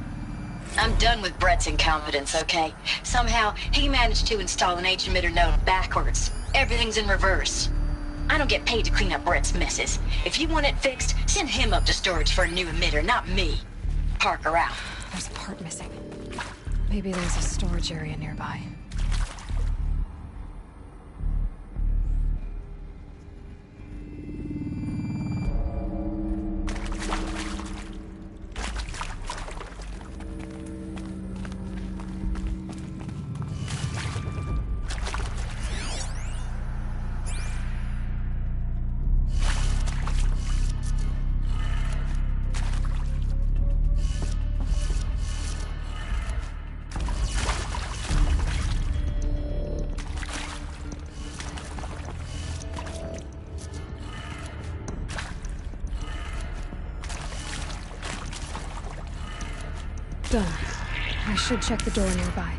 I'm done with Brett's incompetence, okay? Somehow, he managed to install an H-emitter node backwards. Everything's in reverse. I don't get paid to clean up Brett's messes. If you want it fixed, send him up to storage for a new emitter, not me. Parker out. There's a part missing. Maybe there's a storage area nearby. Done. I should check the door nearby.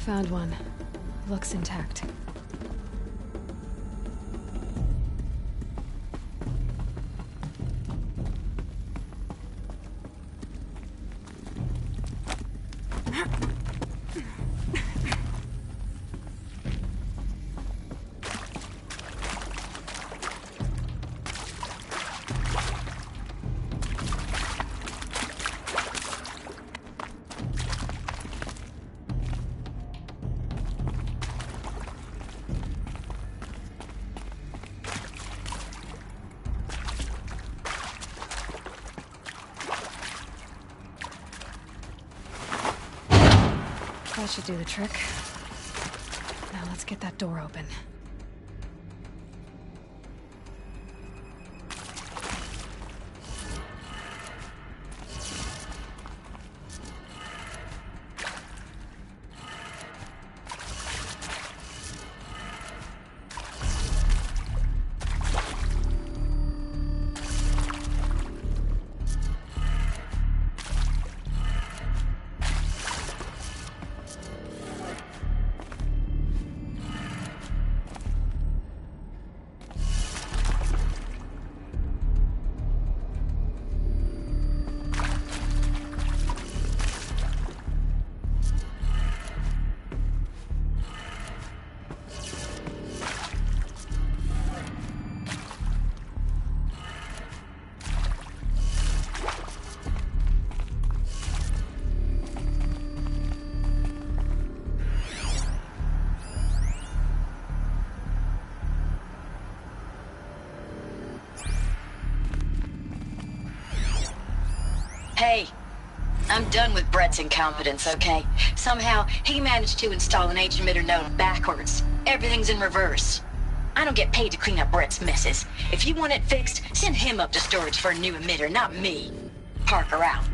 Found one. Looks intact. That should do the trick. Now let's get that door open. Hey, I'm done with Brett's incompetence, okay? Somehow, he managed to install an H-emitter node backwards. Everything's in reverse. I don't get paid to clean up Brett's messes. If you want it fixed, send him up to storage for a new emitter, not me. Parker out.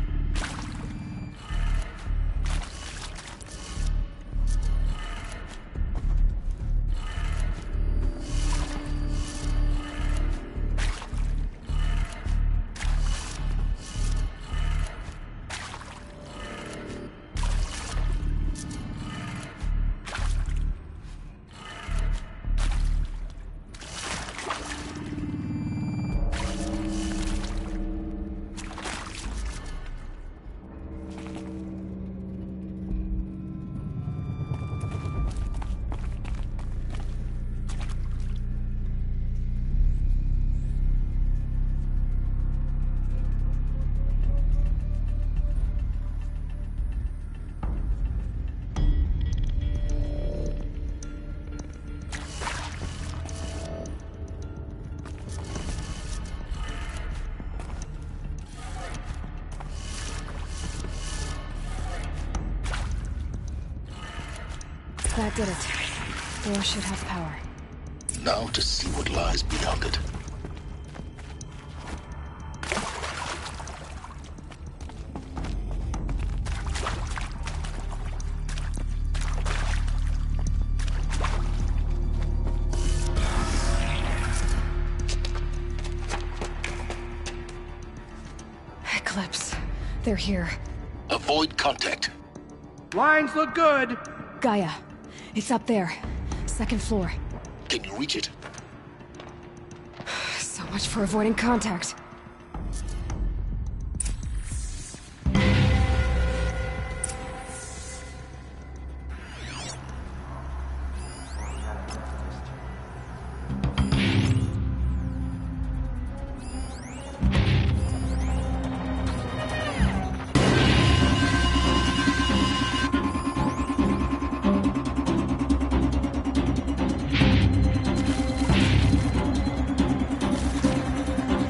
That did it. Door should have power. Now to see what lies beyond it. Eclipse. They're here. Avoid contact. Lines look good. Gaia. It's up there. Second floor. Can you reach it? So much for avoiding contact.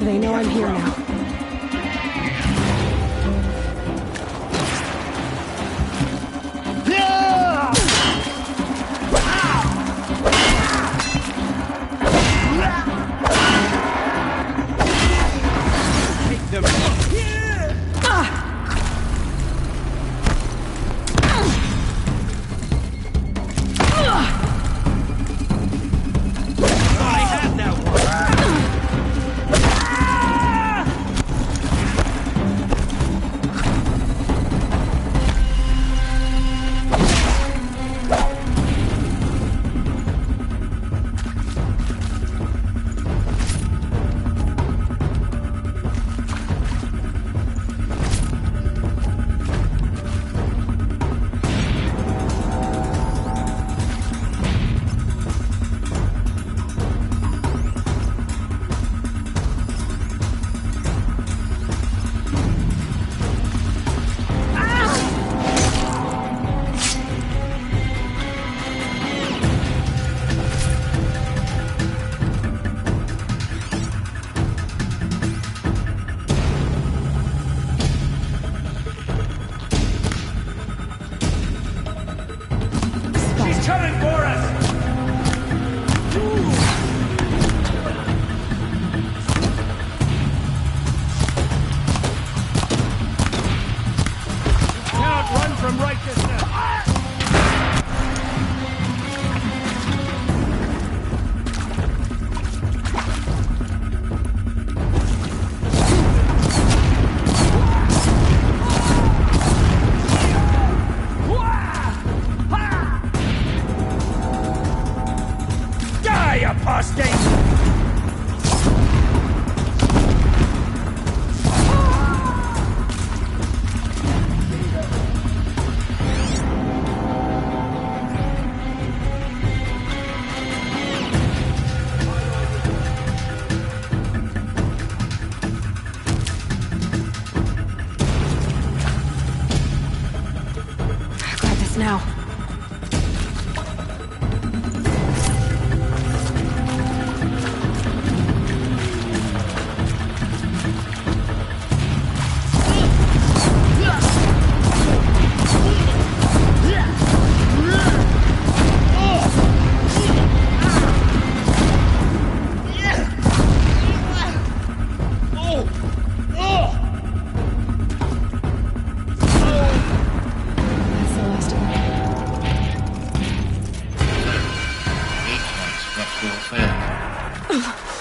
They know I'm here now.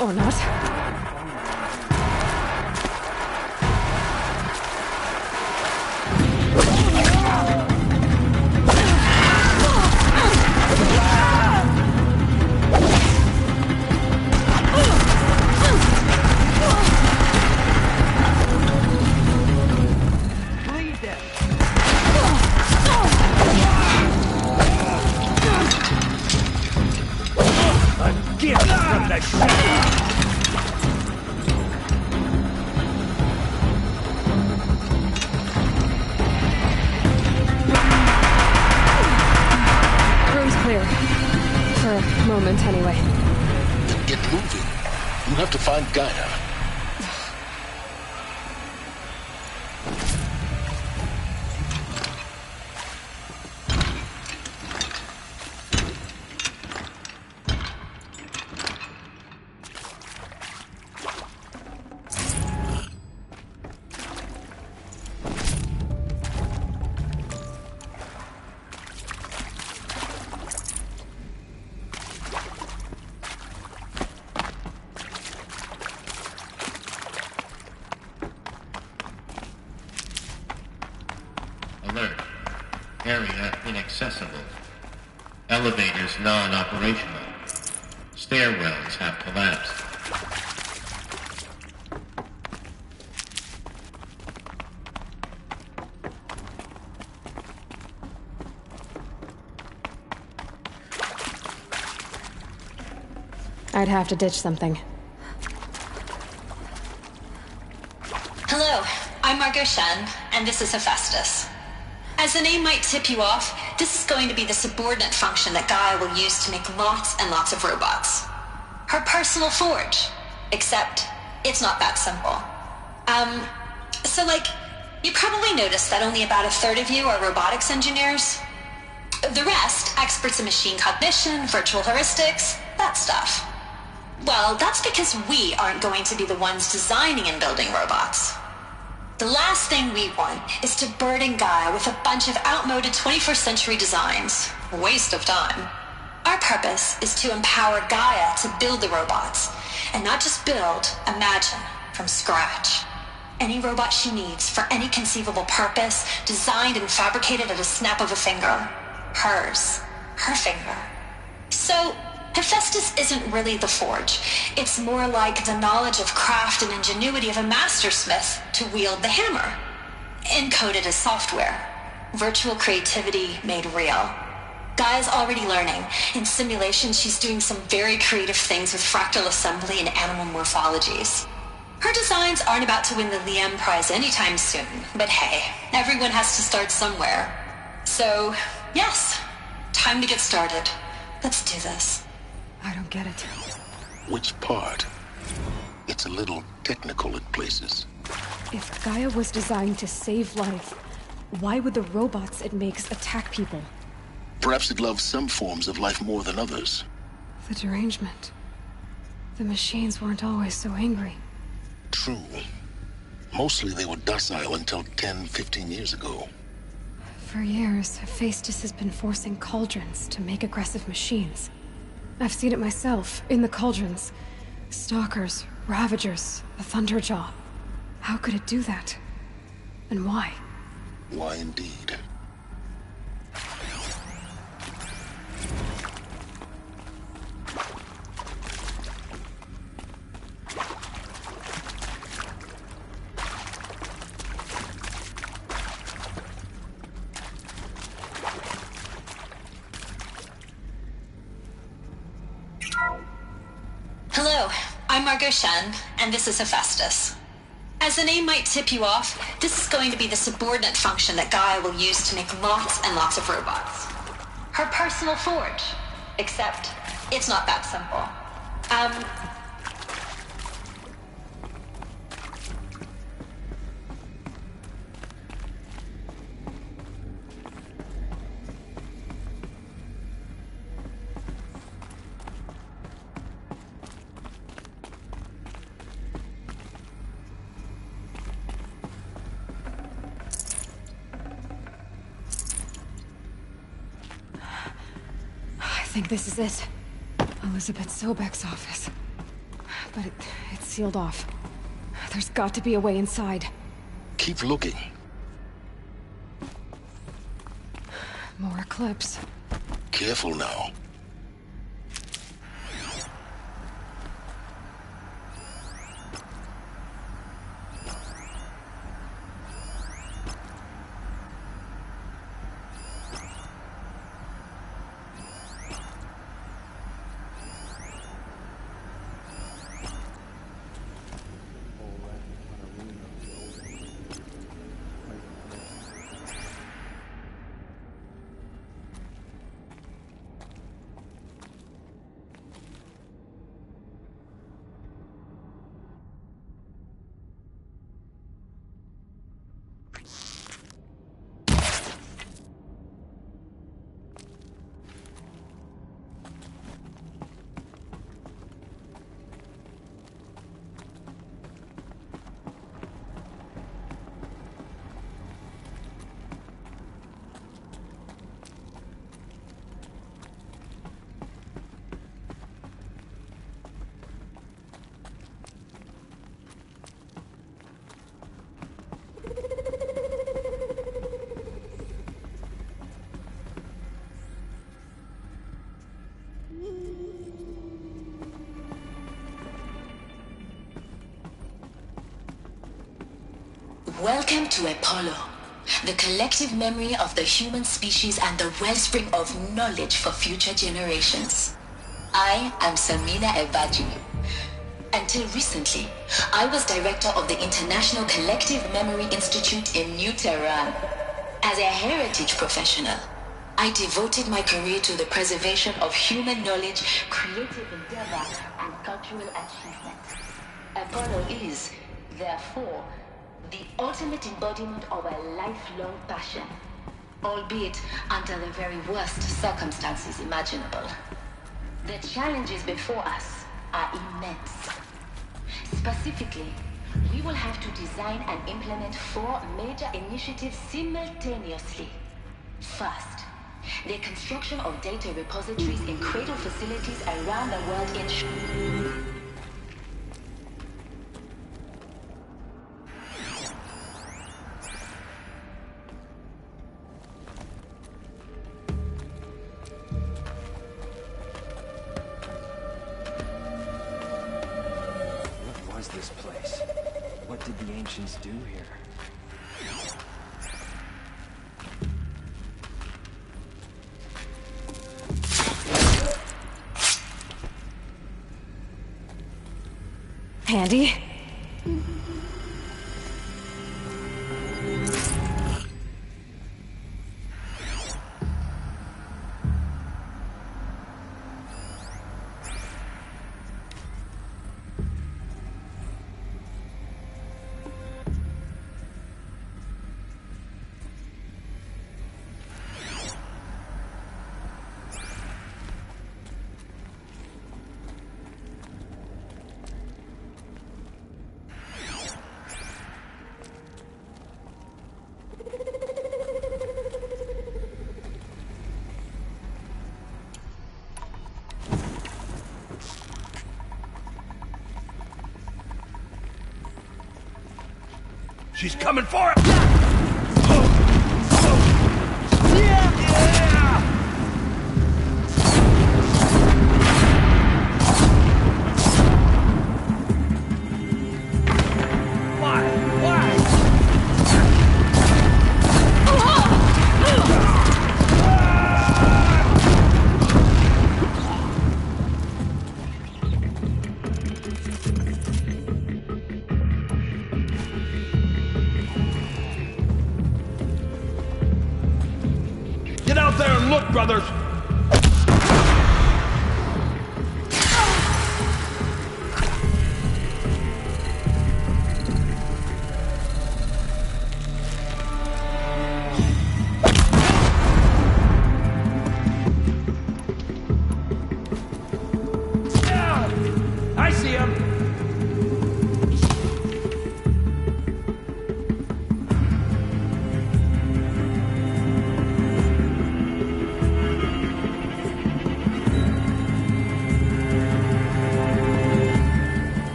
Or not. Gift from the shadow! Room's clear. For a moment, anyway. Then get moving. You have to find Gaia. Alert. Area inaccessible. Elevators non-operational. Stairwells have collapsed. I'd have to ditch something. Hello, I'm Margot Shen, and this is Hephaestus. As the name might tip you off, this is going to be the subordinate function that Gaia will use to make lots and lots of robots. Her personal forge. Except, it's not that simple. You probably noticed that only about a third of you are robotics engineers. The rest, experts in machine cognition, virtual heuristics, that stuff. Well, that's because we aren't going to be the ones designing and building robots. The last thing we want is to burden Gaia with a bunch of outmoded 21st century designs. Waste of time. Our purpose is to empower Gaia to build the robots, and not just build, imagine, from scratch. Any robot she needs for any conceivable purpose, designed and fabricated at a snap of a finger. Hers. Her finger. So, Hephaestus isn't really the forge. It's more like the knowledge of craft and ingenuity of a mastersmith to wield the hammer. Encoded as software. Virtual creativity made real. Gaia's already learning. In simulations, she's doing some very creative things with fractal assembly and animal morphologies. Her designs aren't about to win the Liam Prize anytime soon, but hey, everyone has to start somewhere. So, yes, time to get started. Let's do this. I don't get it. Which part? It's a little technical in places. If Gaia was designed to save life, why would the robots it makes attack people? Perhaps it loves some forms of life more than others. The derangement. The machines weren't always so angry. True. Mostly they were docile until 10, 15 years ago. For years, Hephaestus has been forcing cauldrons to make aggressive machines. I've seen it myself, in the cauldrons. Stalkers, Ravagers, the Thunderjaw. How could it do that? And why? Why indeed? Hello, I'm Margot Shen, and this is Hephaestus. As the name might tip you off, this is going to be the subordinate function that Gaia will use to make lots and lots of robots. Her personal forge. Except, it's not that simple. I think this is it. Elizabeth Sobek's office. but it's sealed off. There's got to be a way inside. Keep looking. More Eclipse. Careful now. Welcome to Apollo, the collective memory of the human species and the wellspring of knowledge for future generations. I am Samina Ebaji. Until recently, I was director of the International Collective Memory Institute in New Tehran. As a heritage professional, I devoted my career to the preservation of human knowledge, creative endeavor, and cultural achievement. Apollo is, therefore, the ultimate embodiment of a lifelong passion, albeit under the very worst circumstances imaginable. The challenges before us are immense. Specifically, we will have to design and implement 4 major initiatives simultaneously. First, the construction of data repositories in cradle facilities around the world in this place? What did the ancients do here? Handy? She's coming for it! Look, brothers! I see him!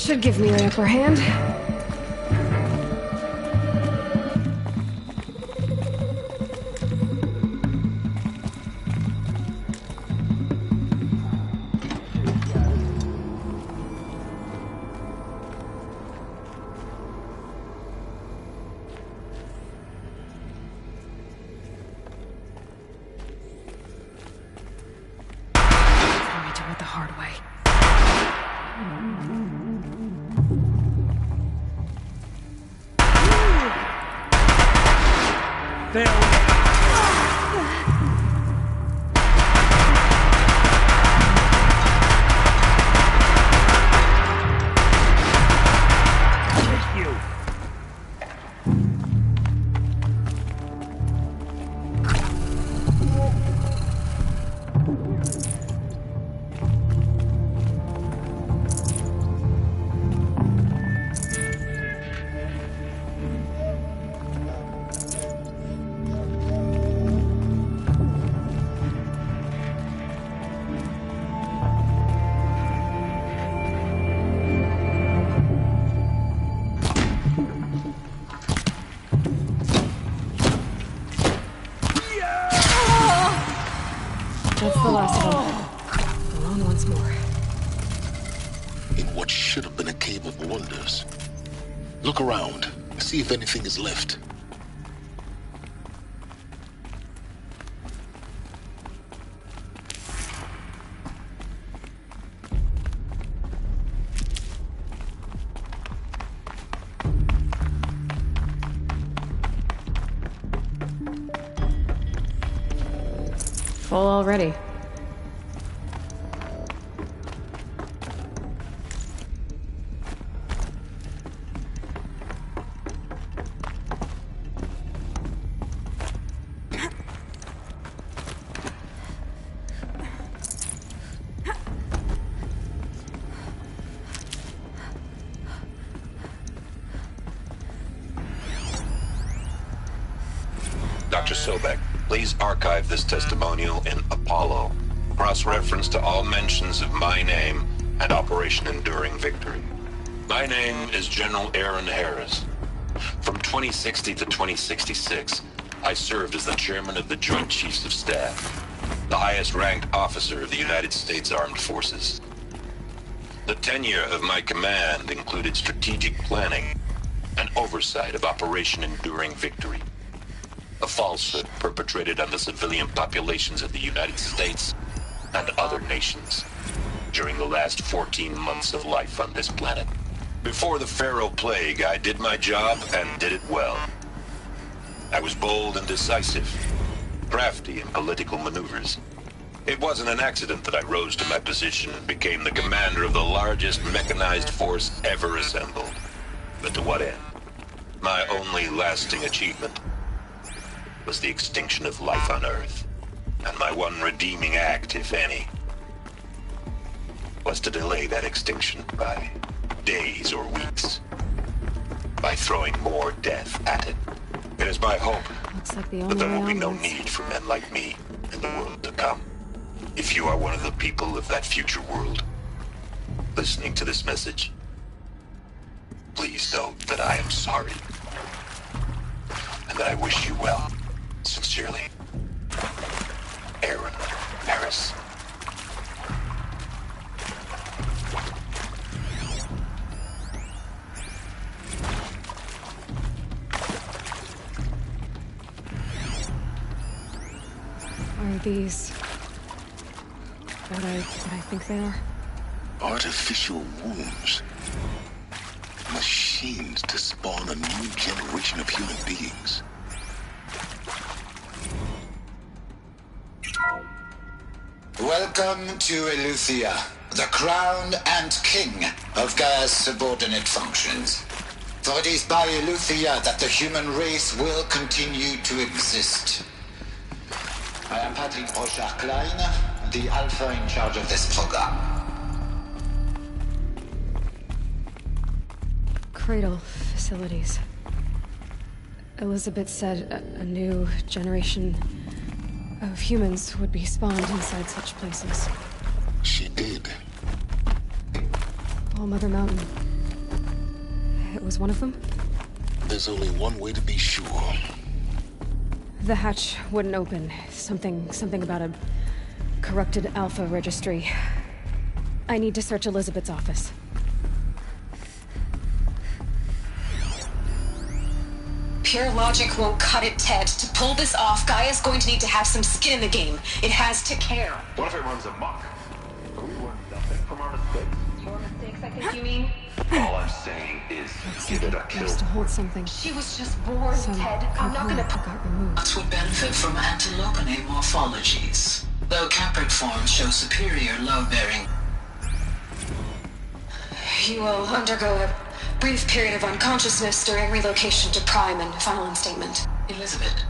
should give me the upper hand. That's the last of them. Along once more. In what should have been a cave of wonders. Look around. See if anything is left. Full already. Dr. Sobek, please archive this testimonial in Apollo. Cross-reference to all mentions of my name and Operation Enduring Victory. My name is General Aaron Harris. From 2060 to 2066, I served as the chairman of the Joint Chiefs of Staff, the highest-ranked officer of the United States Armed Forces. The tenure of my command included strategic planning and oversight of Operation Enduring Victory, a falsehood perpetrated on the civilian populations of the United States and other nations during the last 14 months of life on this planet. Before the Pharaoh Plague, I did my job and did it well. I was bold and decisive, crafty in political maneuvers. It wasn't an accident that I rose to my position and became the commander of the largest mechanized force ever assembled. But to what end? My only lasting achievement was the extinction of life on Earth. And my one redeeming act, if any, was to delay that extinction by days or weeks, by throwing more death at it. It is my hope Looks like the that only there way will be no onwards. need for men like me in the world to come. If you are one of the people of that future world listening to this message, please know that I am sorry and that I wish you well. Sincerely, Aaron Harris. Are these what I think they are? Artificial wombs. Machines to spawn a new generation of human beings. Welcome to Eleuthia, the crown and king of Gaia's subordinate functions. For it is by Eleuthia that the human race will continue to exist. I am Patrick Brochard-Klein, the Alpha in charge of this program. Cradle facilities. Elizabeth said a new generation of humans would be spawned inside such places. She did. All Mother Mountain. was one of them? There's only one way to be sure. The hatch wouldn't open. Something about a corrupted Alpha registry. I need to search Elizabeth's office. Pure logic won't cut it, Ted. To pull this off, Gaia's going to need to have some skin in the game. It has to care. What if it runs amok? We learned nothing from our mistakes. More mistakes, I think you mean? All I'm saying is, give it a kill. To hold something. She was just born, Ted. I'm not gonna... got removed. Nuts would benefit from antilopenate morphologies, though caprid forms show superior load-bearing. You will undergo a brief period of unconsciousness during relocation to Prime and final instatement. Elizabeth,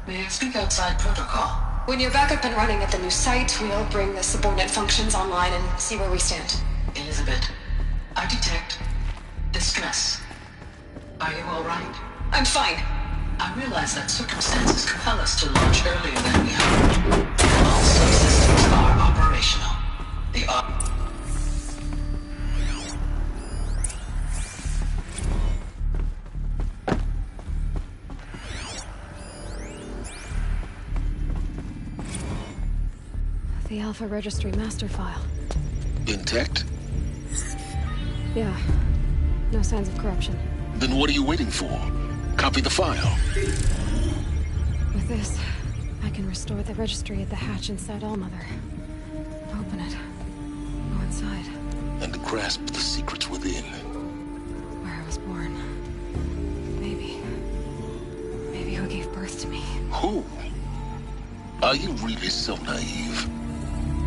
may I speak outside protocol? When you're back up and running at the new site, we'll bring the subordinate functions online and see where we stand. Elizabeth, I detect distress. Are you all right? I'm fine. I realize that circumstances compel us to launch earlier than we hoped. All subsystems are operational. The Alpha Registry master file. Intact? Yeah. No signs of corruption. Then what are you waiting for? Copy the file. With this, I can restore the registry at the hatch inside Allmother. Open it. Go inside. And grasp the secrets within. Where I was born. Maybe who gave birth to me. Who? Are you really so naive?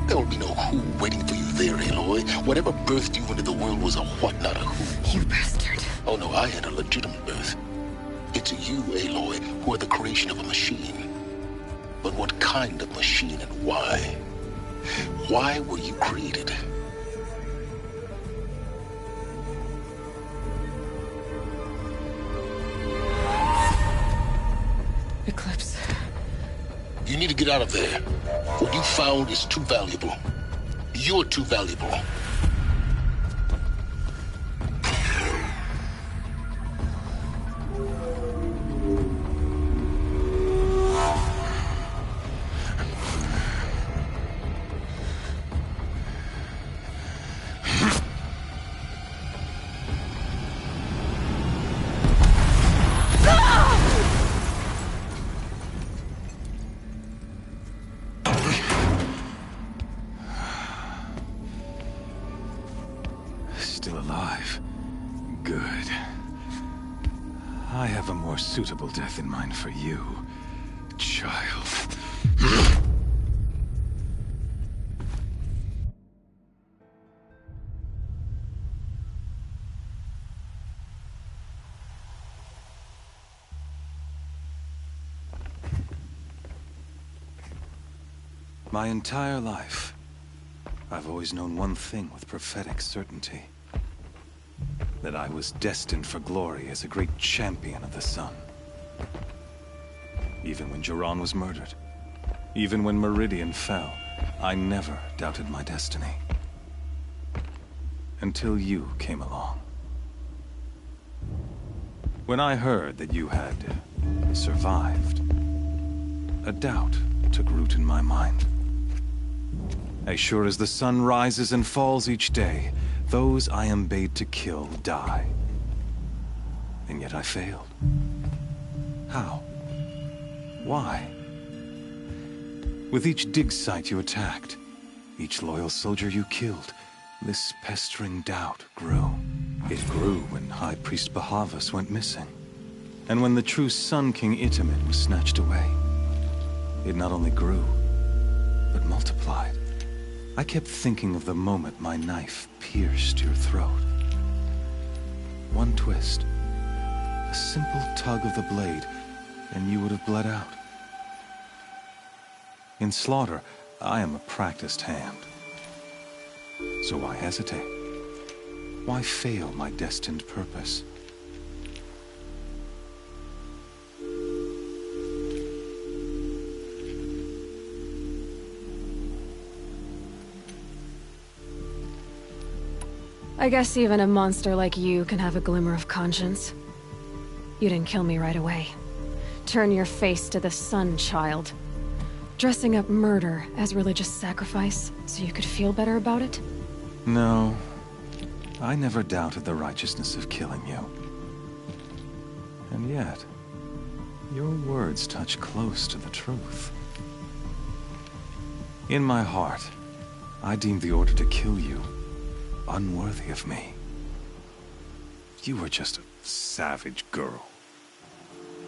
There will be no who waiting for you there, Aloy. Whatever birthed you into the world was a what, not a who. You bastard. Oh no, I had a legitimate birth. It's you, Aloy, who are the creation of a machine. But what kind of machine and why? Why were you created? Eclipse. You need to get out of there. What you found is too valuable. You're too valuable. Still alive. Good. I have a more suitable death in mind for you, child. My entire life, I've always known one thing with prophetic certainty. That I was destined for glory as a great champion of the sun. Even when Jiran was murdered, even when Meridian fell, I never doubted my destiny. Until you came along. When I heard that you had survived, a doubt took root in my mind. As sure as the sun rises and falls each day, those I am bade to kill die. And yet I failed. How? Why? With each dig site you attacked, each loyal soldier you killed, this pestering doubt grew. It grew when High Priest Bahavas went missing. And when the true Sun King Itamen was snatched away. It not only grew, but multiplied. I kept thinking of the moment my knife pierced your throat. One twist, a simple tug of the blade, and you would have bled out. In slaughter, I am a practiced hand. So why hesitate? Why fail my destined purpose? I guess even a monster like you can have a glimmer of conscience. You didn't kill me right away. Turn your face to the sun, child. Dressing up murder as religious sacrifice so you could feel better about it? No. I never doubted the righteousness of killing you. And yet, your words touch close to the truth. In my heart, I deemed the order to kill you unworthy of me. You were just a savage girl.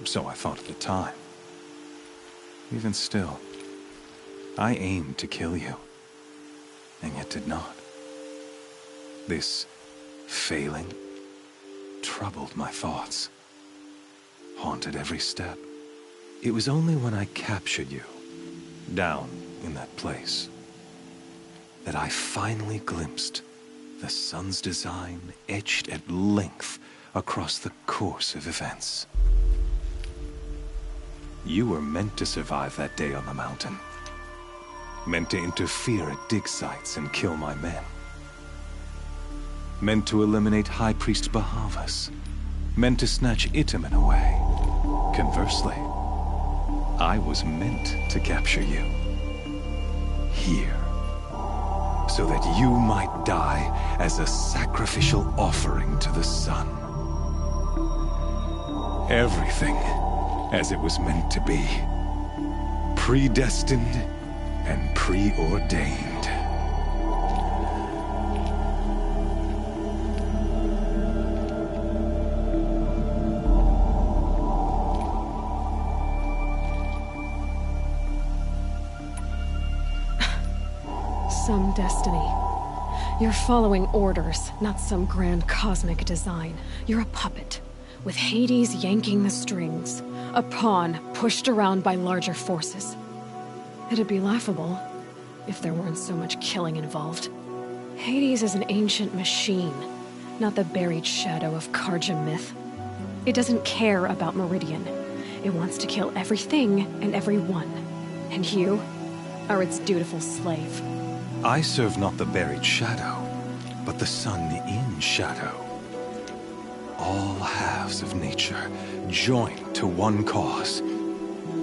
So I thought at the time. Even still, I aimed to kill you, and yet did not. This failing troubled my thoughts, haunted every step. It was only when I captured you, down in that place, that I finally glimpsed the sun's design etched at length across the course of events. You were meant to survive that day on the mountain. Meant to interfere at dig sites and kill my men. Meant to eliminate High Priest Bahavas. Meant to snatch Itamen away. Conversely, I was meant to capture you. Here. So that you might die as a sacrificial offering to the sun. Everything as it was meant to be. Predestined and preordained. Some destiny. You're following orders, not some grand cosmic design. You're a puppet, with Hades yanking the strings. A pawn pushed around by larger forces. It'd be laughable if there weren't so much killing involved. Hades is an ancient machine, not the buried shadow of Karja myth. It doesn't care about Meridian. It wants to kill everything and everyone. And you are its dutiful slave. I serve not the buried shadow, but the sun in shadow. All halves of nature joined to one cause.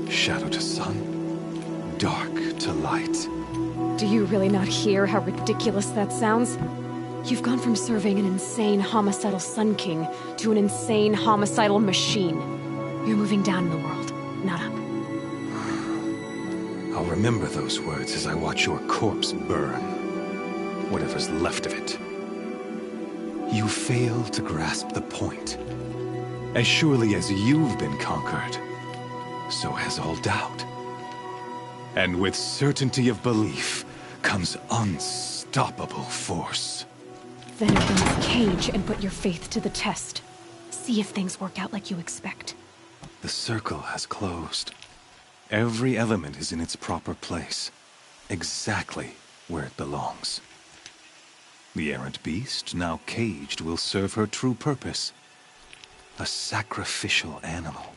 Shadow to sun, dark to light. Do you really not hear how ridiculous that sounds? You've gone from serving an insane homicidal Sun King to an insane homicidal machine. You're moving down in the world, not up. I'll remember those words as I watch your corpse burn. Whatever's left of it. You fail to grasp the point. As surely as you've been conquered, so has all doubt. And with certainty of belief comes unstoppable force. Then open this cage and put your faith to the test. See if things work out like you expect. The circle has closed. Every element is in its proper place, exactly where it belongs. The errant beast, now caged, will serve her true purpose. A sacrificial animal.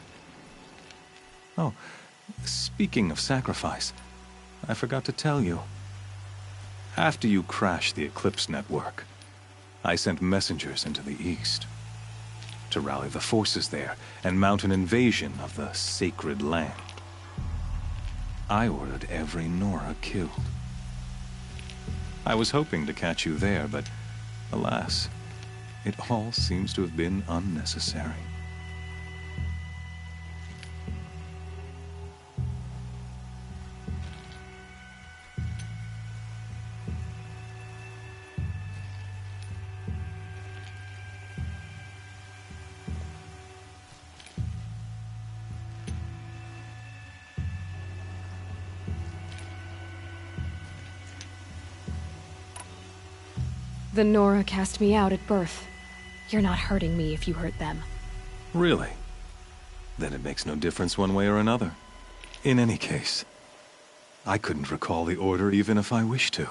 Oh, speaking of sacrifice, I forgot to tell you. After you crashed the Eclipse network, I sent messengers into the east to rally the forces there and mount an invasion of the sacred land. I ordered every Nora killed. I was hoping to catch you there, but alas, it all seems to have been unnecessary. The Nora cast me out at birth. You're not hurting me if you hurt them. Really? Then it makes no difference one way or another. In any case, I couldn't recall the order even if I wished to.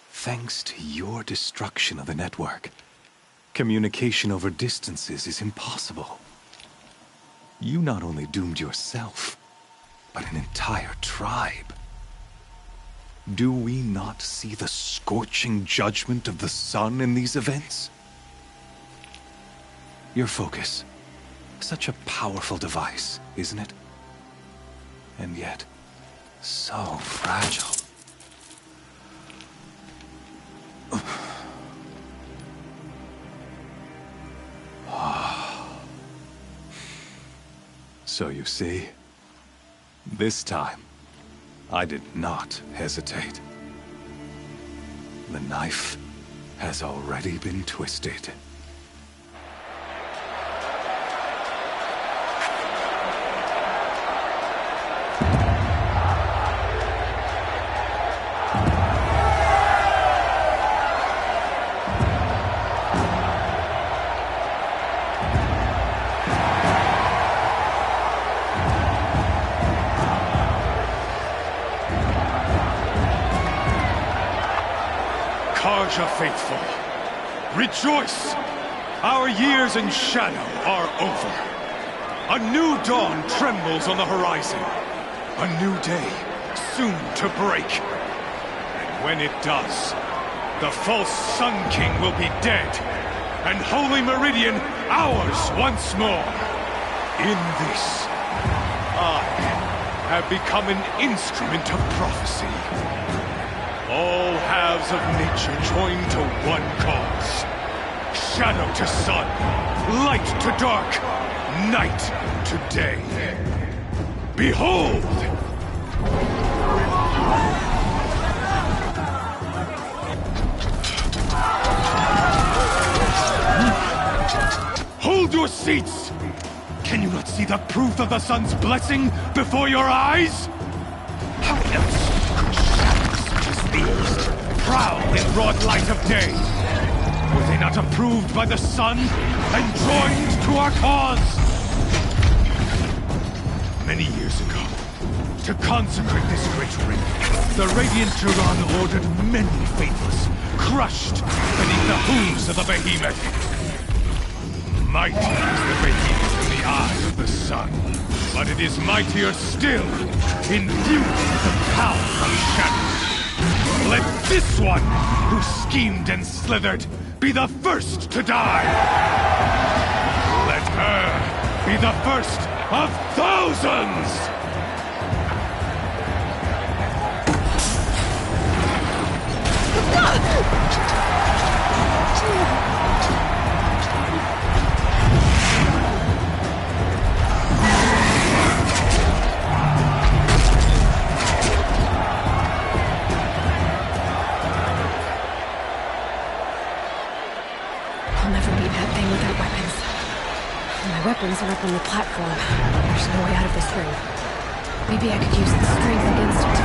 Thanks to your destruction of the network, communication over distances is impossible. You not only doomed yourself, but an entire tribe. Do we not see the scorching judgment of the sun in these events? Your focus. Such a powerful device, isn't it? And yet, so fragile. So you see, this time, I did not hesitate. The knife has already been twisted. Karja faithful, rejoice! Our years in shadow are over. A new dawn trembles on the horizon. A new day soon to break. And when it does, the false Sun King will be dead, and Holy Meridian ours once more. In this, I have become an instrument of prophecy. All halves of nature join to one cause. Shadow to sun, light to dark, night to day. Behold! Hold your seats! Can you not see the proof of the sun's blessing before your eyes? How else could shadows such as these prowl in broad light of day? Were they not approved by the sun and joined to our cause? Many years ago, to consecrate this great ring, the Radiant Turan ordered many faithless, crushed beneath the hooves of the behemoth. Mighty is the behemoth in the eye of the sun, but it is mightier still, imbued with the power of shadow. Let this one, who schemed and slithered, be the first to die! Let her be the first of thousands! I'll never beat that thing without weapons. My weapons are up on the platform. There's no way out of this ring. Maybe I could use the strength against it.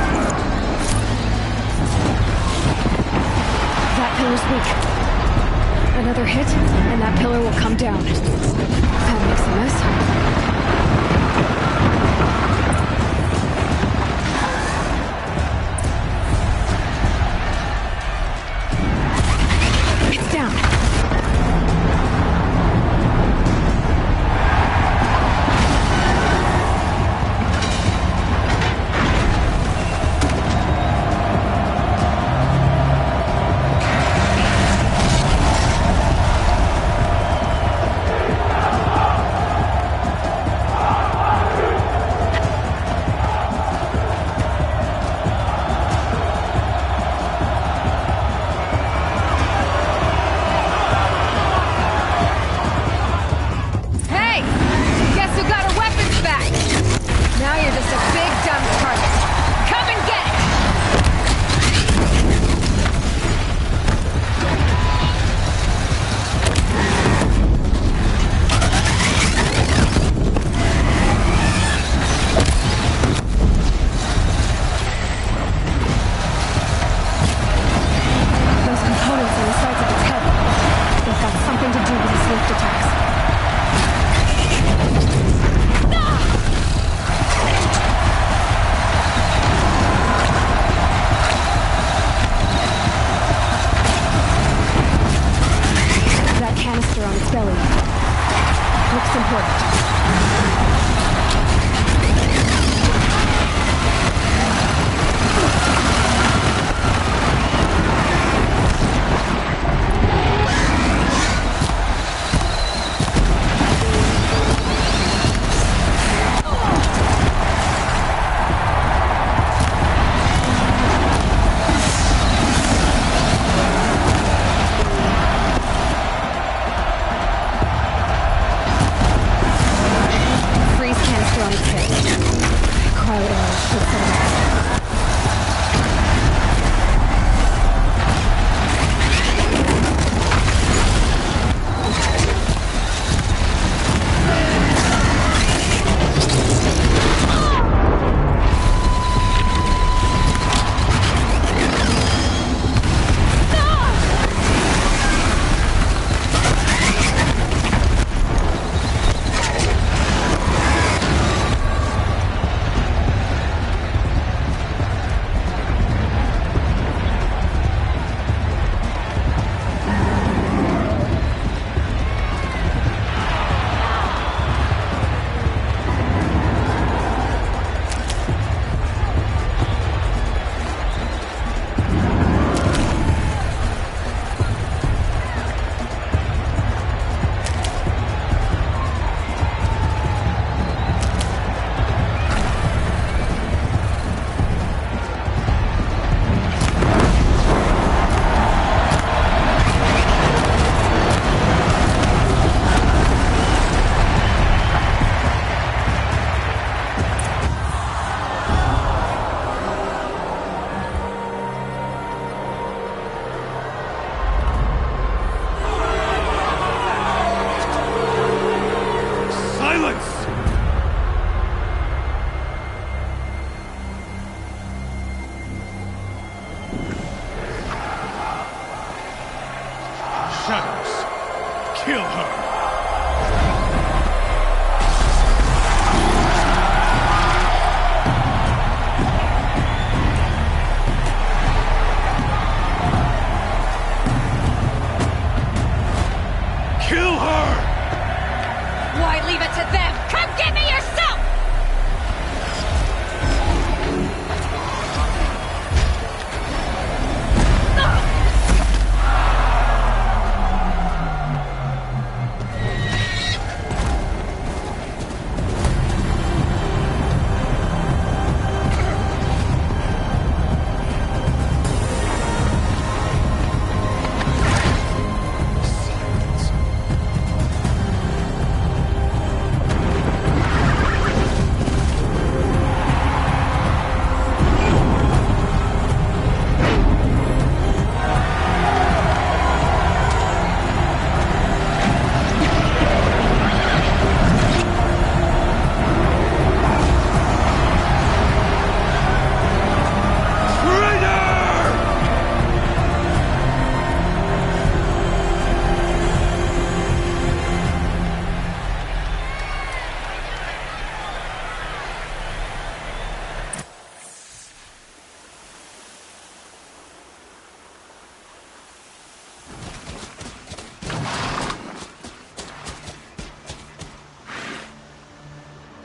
That pillar's weak. Another hit, and that pillar will come down. That makes a mess.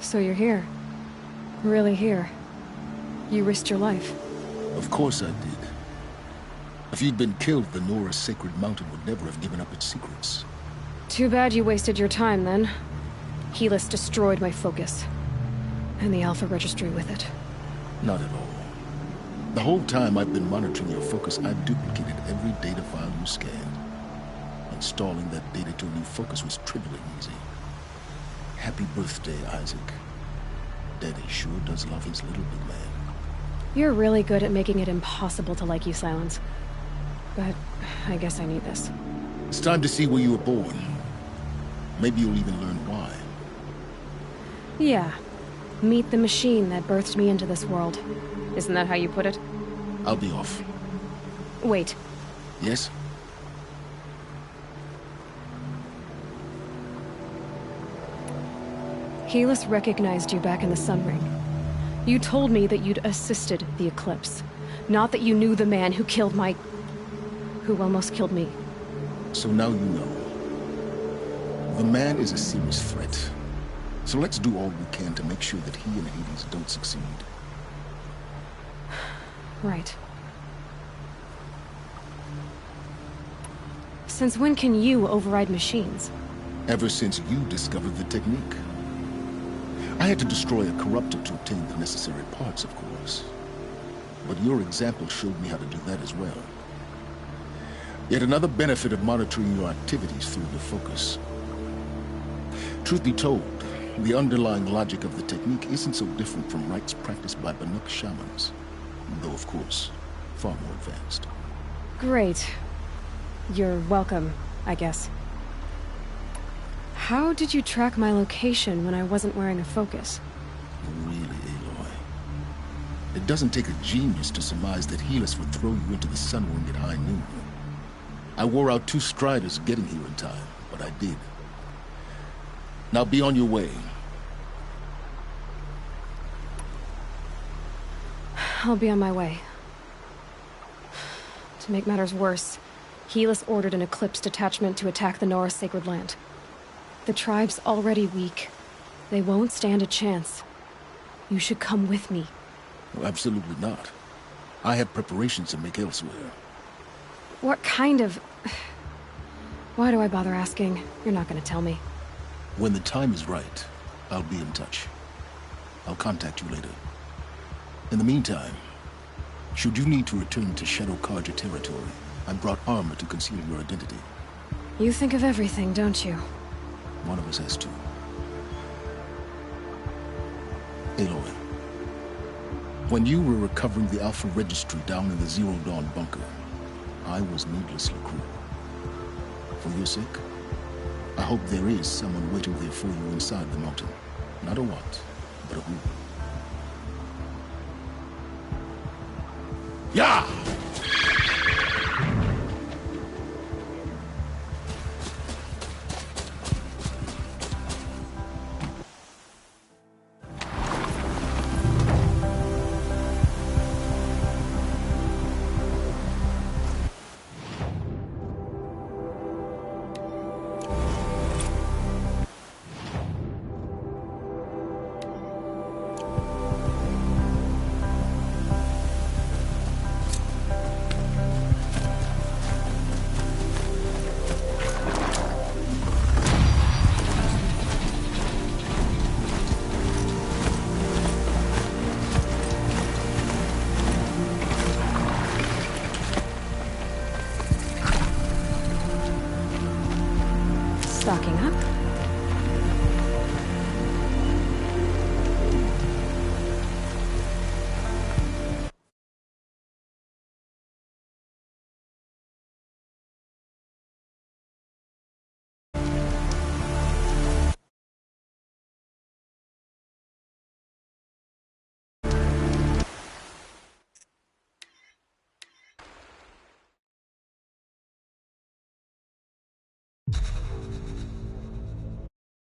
So you're here. Really here. You risked your life. Of course I did. If you'd been killed, the Nora Sacred Mountain would never have given up its secrets. Too bad you wasted your time, then. Helis destroyed my focus. And the Alpha Registry with it. Not at all. The whole time I've been monitoring your focus, I've duplicated every data file you scanned. Installing that data to a new focus was trivially easy. Happy birthday, Isaac. Daddy sure does love his little big man. You're really good at making it impossible to like you, Silence. But I guess I need this. It's time to see where you were born. Maybe you'll even learn why. Yeah. Meet the machine that birthed me into this world. Isn't that how you put it? I'll be off. Wait. Yes? Helis recognized you back in the Sun Ring. You told me that you'd assisted the Eclipse. Not that you knew the man who killed my... who almost killed me. So now you know. The man is a serious threat. So let's do all we can to make sure that he and Hades don't succeed. Right. Since when can you override machines? Ever since you discovered the technique. I had to destroy a corruptor to obtain the necessary parts, of course. But your example showed me how to do that as well. Yet another benefit of monitoring your activities through the focus. Truth be told, the underlying logic of the technique isn't so different from rites practiced by Banuk shamans. Though, of course, far more advanced. Great. You're welcome, I guess. How did you track my location when I wasn't wearing a focus? Really, Aloy. It doesn't take a genius to surmise that Helis would throw you into the Sun Ring at high noon. I wore out 2 striders getting here in time, but I did. Now be on your way. I'll be on my way. To make matters worse, Helis ordered an Eclipse detachment to attack the Nora Sacred Land. The tribe's already weak. They won't stand a chance. You should come with me. Well, absolutely not. I have preparations to make elsewhere. What kind of... Why do I bother asking? You're not gonna tell me. When the time is right, I'll be in touch. I'll contact you later. In the meantime, should you need to return to Shadow Carja territory, I brought armor to conceal your identity. You think of everything, don't you? One of us has to. Aloy, when you were recovering the Alpha Registry down in the Zero Dawn bunker, I was needlessly cruel. For your sake, I hope there is someone waiting there for you inside the mountain. Not a what, but a who. Yeah!